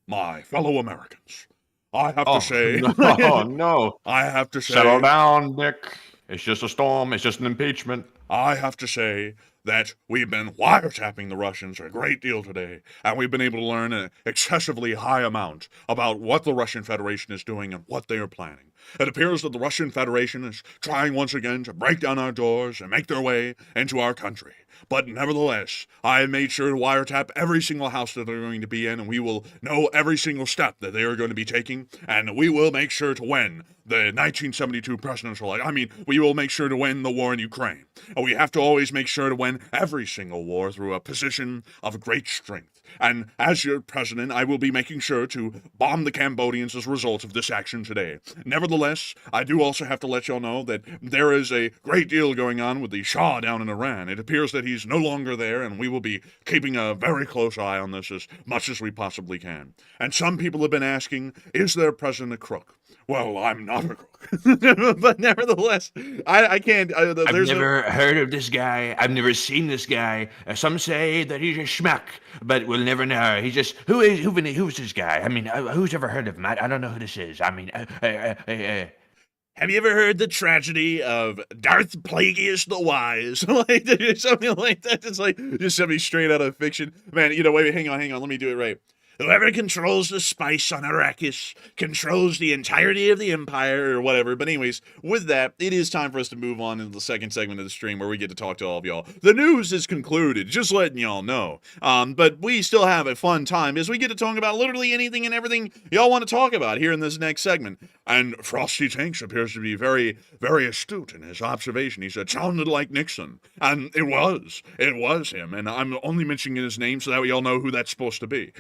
My fellow Americans, I have to say...
no.
I have to say...
Settle down, Nick. It's just a storm. It's just an impeachment.
I have to say that we've been wiretapping the Russians a great deal today, and we've been able to learn an excessively high amount about what the Russian Federation is doing and what they are planning. It appears that the Russian Federation is trying once again to break down our doors and make their way into our country. But nevertheless, I have made sure to wiretap every single house that they're going to be in, and we will know every single step that they are going to be taking, and we will make sure to win the 1972 presidential election. I mean, we will make sure to win the war in Ukraine. And we have to always make sure to win every single war through a position of great strength. And as your president, I will be making sure to bomb the Cambodians as a result of this action today. Nevertheless, I do also have to let y'all know that there is a great deal going on with the Shah down in Iran. It appears that he's no longer there, and we will be keeping a very close eye on this as much as we possibly can. And some people have been asking, is their president a crook? Well, I'm not a crook. But nevertheless, I can't.
I've never heard of this guy. I've never seen this guy. Some say that he's a schmuck, but we'll never know. He's just, who's this guy? I mean, who's ever heard of him? I don't know who this is. I mean,
have you ever heard the tragedy of Darth Plagueis the Wise? Like, something like that. It's like just something straight out of fiction. Man, wait, hang on. Let me do it right. Whoever controls the spice on Arrakis controls the entirety of the empire or whatever. But anyways, with that, it is time for us to move on into the second segment of the stream where we get to talk to all of y'all. The news is concluded, just letting y'all know. But we still have a fun time as we get to talk about literally anything and everything y'all want to talk about here in this next segment. And Frosty Tanks appears to be very, very astute in his observation. He said, sounded like Nixon. And it was him. And I'm only mentioning his name so that we all know who that's supposed to be.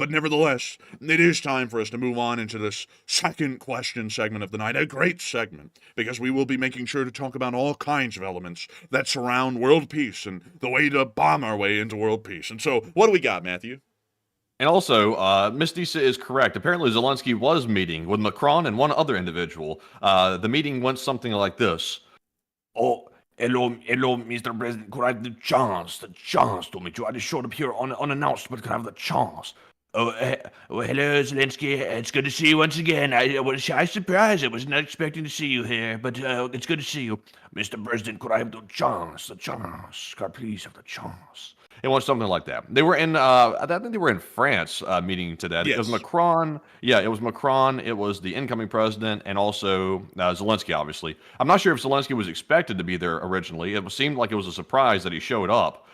But nevertheless, it is time for us to move on into this second question segment of the night. A great segment, because we will be making sure to talk about all kinds of elements that surround world peace and the way to bomb our way into world peace. And so, what do we got, Matthew?
And also, Miss Disa is correct. Apparently, Zelensky was meeting with Macron and one other individual. The meeting went something like this. Oh, hello, Mr. President. Could I have the chance to meet you? I just showed up here unannounced, but could I have the chance? Oh, hello, Zelensky. It's good to see you once again. I was surprised. I was not expecting to see you here, but it's good to see you. Mr. President, could I have the chance? Could I please have the chance? It was something like that. They were in, I think they were in France meeting today. Yes. It was Macron. Yeah, it was Macron. It was the incoming president and also Zelensky, obviously. I'm not sure if Zelensky was expected to be there originally. It seemed like it was a surprise that he showed up.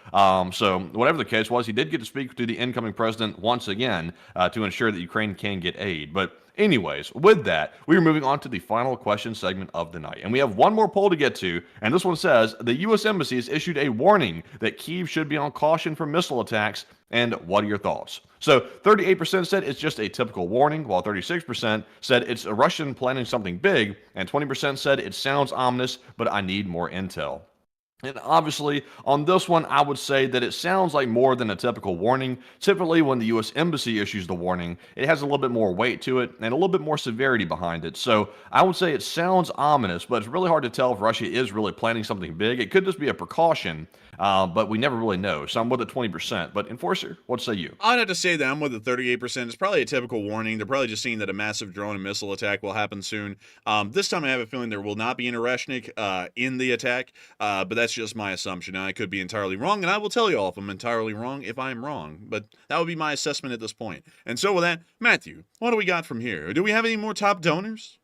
So whatever the case was, he did get to speak to the incoming president once again to ensure that Ukraine can get aid. But anyways, with that, we are moving on to the final question segment of the night. And we have one more poll to get to, and this one says, the U.S. Embassy has issued a warning that Kyiv should be on caution for missile attacks, and what are your thoughts? So 38% said it's just a typical warning, while 36% said it's a Russian planning something big, and 20% said it sounds ominous, but I need more intel. And obviously, on this one, I would say that it sounds like more than a typical warning. Typically, when the U.S. Embassy issues the warning, it has a little bit more weight to it and a little bit more severity behind it. So I would say it sounds ominous, but it's really hard to tell if Russia is really planning something big. It could just be a precaution, but we never really know. So I'm with the 20%. But Enforcer, what say you?
I'd have to say that I'm with the 38%. It's probably a typical warning. They're probably just seeing that a massive drone and missile attack will happen soon. This time I have a feeling there will not be an Ereshnik in the attack, but that's just my assumption. Now, I could be entirely wrong, and I will tell you all if I'm entirely wrong if I'm wrong, but that would be my assessment at this point. And so with that, Matthew, what do we got from here? Do we have any more top donors?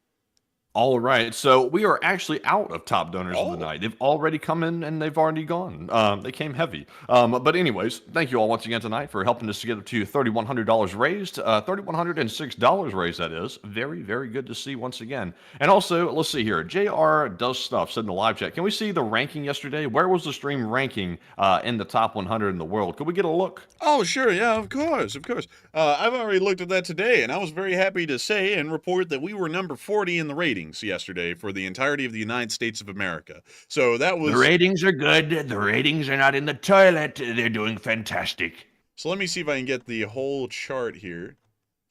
All right, so we are actually out of top donors of the night. They've already come in and they've already gone. They came heavy. But anyways, thank you all once again tonight for helping us to get up to $3,100 raised. $3,106 raised, that is. Very, very good to see once again. And also, let's see here. JR Does Stuff said in the live chat, can we see the ranking yesterday? Where was the stream ranking in the top 100 in the world? Could we get a look?
Oh, sure. Yeah, of course. I've already looked at that today, and I was very happy to say and report that we were number 40 in the ratings yesterday for the entirety of the United States of America. So that was...
The ratings are good. The ratings are not in the toilet. They're doing fantastic.
So let me see if I can get the whole chart here to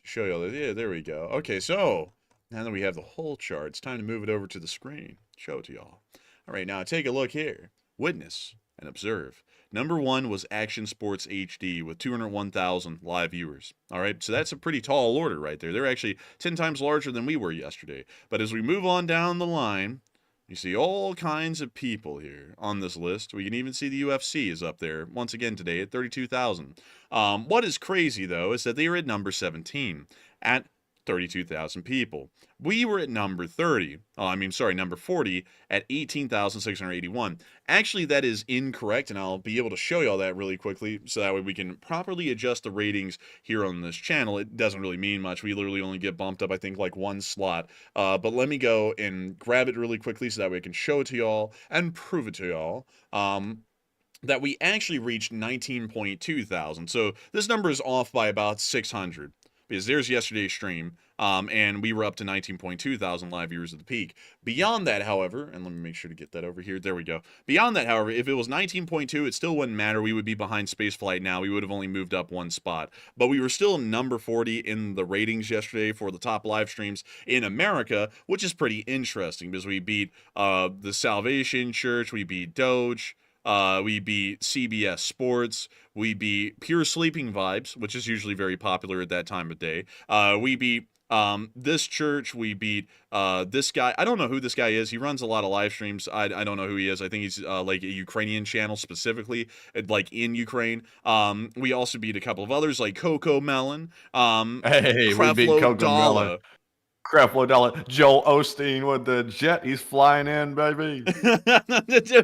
show you all this. Yeah, there we go. Okay, so now that we have the whole chart, it's time to move it over to the screen. Show it to y'all. All right, now take a look here. Witness and observe. Number 1 was Action Sports HD with 201,000 live viewers. All right, so that's a pretty tall order right there. They're actually 10 times larger than we were yesterday. But as we move on down the line, you see all kinds of people here on this list. We can even see the UFC is up there once again today at 32,000. What is crazy, though, is that they are at number 17 at 32,000 people. We were at number 30. Number 40 at 18,681. Actually, that is incorrect, and I'll be able to show you all that really quickly so that way we can properly adjust the ratings here on this channel. It doesn't really mean much. We literally only get bumped up, I think, like one slot. But let me go and grab it really quickly so that way I can show it to y'all and prove it to y'all. That we actually reached 19.2 thousand. So this number is off by about 600. Because there's yesterday's stream, and we were up to 19.2 thousand live viewers at the peak. Beyond that, however, and let me make sure to get that over here. There we go. Beyond that, however, if it was 19.2, it still wouldn't matter. We would be behind Spaceflight now. We would have only moved up one spot. But we were still number 40 in the ratings yesterday for the top live streams in America, which is pretty interesting because we beat the Salvation Church, we beat Doge, we beat CBS Sports. We beat Pure Sleeping Vibes, which is usually very popular at that time of day. We beat this church. We beat this guy. I don't know who this guy is. He runs a lot of live streams. I don't know who he is. I think he's like a Ukrainian channel specifically, like in Ukraine. We also beat a couple of others like Coco Melon.
Hey, we beat Coco Melon. Creflo Dollar, Joel Osteen with the jet. He's flying in, baby.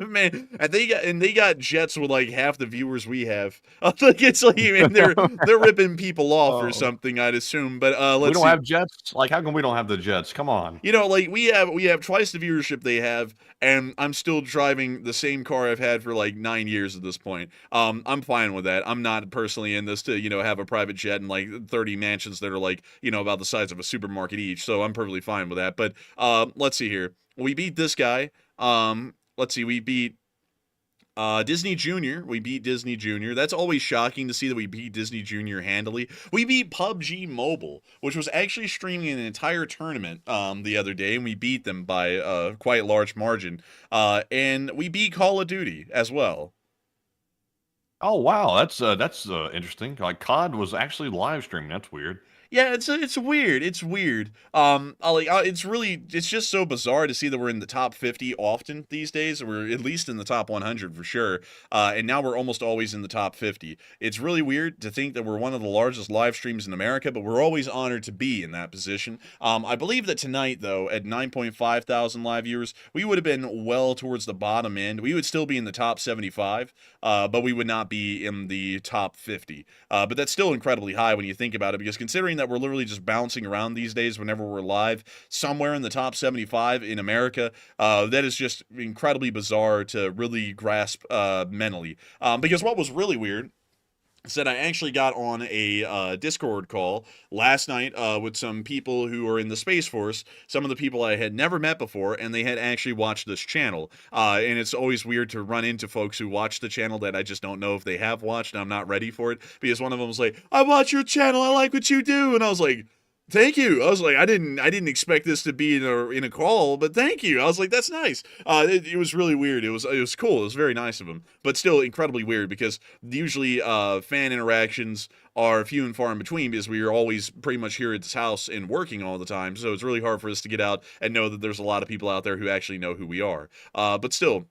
Man, and they got jets with like half the viewers we have. Like it's like, man, they're ripping people off or something, I'd assume. But
we don't have jets. Like, how come we don't have the jets? Come on.
You know, like we have twice the viewership they have, and I'm still driving the same car I've had for like 9 years at this point. I'm fine with that. I'm not personally in this to have a private jet and like 30 mansions that are like about the size of a supermarket each. So I'm perfectly fine with that. But let's see here. We beat this guy. Let's see. We beat Disney Junior. We beat Disney Junior. That's always shocking to see that we beat Disney Junior handily. We beat PUBG Mobile, which was actually streaming an entire tournament the other day, and we beat them by a quite large margin. And we beat Call of Duty as well.
Oh wow, that's interesting. Like COD was actually live streaming. That's weird.
Yeah, it's weird. It's weird. It's just so bizarre to see that we're in the top 50 often these days. We're at least in the top 100 for sure. And now we're almost always in the top 50. It's really weird to think that we're one of the largest live streams in America, but we're always honored to be in that position. I believe that tonight, though, at 9.5 thousand live viewers, we would have been well towards the bottom end. We would still be in the top 75, but we would not be in the top 50. But that's still incredibly high when you think about it, because considering that we're literally just bouncing around these days whenever we're live, somewhere in the top 75 in America, that is just incredibly bizarre to really grasp mentally. Because what was really weird is that I actually got on a Discord call last night with some people who are in the Space Force, some of the people I had never met before, and they had actually watched this channel. And it's always weird to run into folks who watch the channel that I just don't know if they have watched, and I'm not ready for it, because one of them was like, I watch your channel, I like what you do, and I was like, thank you. I was like, I didn't expect this to be in a call, but thank you. I was like, that's nice. It was really weird. It was cool. It was very nice of him, but still incredibly weird because usually fan interactions are few and far in between because we are always pretty much here at this house and working all the time. So it's really hard for us to get out and know that there's a lot of people out there who actually know who we are. But still,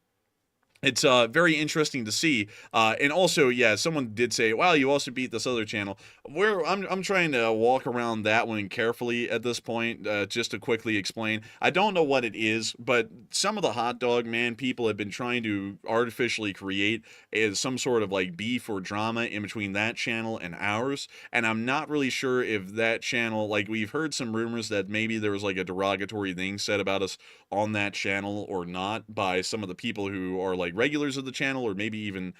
it's very interesting to see, and also, yeah, someone did say, "Wow, you also beat this other channel." I'm trying to walk around that one carefully at this point, just to quickly explain. I don't know what it is, but some of the hot dog man people have been trying to artificially create some sort of like beef or drama in between that channel and ours, and I'm not really sure if that channel, like we've heard some rumors that maybe there was like a derogatory thing said about us on that channel or not by some of the people who are like regulars of the channel, or maybe even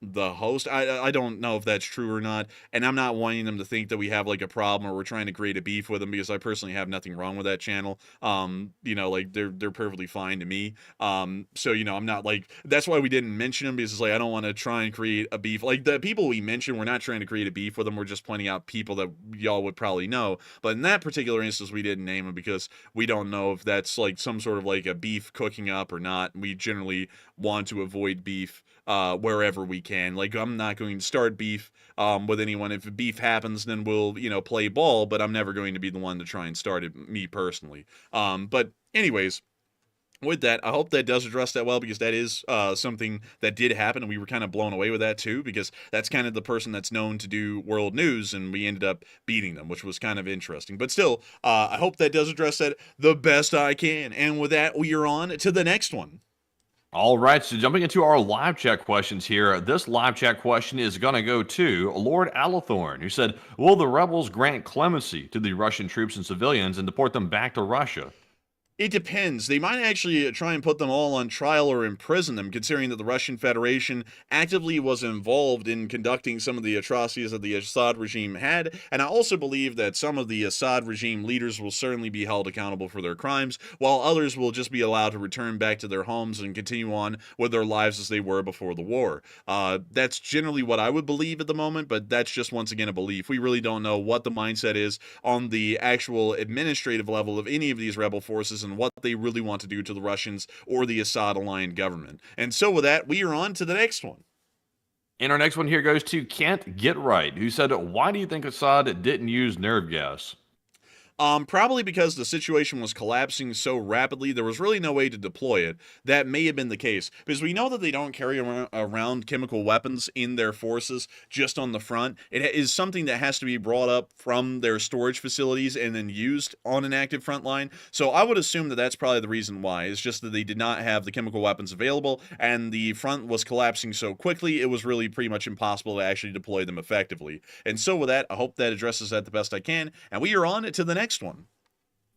the host. I don't know if that's true or not, and I'm not wanting them to think that we have like a problem or we're trying to create a beef with them, because I personally have nothing wrong with that channel. Like they're perfectly fine to me. So I'm not like, that's why we didn't mention them, because it's like I don't want to try and create a beef. Like the people we mentioned, we're not trying to create a beef with them. We're just pointing out people that y'all would probably know. But in that particular instance, we didn't name them because we don't know if that's like some sort of like a beef cooking up or not. We generally want to avoid beef wherever we can. Like, I'm not going to start beef with anyone. If beef happens, then we'll play ball, but I'm never going to be the one to try and start it, me personally. But anyways, with that, I hope that does address that well, because that is something that did happen, and we were kind of blown away with that too, because that's kind of the person that's known to do world news, and we ended up beating them, which was kind of interesting. But still, I hope that does address that the best I can. And with that, we are on to the next one.
All right, so jumping into our live chat questions here, this live chat question is going to go to Lord Alathorn, who said, will the rebels grant clemency to the Russian troops and civilians and deport them back to Russia?
It depends. They might actually try and put them all on trial or imprison them, considering that the Russian Federation actively was involved in conducting some of the atrocities that the Assad regime had. And I also believe that some of the Assad regime leaders will certainly be held accountable for their crimes, while others will just be allowed to return back to their homes and continue on with their lives as they were before the war. That's generally what I would believe at the moment, but that's just, once again, a belief. We really don't know what the mindset is on the actual administrative level of any of these rebel forces and what they really want to do to the Russians or the Assad-aligned government. And so with that, we are on to the next one.
And our next one here goes to Can't Get Right, who said, why do you think Assad didn't use nerve gas?
Probably because the situation was collapsing so rapidly, there was really no way to deploy it. That may have been the case, because we know that they don't carry around chemical weapons in their forces just on the front. It is something that has to be brought up from their storage facilities and then used on an active front line. So I would assume that that's probably the reason why. It's just that they did not have the chemical weapons available, and the front was collapsing so quickly, it was really pretty much impossible to actually deploy them effectively. And so with that, I hope that addresses that the best I can, and we are on to the next one.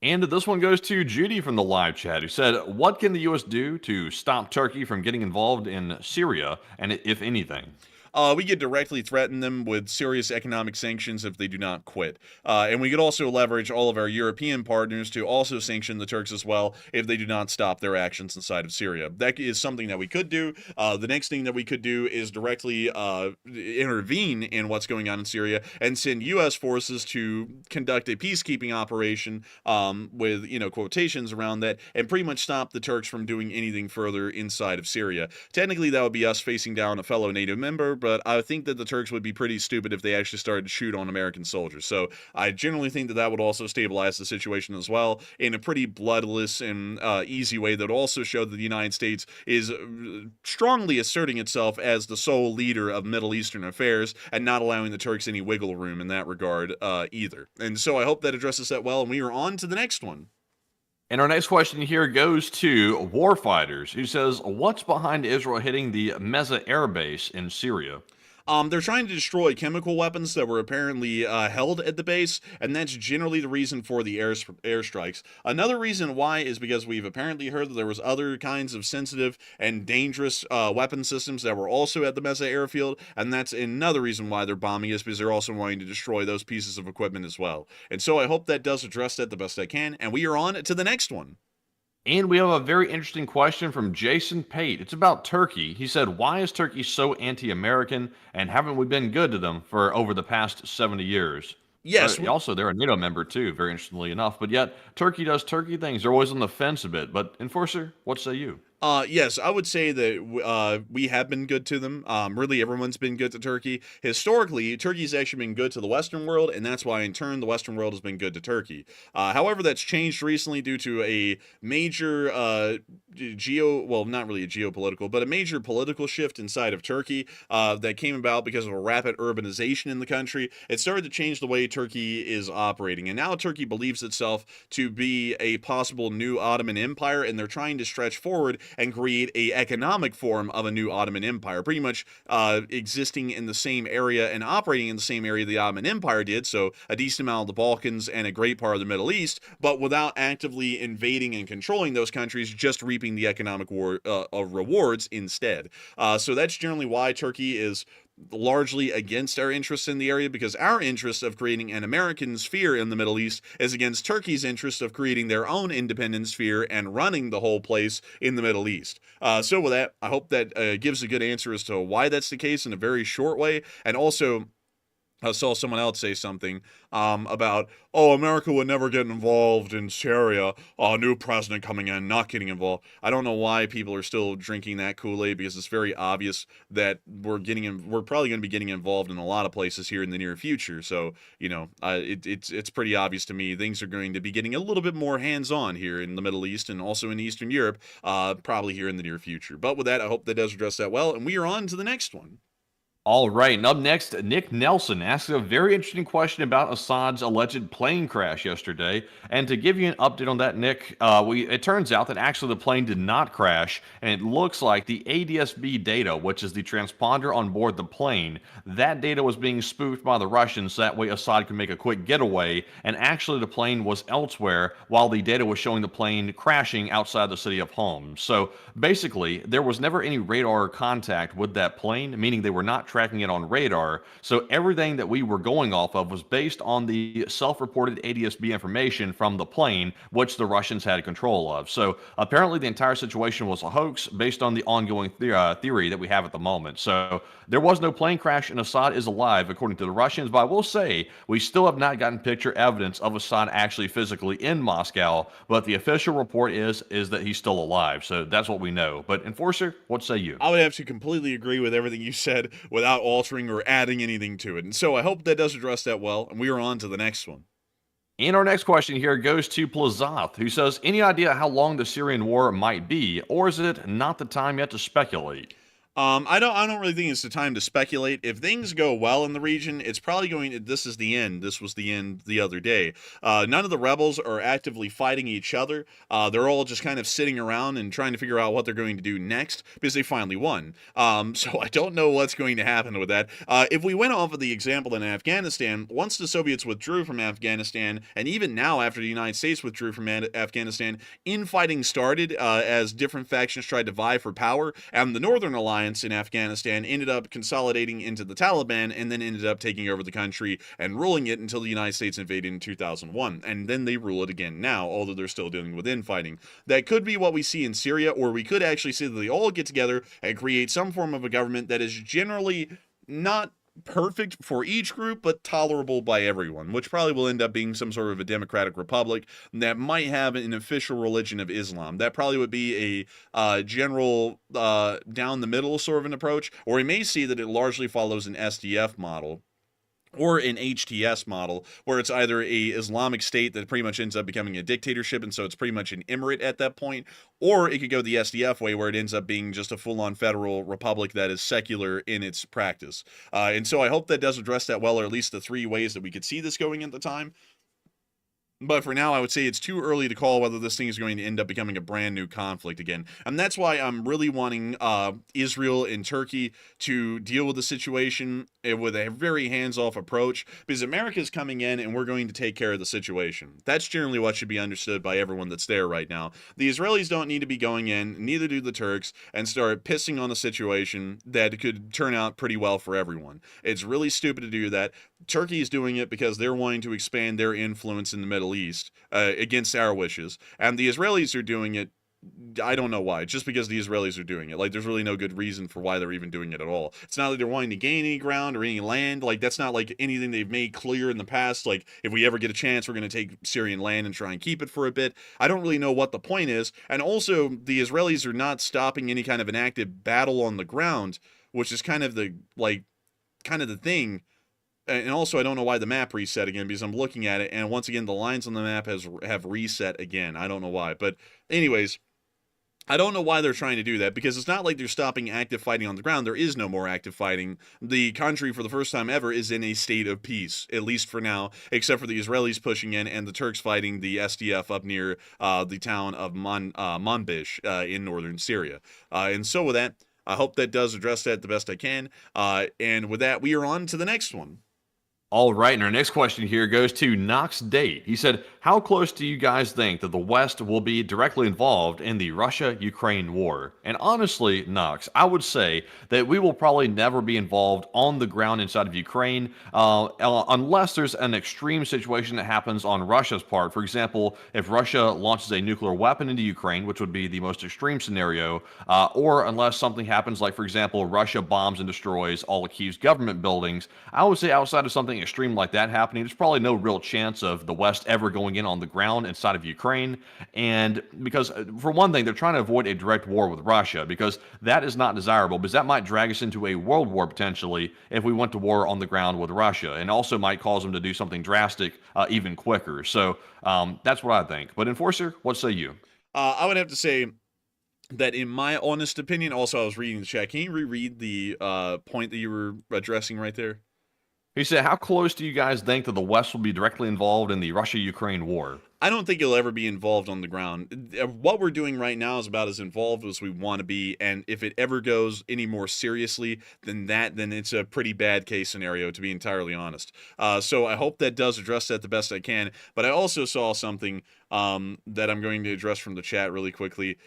And this one goes to Judy from the live chat, who said, what can the U.S. do to stop Turkey from getting involved in Syria, and if anything?
We could directly threaten them with serious economic sanctions if they do not quit. And we could also leverage all of our European partners to also sanction the Turks as well if they do not stop their actions inside of Syria. That is something that we could do. The next thing that we could do is directly intervene in what's going on in Syria and send U.S. forces to conduct a peacekeeping operation with, quotations around that, and pretty much stop the Turks from doing anything further inside of Syria. Technically, that would be us facing down a fellow NATO member, but I think that the Turks would be pretty stupid if they actually started to shoot on American soldiers. So I generally think that that would also stabilize the situation as well in a pretty bloodless and easy way that would also show that the United States is strongly asserting itself as the sole leader of Middle Eastern affairs and not allowing the Turks any wiggle room in that regard either. And so I hope that addresses that well, and we are on to the next one.
And our next question here goes to Warfighters, who says, what's behind Israel hitting the Meza air base in Syria?
They're trying to destroy chemical weapons that were apparently held at the base, and that's generally the reason for the airstrikes. Another reason why is because we've apparently heard that there was other kinds of sensitive and dangerous weapon systems that were also at the Meza airfield, and that's another reason why they're bombing, is because they're also wanting to destroy those pieces of equipment as well. And so I hope that does address that the best I can, and we are on to the next one.
And we have a very interesting question from Jason Pate. It's about Turkey. He said, why is Turkey so anti-American, and haven't we been good to them for over the past 70 years?
Yes.
Also, they're a NATO member too, very interestingly enough. But yet, Turkey does Turkey things. They're always on the fence a bit. But Enforcer, what say you?
Yes, I would say that we have been good to them. Really, everyone's been good to Turkey. Historically, Turkey's actually been good to the Western world, and that's why, in turn, the Western world has been good to Turkey. However, that's changed recently due to a major not really a geopolitical, but a major political shift inside of Turkey that came about because of a rapid urbanization in the country. It started to change the way Turkey is operating, and now Turkey believes itself to be a possible new Ottoman Empire, and they're trying to stretch forward and create a economic form of a new Ottoman Empire, pretty much existing in the same area and operating in the same area the Ottoman Empire did, so a decent amount of the Balkans and a great part of the Middle East, but without actively invading and controlling those countries, just reaping the economic rewards instead. So that's generally why Turkey is largely against our interests in the area, because our interest of creating an American sphere in the Middle East is against Turkey's interest of creating their own independent sphere and running the whole place in the Middle East. So with that, I hope that gives a good answer as to why that's the case in a very short way, and also I saw someone else say something about, oh, America would never get involved in Syria. Oh, new president coming in, not getting involved. I don't know why people are still drinking that Kool-Aid, because it's very obvious that we're probably going to be getting involved in a lot of places here in the near future. So, you know, it's pretty obvious to me things are going to be getting a little bit more hands-on here in the Middle East and also in Eastern Europe, probably here in the near future. But with that, I hope that does address that well, and we are on to the next one.
All right, and up next, Nick Nelson asks a very interesting question about Assad's alleged plane crash yesterday. And to give you an update on that, Nick, it turns out that actually the plane did not crash, and it looks like the ADS-B data, which is the transponder on board the plane, that data was being spoofed by the Russians, so that way Assad could make a quick getaway, and actually the plane was elsewhere, while the data was showing the plane crashing outside the city of Homs. So basically, there was never any radar contact with that plane, meaning they were not tracking it on radar. So everything that we were going off of was based on the self-reported ADS-B information from the plane, which the Russians had control of. So apparently the entire situation was a hoax based on the ongoing theory that we have at the moment. So there was no plane crash, and Assad is alive, according to the Russians. But I will say, we still have not gotten picture evidence of Assad actually physically in Moscow, but the official report is that he's still alive. So that's what we know. But Enforcer, what say you?
I would have to completely agree with everything you said without altering or adding anything to it. And so I hope that does address that well, and we are on to the next one.
And our next question here goes to Plazath, who says, any idea how long the Syrian war might be, or is it not the time yet to speculate?
I don't really think it's the time to speculate. If things go well in the region, it's probably going to, this is the end. This was the end the other day. None of the rebels are actively fighting each other. They're all just kind of sitting around and trying to figure out what they're going to do next, because they finally won. So I don't know what's going to happen with that. If we went off of the example in Afghanistan, once the Soviets withdrew from Afghanistan, and even now after the United States withdrew from Afghanistan, infighting started as different factions tried to vie for power, and the Northern Alliance in Afghanistan ended up consolidating into the Taliban, and then ended up taking over the country and ruling it until the United States invaded in 2001. And then they rule it again now, although they're still dealing with infighting. That could be what we see in Syria, or we could actually see that they all get together and create some form of a government that is generally not perfect for each group, but tolerable by everyone, which probably will end up being some sort of a democratic republic that might have an official religion of Islam. That probably would be a general down the middle sort of an approach, or we may see that it largely follows an SDF model, or an HTS model, where it's either a Islamic state that pretty much ends up becoming a dictatorship, and so it's pretty much an emirate at that point, or it could go the SDF way, where it ends up being just a full-on federal republic that is secular in its practice. And so I hope that does address that well, or at least the three ways that we could see this going at the time. But for now, I would say it's too early to call whether this thing is going to end up becoming a brand new conflict again. And that's why I'm really wanting Israel and Turkey to deal with the situation with a very hands-off approach, because America's coming in and we're going to take care of the situation. That's generally what should be understood by everyone that's there right now. The Israelis don't need to be going in, neither do the Turks, and start pissing on a situation that could turn out pretty well for everyone. It's really stupid to do that. Turkey is doing it because they're wanting to expand their influence in the Middle East against our wishes, and the Israelis are doing it, I don't know why, just because the Israelis are doing it. Like, there's really no good reason for why they're even doing it at all. It's not like they're wanting to gain any ground or any land. Like, that's not like anything they've made clear in the past. Like, if we ever get a chance, we're going to take Syrian land and try and keep it for a bit. I don't really know what the point is. And also, the Israelis are not stopping any kind of an active battle on the ground, which is kind of the thing. And also, I don't know why the map reset again, because I'm looking at it, and once again, the lines on the map have reset again. I don't know why. But anyways, I don't know why they're trying to do that, because it's not like they're stopping active fighting on the ground. There is no more active fighting. The country, for the first time ever, is in a state of peace, at least for now, except for the Israelis pushing in and the Turks fighting the SDF up near the town of Manbij in northern Syria. And so with that, I hope that does address that the best I can. And with that, we are on to the next one.
All right, and our next question here goes to Knox Date. He said, how close do you guys think that the West will be directly involved in the Russia-Ukraine war? And honestly, Knox, I would say that we will probably never be involved on the ground inside of Ukraine unless there's an extreme situation that happens on Russia's part. For example, if Russia launches a nuclear weapon into Ukraine, which would be the most extreme scenario, or unless something happens like, for example, Russia bombs and destroys all accused government buildings. I would say outside of something extreme like that happening, there's probably no real chance of the West ever going in on the ground inside of Ukraine. And because, for one thing, they're trying to avoid a direct war with Russia, because that is not desirable, because that might drag us into a world war potentially if we went to war on the ground with Russia, and also might cause them to do something drastic even quicker. So that's what I think. But Enforcer, what say you?
I would have to say that in my honest opinion, also I was reading the chat. Can you reread the point that you were addressing right there?
He said, how close do you guys think that the West will be directly involved in the Russia-Ukraine war?
I don't think you'll ever be involved on the ground. What we're doing right now is about as involved as we want to be, and if it ever goes any more seriously than that, then it's a pretty bad case scenario, to be entirely honest. So I hope that does address that the best I can. But I also saw something that I'm going to address from the chat really quickly.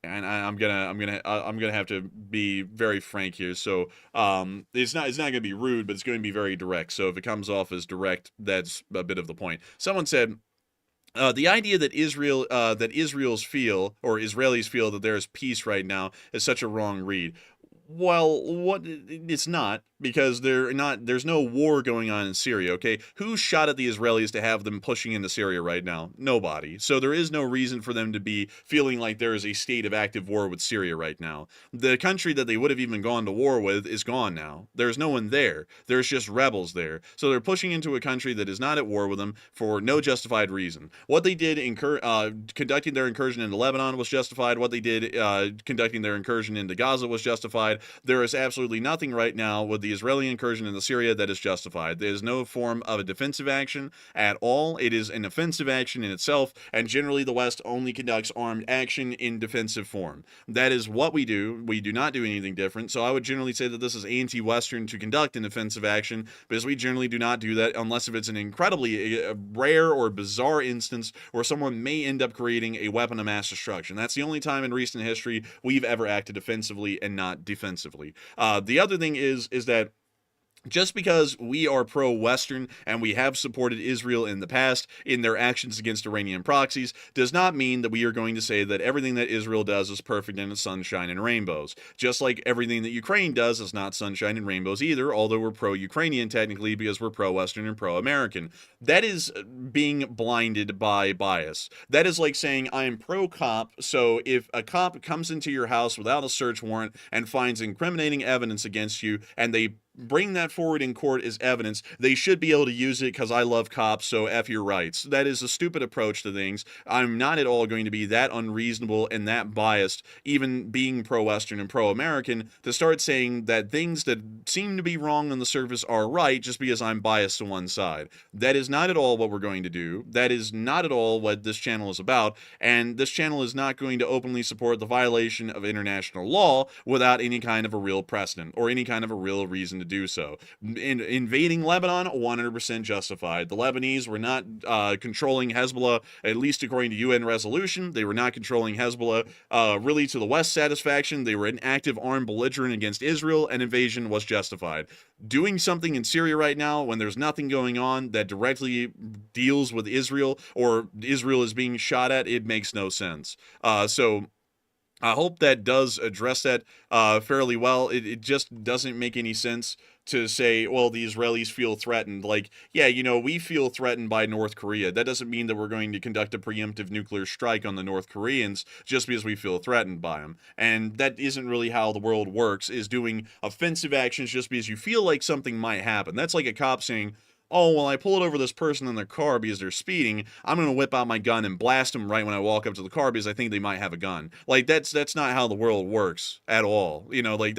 And I'm gonna have to be very frank here. So it's not gonna be rude, but it's going to be very direct. So if it comes off as direct, that's a bit of the point. Someone said, the idea that Israelis feel that there is peace right now is such a wrong read. Well, it's not, because there's no war going on in Syria, okay? Who shot at the Israelis to have them pushing into Syria right now? Nobody. So there is no reason for them to be feeling like there is a state of active war with Syria right now. The country that they would have even gone to war with is gone now. There's no one there. There's just rebels there. So they're pushing into a country that is not at war with them for no justified reason. What they did conducting their incursion into Lebanon was justified. What they did conducting their incursion into Gaza was justified. There is absolutely nothing right now with the Israeli incursion into Syria that is justified. There is no form of a defensive action at all. It is an offensive action in itself, and generally the West only conducts armed action in defensive form. That is what we do. We do not do anything different, so I would generally say that this is anti-Western to conduct an offensive action, because we generally do not do that unless if it's an incredibly rare or bizarre instance where someone may end up creating a weapon of mass destruction. That's the only time in recent history we've ever acted offensively and not defensively. The other thing is that just because we are pro-Western and we have supported Israel in the past in their actions against Iranian proxies does not mean that we are going to say that everything that Israel does is perfect and it's sunshine and rainbows. Just like everything that Ukraine does is not sunshine and rainbows either, although we're pro-Ukrainian technically because we're pro-Western and pro-American. That is being blinded by bias. That is like saying I am pro-cop, so if a cop comes into your house without a search warrant and finds incriminating evidence against you and they bring that forward in court as evidence, they should be able to use it because I love cops, so F your rights. That is a stupid approach to things. I'm not at all going to be that unreasonable and that biased, even being pro-Western and pro-American, to start saying that things that seem to be wrong on the surface are right just because I'm biased to one side. That is not at all what we're going to do. That is not at all what this channel is about, and this channel is not going to openly support the violation of international law without any kind of a real precedent or any kind of a real reason to do so. Invading Lebanon, 100% justified. The Lebanese were not controlling Hezbollah, at least according to UN resolution. They were not controlling Hezbollah really to the West's satisfaction. They were an active armed belligerent against Israel, and invasion was justified. Doing something in Syria right now when there's nothing going on that directly deals with Israel or Israel is being shot at, it makes no sense. So I hope that does address that fairly well. It just doesn't make any sense to say, well, the Israelis feel threatened. Like, yeah, you know, we feel threatened by North Korea. That doesn't mean that we're going to conduct a preemptive nuclear strike on the North Koreans just because we feel threatened by them. And that isn't really how the world works, is doing offensive actions just because you feel like something might happen. That's like a cop saying, oh, well, I pulled over this person in their car because they're speeding. I'm going to whip out my gun and blast them right when I walk up to the car because I think they might have a gun. Like, that's not how the world works at all. You know, like,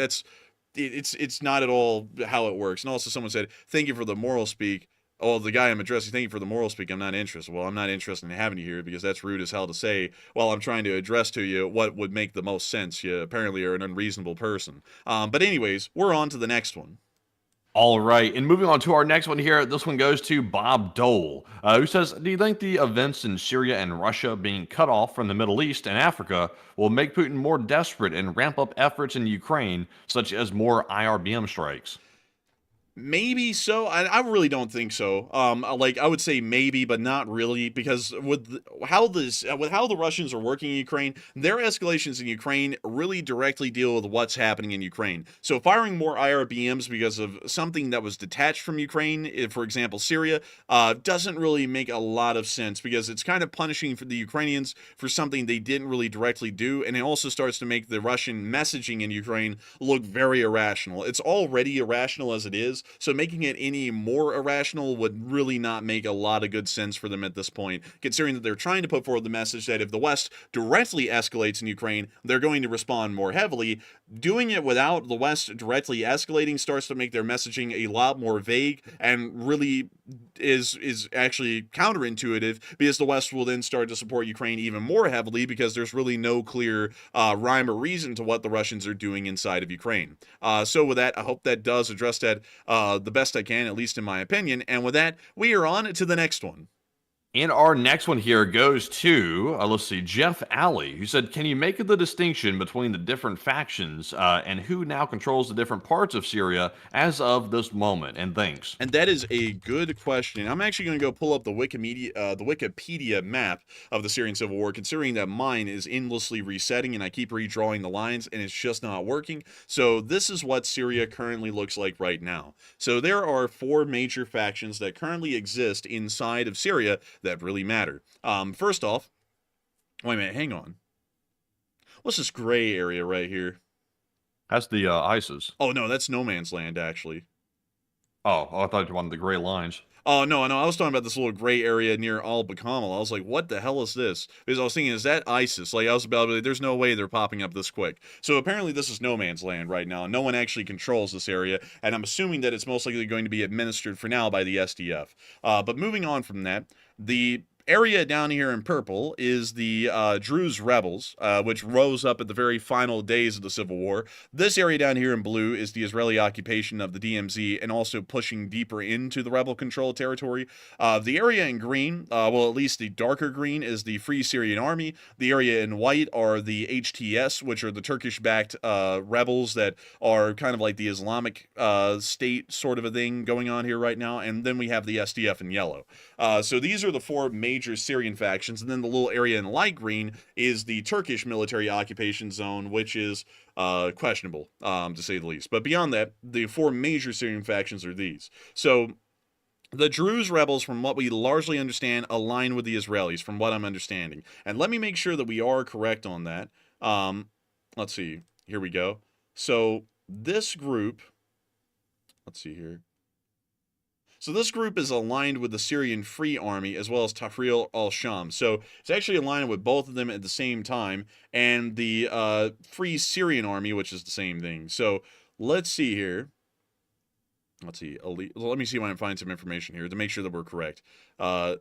it's not at all how it works. And also someone said, thank you for the moral speak. Oh, the guy I'm addressing, thank you for the moral speak. I'm not interested. Well, I'm not interested in having you here because that's rude as hell to say while I'm trying to address to you what would make the most sense. You apparently are an unreasonable person. But anyways, we're on to the next one.
All right, and moving on to our next one here, this one goes to Bob Dole, who says, do you think the events in Syria and Russia being cut off from the Middle East and Africa will make Putin more desperate and ramp up efforts in Ukraine, such as more IRBM strikes?
Maybe so. I really don't think so. Like I would say maybe, but not really, because how the Russians are working in Ukraine, their escalations in Ukraine really directly deal with what's happening in Ukraine. So firing more IRBMs because of something that was detached from Ukraine, for example Syria, doesn't really make a lot of sense, because it's kind of punishing for the Ukrainians for something they didn't really directly do, and it also starts to make the Russian messaging in Ukraine look very irrational. It's already irrational as it is. So making it any more irrational would really not make a lot of good sense for them at this point, considering that they're trying to put forward the message that if the West directly escalates in Ukraine, they're going to respond more heavily. Doing it without the West directly escalating starts to make their messaging a lot more vague, and really is actually counterintuitive, because the West will then start to support Ukraine even more heavily, because there's really no clear rhyme or reason to what the Russians are doing inside of Ukraine. So with that, I hope that does address that the best I can, at least in my opinion. And with that, we are on to the next one.
And our next one here goes to, let's see, Jeff Alley, who said, can you make the distinction between the different factions and who now controls the different parts of Syria as of this moment? And thanks.
And that is a good question. I'm actually going to go pull up the Wikipedia map of the Syrian Civil War, considering that mine is endlessly resetting and I keep redrawing the lines and it's just not working. So this is what Syria currently looks like right now. So there are 4 major factions that currently exist inside of Syria that really matter. First off, wait a minute, hang on. What's this gray area right here?
That's the ISIS.
Oh, no, that's no man's land, actually.
Oh, I thought you wanted the gray lines.
Oh, no, I was talking about this little gray area near Al-Bakamal. I was like, what the hell is this? Because I was thinking, is that ISIS? Like, I was about to, there's no way they're popping up this quick. So apparently this is no man's land right now. No one actually controls this area, and I'm assuming that it's most likely going to be administered for now by the SDF. But moving on from that, the area down here in purple is the Druze rebels, which rose up at the very final days of the Civil War. This area down here in blue is the Israeli occupation of the DMZ, and also pushing deeper into the rebel-controlled territory. The area in green, well, at least the darker green, is the Free Syrian Army. The area in white are the HTS, which are the Turkish-backed rebels that are kind of like the Islamic State sort of a thing going on here right now. And then we have the SDF in yellow. So these are the 4 major Syrian factions, and then the little area in light green is the Turkish military occupation zone, which is questionable, to say the least. But beyond that, the 4 major Syrian factions are these. So the Druze rebels, from what we largely understand, align with the Israelis, from what I'm understanding. And let me make sure that we are correct on that. Let's see. Here we go. So this group, let's see here. So this group is aligned with the Syrian Free Army as well as Tahrir al-Sham. So it's actually aligned with both of them at the same time, and the Free Syrian Army, which is the same thing. So let's see here. Let's see. Let me see if I can find some information here to make sure that we're correct.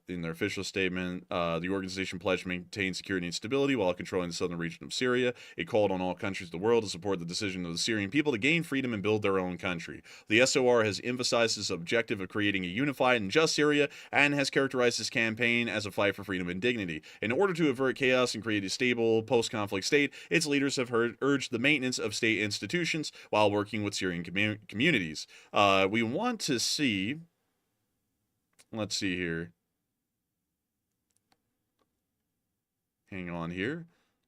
In their official statement, the organization pledged to maintain security and stability while controlling the southern region of Syria. It called on all countries of the world to support the decision of the Syrian people to gain freedom and build their own country. The SOR has emphasized its objective of creating a unified and just Syria, and has characterized this campaign as a fight for freedom and dignity. In order to avert chaos and create a stable post-conflict state, its leaders have urged the maintenance of state institutions while working with Syrian communities. We want to see, let's see here. Hang on here.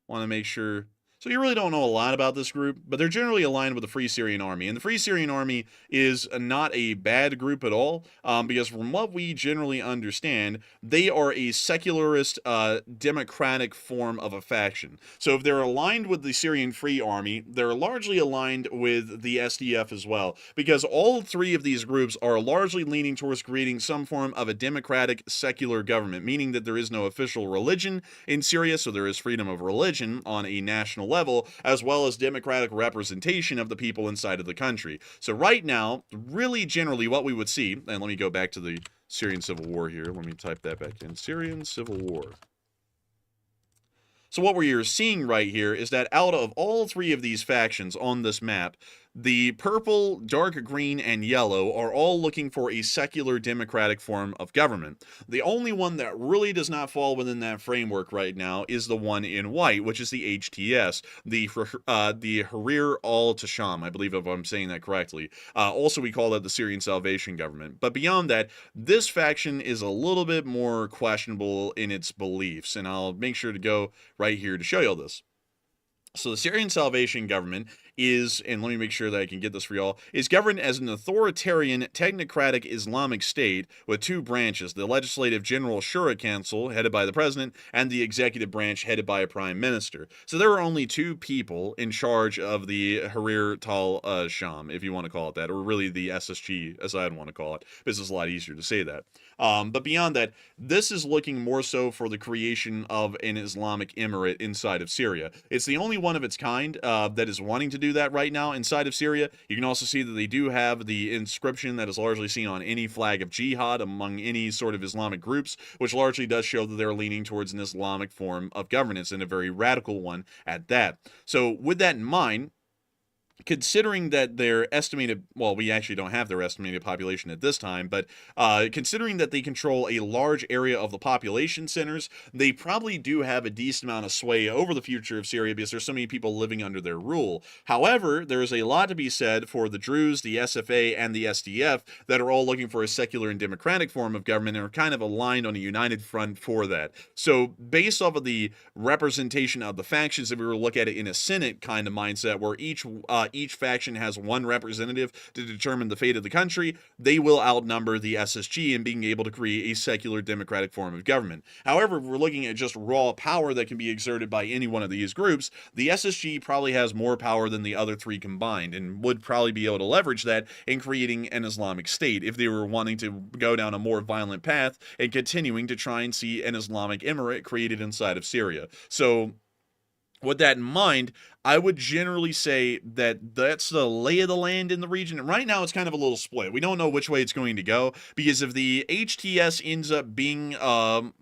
Want to make sure. So you really don't know a lot about this group, but they're generally aligned with the Free Syrian Army. And the Free Syrian Army is not a bad group at all, because from what we generally understand, they are a secularist, democratic form of a faction. So if they're aligned with the Syrian Free Army, they're largely aligned with the SDF as well, because all 3 of these groups are largely leaning towards creating some form of a democratic, secular government, meaning that there is no official religion in Syria, so there is freedom of religion on a national level, as well as democratic representation of the people inside of the country. So right now, really generally what we would see, and let me go back to the Syrian Civil War here. Let me type that back in. Syrian Civil War. So what we're seeing right here is that out of all 3 of these factions on this map, The purple, dark green, and yellow are all looking for a secular democratic form of government. The only one that really does not fall within that framework right now is the one in white, which is the HTS, the Harir al-Tasham, I believe if I'm saying that correctly. Also, we call that the Syrian Salvation Government. But beyond that, this faction is a little bit more questionable in its beliefs, and I'll make sure to go right here to show you all this. So the Syrian Salvation Government is, and let me make sure that I can get this for y'all, is governed as an authoritarian, technocratic Islamic state with two branches, the Legislative General Shura Council, headed by the president, and the executive branch, headed by a prime minister. So there are only two people in charge of the Harir Sham, if you want to call it that, or really the SSG, as I'd want to call it, because it's a lot easier to say that. But beyond that, this is looking more so for the creation of an Islamic emirate inside of Syria. It's the only one of its kind that is wanting to do that right now inside of Syria. You can also see that they do have the inscription that is largely seen on any flag of jihad among any sort of Islamic groups, which largely does show that they're leaning towards an Islamic form of governance, and a very radical one at that. So with that in mind, considering that their estimated, well, we actually don't have their estimated population at this time, but considering that they control a large area of the population centers, they probably do have a decent amount of sway over the future of Syria because there's so many people living under their rule. However, there is a lot to be said for the Druze, the SFA, and the SDF that are all looking for a secular and democratic form of government and are kind of aligned on a united front for that. So based off of the representation of the factions, if we were to look at it in a Senate kind of mindset where each faction has one representative to determine the fate of the country, they will outnumber the SSG in being able to create a secular democratic form of government. However, if we're looking at just raw power that can be exerted by any one of these groups, the SSG probably has more power than the other three combined and would probably be able to leverage that in creating an Islamic state if they were wanting to go down a more violent path and continuing to try and see an Islamic emirate created inside of Syria. So with that in mind, I would generally say that that's the lay of the land in the region. And right now, it's kind of a little split. We don't know which way it's going to go, because if the HTS ends up being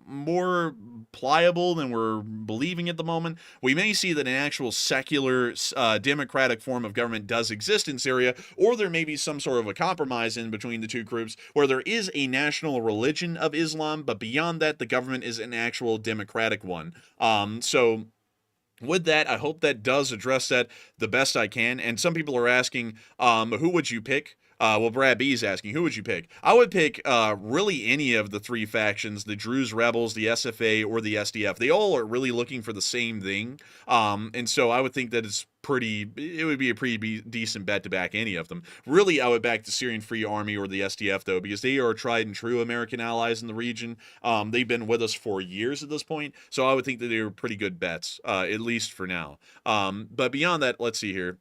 more pliable than we're believing at the moment, we may see that an actual secular democratic form of government does exist in Syria, or there may be some sort of a compromise in between the two groups where there is a national religion of Islam, but beyond that, the government is an actual democratic one. So with that, I hope that does address that the best I can. And some people are asking, who would you pick? Well, Brad B is asking, who would you pick? I would pick really any of the three factions, the Druze Rebels, the SFA, or the SDF. They all are really looking for the same thing. And so I would think that it would be a pretty decent bet to back any of them. Really, I would back the Syrian Free Army or the SDF, though, because they are tried and true American allies in the region. They've been with us for years at this point, so I would think that they were pretty good bets, at least for now. But beyond that, let's see here.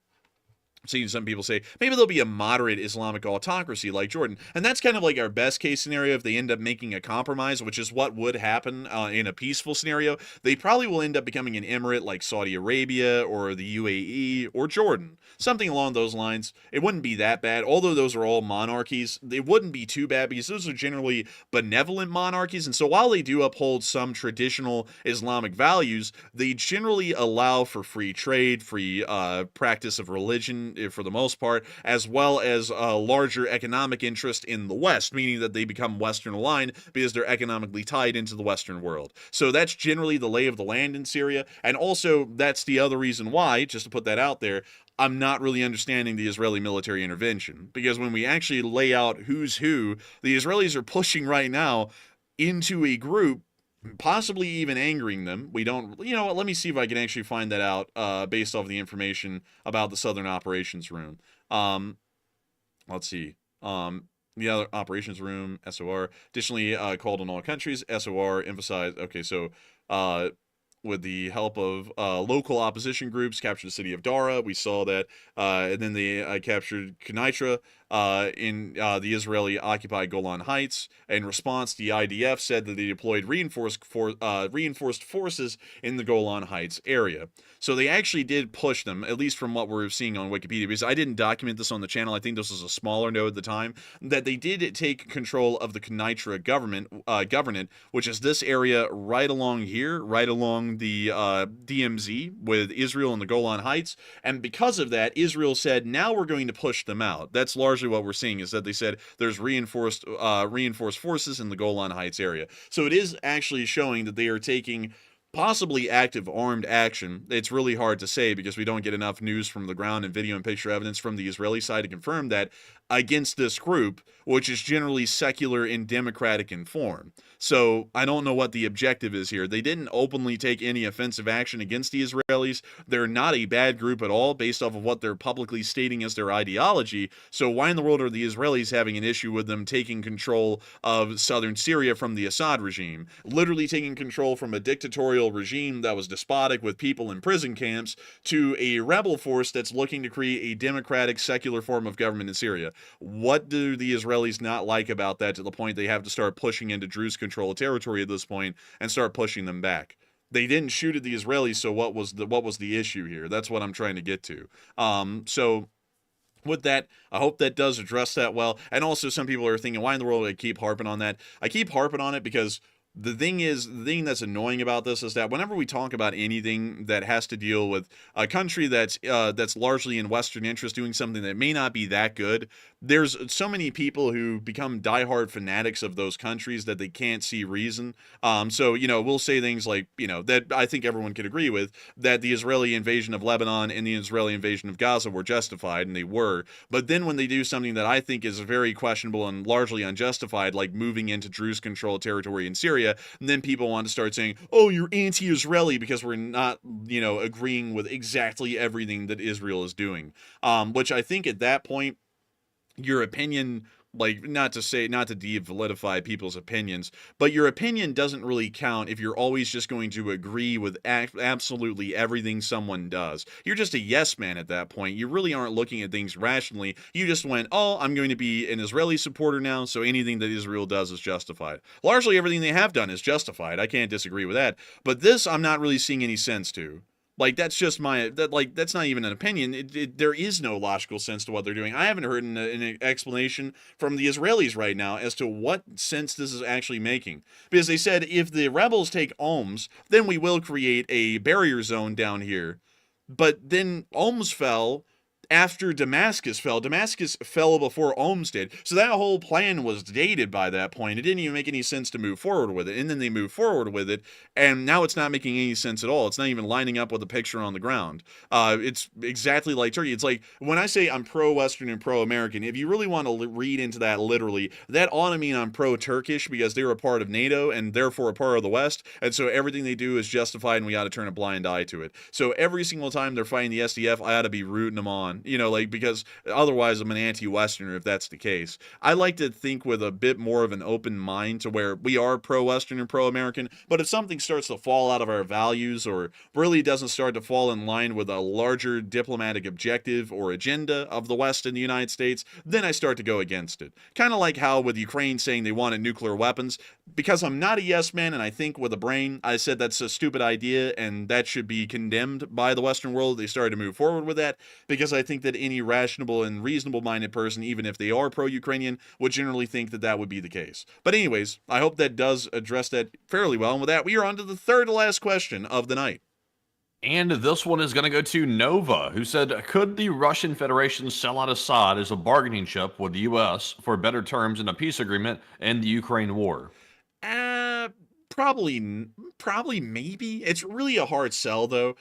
Seeing some people say maybe there'll be a moderate Islamic autocracy like Jordan, and that's kind of like our best case scenario if they end up making a compromise, which is what would happen in a peaceful scenario. They probably will end up becoming an emirate like Saudi Arabia or the UAE or Jordan, something along those lines. It wouldn't be that bad, although those are all monarchies. They wouldn't be too bad because those are generally benevolent monarchies, and so while they do uphold some traditional Islamic values, they generally allow for free trade, free practice of religion for the most part, as well as a larger economic interest in the West, meaning that they become Western aligned because they're economically tied into the Western world. So that's generally the lay of the land in Syria, and also that's the other reason why, just to put that out there, I'm not really understanding the Israeli military intervention, because when we actually lay out who's who, the Israelis are pushing right now into a group, possibly even angering them. We don't, you know what, let me see if I can actually find that out based off the information about the Southern Operations Room. Let's see. The other operations room, SOR, additionally called on all countries, SOR emphasized, okay, so with the help of local opposition groups, captured the city of Dara. We saw that. And then they captured Kenitra. in the Israeli-occupied Golan Heights. In response, the IDF said that they deployed reinforced forces in the Golan Heights area. So they actually did push them, at least from what we're seeing on Wikipedia, because I didn't document this on the channel. I think this was a smaller note at the time, that they did take control of the Kenitra governorate, which is this area right along here, right along the DMZ with Israel and the Golan Heights. And because of that, Israel said, now we're going to push them out. That's largely what we're seeing, is that they said there's reinforced forces in the Golan Heights area. So it is actually showing that they are taking possibly active armed action. It's really hard to say because we don't get enough news from the ground and video and picture evidence from the Israeli side to confirm that, against this group, which is generally secular and democratic in form. So I don't know what the objective is here. They didn't openly take any offensive action against the Israelis. They're not a bad group at all based off of what they're publicly stating as their ideology. So why in the world are the Israelis having an issue with them taking control of southern Syria from the Assad regime? Literally taking control from a dictatorial regime that was despotic with people in prison camps to a rebel force that's looking to create a democratic, secular form of government in Syria. What do the Israelis not like about that to the point they have to start pushing into Druze control territory at this point and start pushing them back? They didn't shoot at the Israelis, so what was the issue here? That's what I'm trying to get to. So with that, I hope that does address that well. And also, some people are thinking, why in the world do I keep harping on that? I keep harping on it because the thing that's annoying about this is that whenever we talk about anything that has to deal with a country that's largely in Western interest doing something that may not be that good, there's so many people who become diehard fanatics of those countries that they can't see reason. So, we'll say things like, that I think everyone could agree with, that the Israeli invasion of Lebanon and the Israeli invasion of Gaza were justified, and they were. But then when they do something that I think is very questionable and largely unjustified, like moving into Druze controlled territory in Syria, and then people want to start saying, oh, you're anti-Israeli because we're not, agreeing with exactly everything that Israel is doing. Which I think at that point, your opinion, like, not to devalidify people's opinions, but your opinion doesn't really count if you're always just going to agree with absolutely everything someone does. You're just a yes man at that point. You really aren't looking at things rationally. You just went, oh, I'm going to be an Israeli supporter now, so anything that Israel does is justified. Largely everything they have done is justified. I can't disagree with that. But this, I'm not really seeing any sense to. Like, that's just that's not even an opinion. There is no logical sense to what they're doing. I haven't heard an explanation from the Israelis right now as to what sense this is actually making. Because they said, if the rebels take Homs, then we will create a barrier zone down here. But then Homs fell after Damascus fell. Damascus fell before Homs did. So that whole plan was dated by that point. It didn't even make any sense to move forward with it. And then they moved forward with it, and now it's not making any sense at all. It's not even lining up with the picture on the ground. It's exactly like Turkey. It's like, when I say I'm pro-Western and pro-American, if you really want to read into that literally, that ought to mean I'm pro-Turkish because they're a part of NATO and therefore a part of the West, and so everything they do is justified and we ought to turn a blind eye to it. So every single time they're fighting the SDF, I ought to be rooting them on. Because otherwise I'm an anti-Westerner if that's the case. I like to think with a bit more of an open mind to where we are pro-Western and pro-American, but if something starts to fall out of our values or really doesn't start to fall in line with a larger diplomatic objective or agenda of the West and the United States, then I start to go against it. Kind of like how with Ukraine saying they wanted nuclear weapons, because I'm not a yes man and I think with a brain, I said that's a stupid idea and that should be condemned by the Western world. They started to move forward with that because I think that any rational and reasonable-minded person, even if they are pro-Ukrainian, would generally think that that would be the case. But anyways, I hope that does address that fairly well. And with that, we are on to the third to last question of the night.
And this one is going to go to Nova, who said, could the Russian Federation sell out Assad as a bargaining chip with the U.S. for better terms in a peace agreement in the Ukraine war?
Probably maybe. It's really a hard sell though,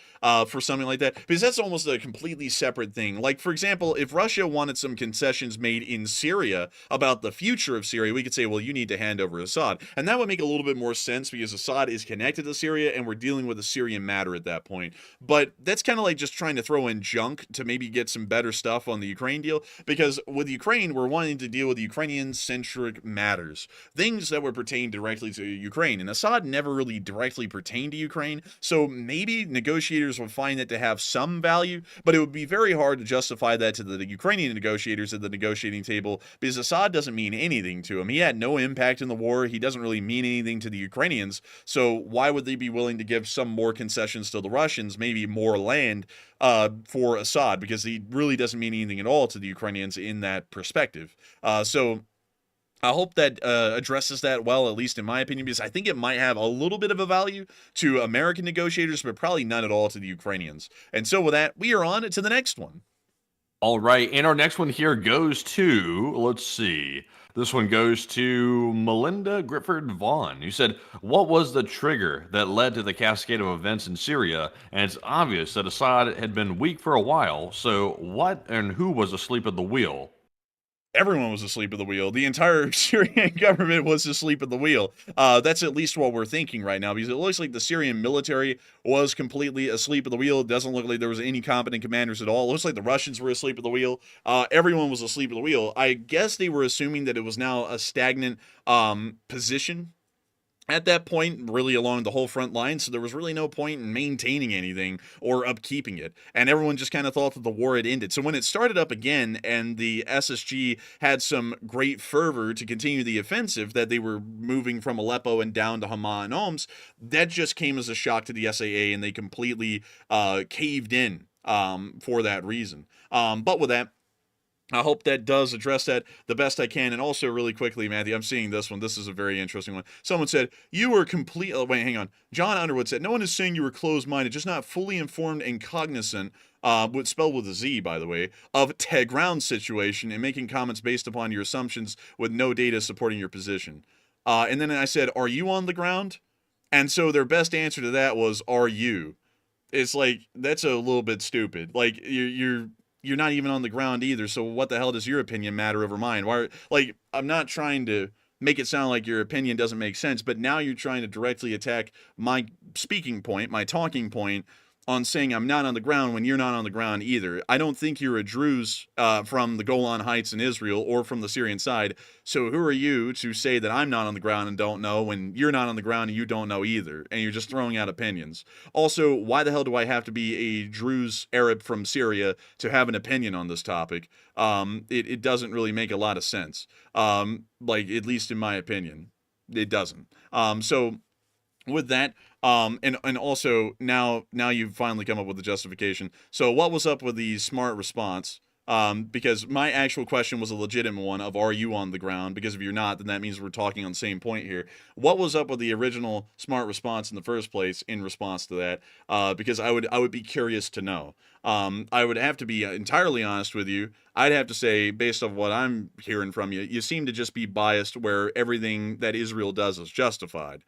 for something like that, because that's almost a completely separate thing. Like, for example, if Russia wanted some concessions made in Syria about the future of Syria, we could say, well, you need to hand over Assad, and that would make a little bit more sense because Assad is connected to Syria and we're dealing with a Syrian matter at that point. But that's kind of like just trying to throw in junk to maybe get some better stuff on the Ukraine deal, because with Ukraine, we're wanting to deal with Ukrainian-centric matters, things that would pertain directly to Ukraine. And Assad never really directly pertained to Ukraine, so maybe negotiators would find it to have some value, but it would be very hard to justify that to the Ukrainian negotiators at the negotiating table, because Assad doesn't mean anything to him. He had no impact in the war. He doesn't really mean anything to the Ukrainians, so why would they be willing to give some more concessions to the Russians, maybe more land, for Assad, because he really doesn't mean anything at all to the Ukrainians in that perspective. So I hope that addresses that well, at least in my opinion, because I think it might have a little bit of a value to American negotiators, but probably none at all to the Ukrainians. And so with that, we are on to the next one.
All right, and our next one here goes to, let's see, this one goes to Melinda Grifford Vaughn, who said, what was the trigger that led to the cascade of events in Syria? And it's obvious that Assad had been weak for a while, so what and who was asleep at the wheel?
Everyone was asleep at the wheel. The entire Syrian government was asleep at the wheel. That's at least what we're thinking right now, because it looks like the Syrian military was completely asleep at the wheel. It doesn't look like there was any competent commanders at all. It looks like the Russians were asleep at the wheel. Everyone was asleep at the wheel. I guess they were assuming that it was now a stagnant position at that point, really along the whole front line, so there was really no point in maintaining anything or upkeeping it. And everyone just kind of thought that the war had ended. So when it started up again and the SSG had some great fervor to continue the offensive, that they were moving from Aleppo and down to Hama and Homs, that just came as a shock to the SAA, and they completely caved in for that reason. But with that, I hope that does address that the best I can. And also, really quickly, Matthew, I'm seeing this one. This is a very interesting one. Someone said, you were complete... Oh, wait, hang on. John Underwood said, no one is saying you were closed-minded, just not fully informed and cognizant, spelled with a Z, by the way, of Tehran's situation and making comments based upon your assumptions with no data supporting your position. And then I said, are you on the ground? And so their best answer to that was, are you? It's like, that's a little bit stupid. Like, you're not even on the ground either, so what the hell does your opinion matter over mine? Why, like, I'm not trying to make it sound like your opinion doesn't make sense, but now you're trying to directly attack my speaking point, my talking point, on saying I'm not on the ground when you're not on the ground either. I don't think you're a Druze from the Golan Heights in Israel or from the Syrian side, so who are you to say that I'm not on the ground and don't know when you're not on the ground and you don't know either, and you're just throwing out opinions. Also, why the hell do I have to be a Druze Arab from Syria to have an opinion on this topic? It doesn't really make a lot of sense, like, at least in my opinion. It doesn't. So with that, and also now you've finally come up with a justification. So what was up with the smart response? Because my actual question was a legitimate one of, are you on the ground? Because if you're not, then that means we're talking on the same point here. What was up with the original smart response in the first place in response to that? Because I would be curious to know. I would have to be entirely honest with you. I'd have to say, based on what I'm hearing from you, you seem to just be biased where everything that Israel does is justified.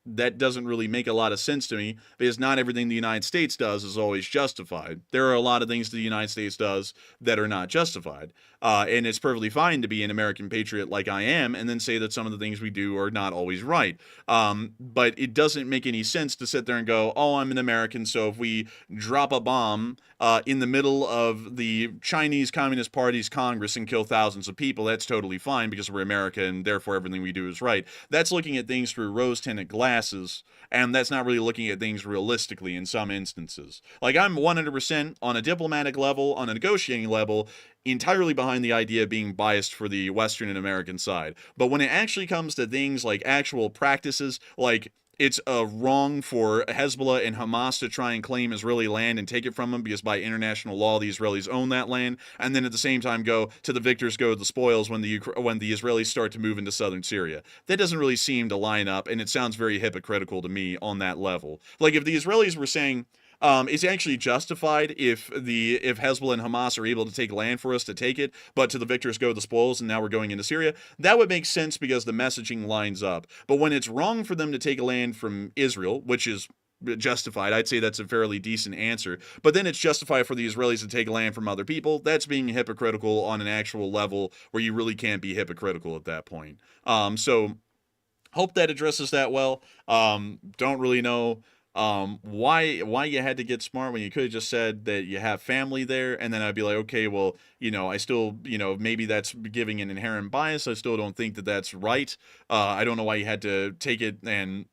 That doesn't really make a lot of sense to me, because not everything the United States does is always justified. There are a lot of things the United States does that are not justified. And it's perfectly fine to be an American patriot like I am and then say that some of the things we do are not always right. But it doesn't make any sense to sit there and go, oh, I'm an American, so if we drop a bomb in the middle of the Chinese Communist Party's Congress and kill thousands of people, that's totally fine because we're America and therefore everything we do is right. That's looking at things through rose-tinted glasses, and that's not really looking at things realistically in some instances. Like, I'm 100% on a diplomatic level, on a negotiating level, entirely behind the idea of being biased for the Western and American side. But when it actually comes to things like actual practices, like it's wrong for Hezbollah and Hamas to try and claim Israeli land and take it from them because by international law the Israelis own that land, and then at the same time go to the victors go the spoils when the Israelis start to move into southern Syria. That doesn't really seem to line up, and it sounds very hypocritical to me on that level. Like, if the Israelis were saying, it's actually justified if Hezbollah and Hamas are able to take land for us to take it, but to the victors go the spoils, and now we're going into Syria, that would make sense because the messaging lines up. But when it's wrong for them to take land from Israel, which is justified, I'd say that's a fairly decent answer, but then it's justified for the Israelis to take land from other people, that's being hypocritical on an actual level where you really can't be hypocritical at that point. So hope that addresses that well. Don't really know why you had to get smart when you could have just said that you have family there, and then I'd be like, okay, well, I still, maybe that's giving an inherent bias. I still don't think that that's right. I don't know why you had to take it and,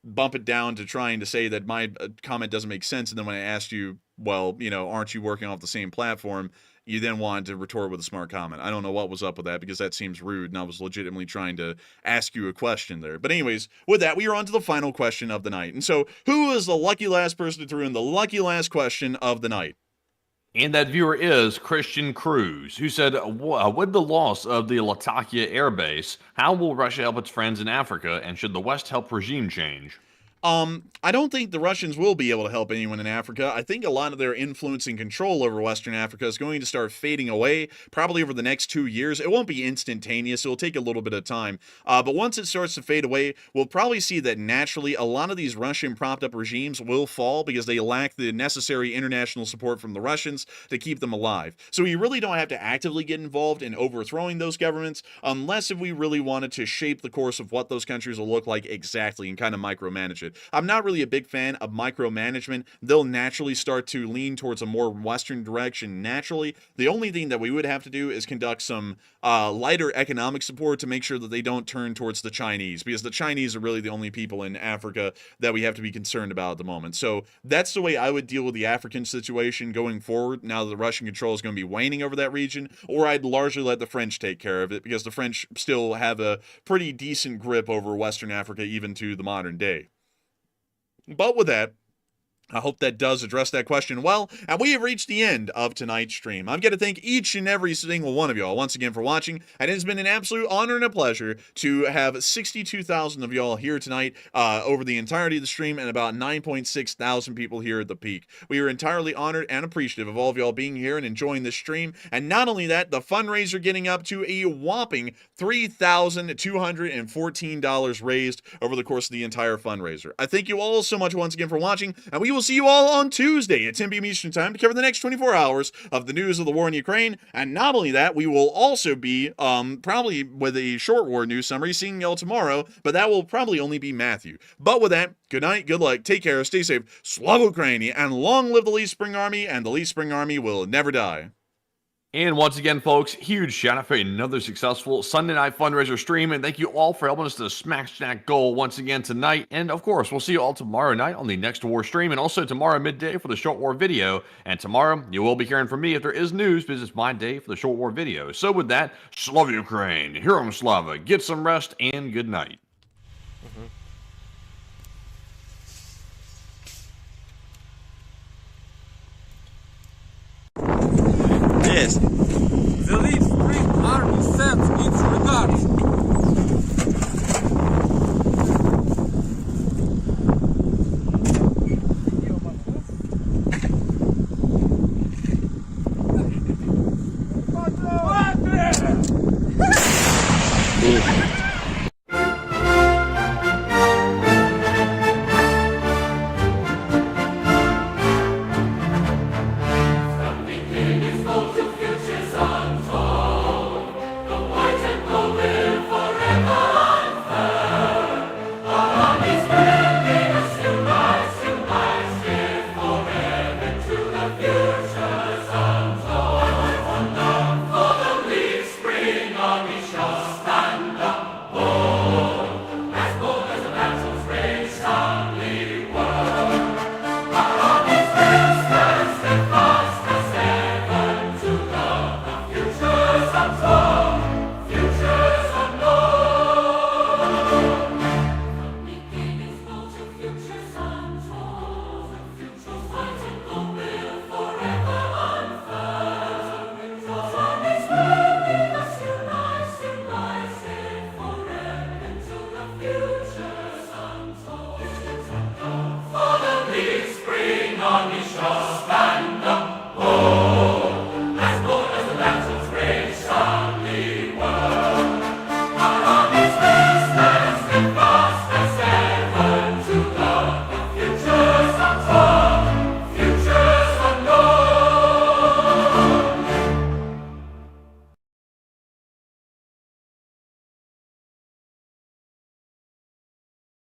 bump it down to trying to say that my comment doesn't make sense. And then when I asked you, well, aren't you working off the same platform? You then wanted to retort with a smart comment. I don't know what was up with that because that seems rude, and I was legitimately trying to ask you a question there. But anyways, with that, we are on to the final question of the night. And so, who is the lucky last person to throw in the lucky last question of the night?
And that viewer is Christian Cruz, who said, with the loss of the Latakia air base, how will Russia help its friends in Africa, and should the West help regime change?
I don't think the Russians will be able to help anyone in Africa. I think a lot of their influence and control over Western Africa is going to start fading away, probably over the next 2 years. It won't be instantaneous. It'll take a little bit of time. But once it starts to fade away, we'll probably see that naturally a lot of these Russian propped-up regimes will fall because they lack the necessary international support from the Russians to keep them alive. So we really don't have to actively get involved in overthrowing those governments unless if we really wanted to shape the course of what those countries will look like exactly and kind of micromanage it. I'm not really a big fan of micromanagement. They'll naturally start to lean towards a more Western direction naturally. The only thing that we would have to do is conduct some lighter economic support to make sure that they don't turn towards the Chinese, because the Chinese are really the only people in Africa that we have to be concerned about at the moment. So that's the way I would deal with the African situation going forward now that the Russian control is going to be waning over that region, or I'd largely let the French take care of it because the French still have a pretty decent grip over Western Africa even to the modern day. But with that, I hope that does address that question well, and we have reached the end of tonight's stream. I'm going to thank each and every single one of y'all once again for watching, and it has been an absolute honor and a pleasure to have 62,000 of y'all here tonight over the entirety of the stream, and about 9.6 thousand people here at the peak. We are entirely honored and appreciative of all of y'all being here and enjoying this stream, and not only that, the fundraiser getting up to a whopping $3,214 raised over the course of the entire fundraiser. I thank you all so much once again for watching, and we will see you all on Tuesday at 10 p.m. Eastern Time to cover the next 24 hours of the news of the war in Ukraine. And not only that, we will also be probably with a short war news summary seeing y'all tomorrow, but that will probably only be Matthew. But with that, good night, good luck, take care, stay safe, Slava Ukraini, and long live the Lee Spring Army, and the Lee Spring Army will never die.
And once again, folks, huge shout out for another successful Sunday night fundraiser stream. And thank you all for helping us to smash that goal once again tonight. And of course, we'll see you all tomorrow night on the next war stream, and also tomorrow midday for the short war video. And tomorrow, you will be hearing from me if there is news, because it's my day for the short war video. So with that, Slava Ukraine, Heroam Slava, get some rest, and good night.
Есть.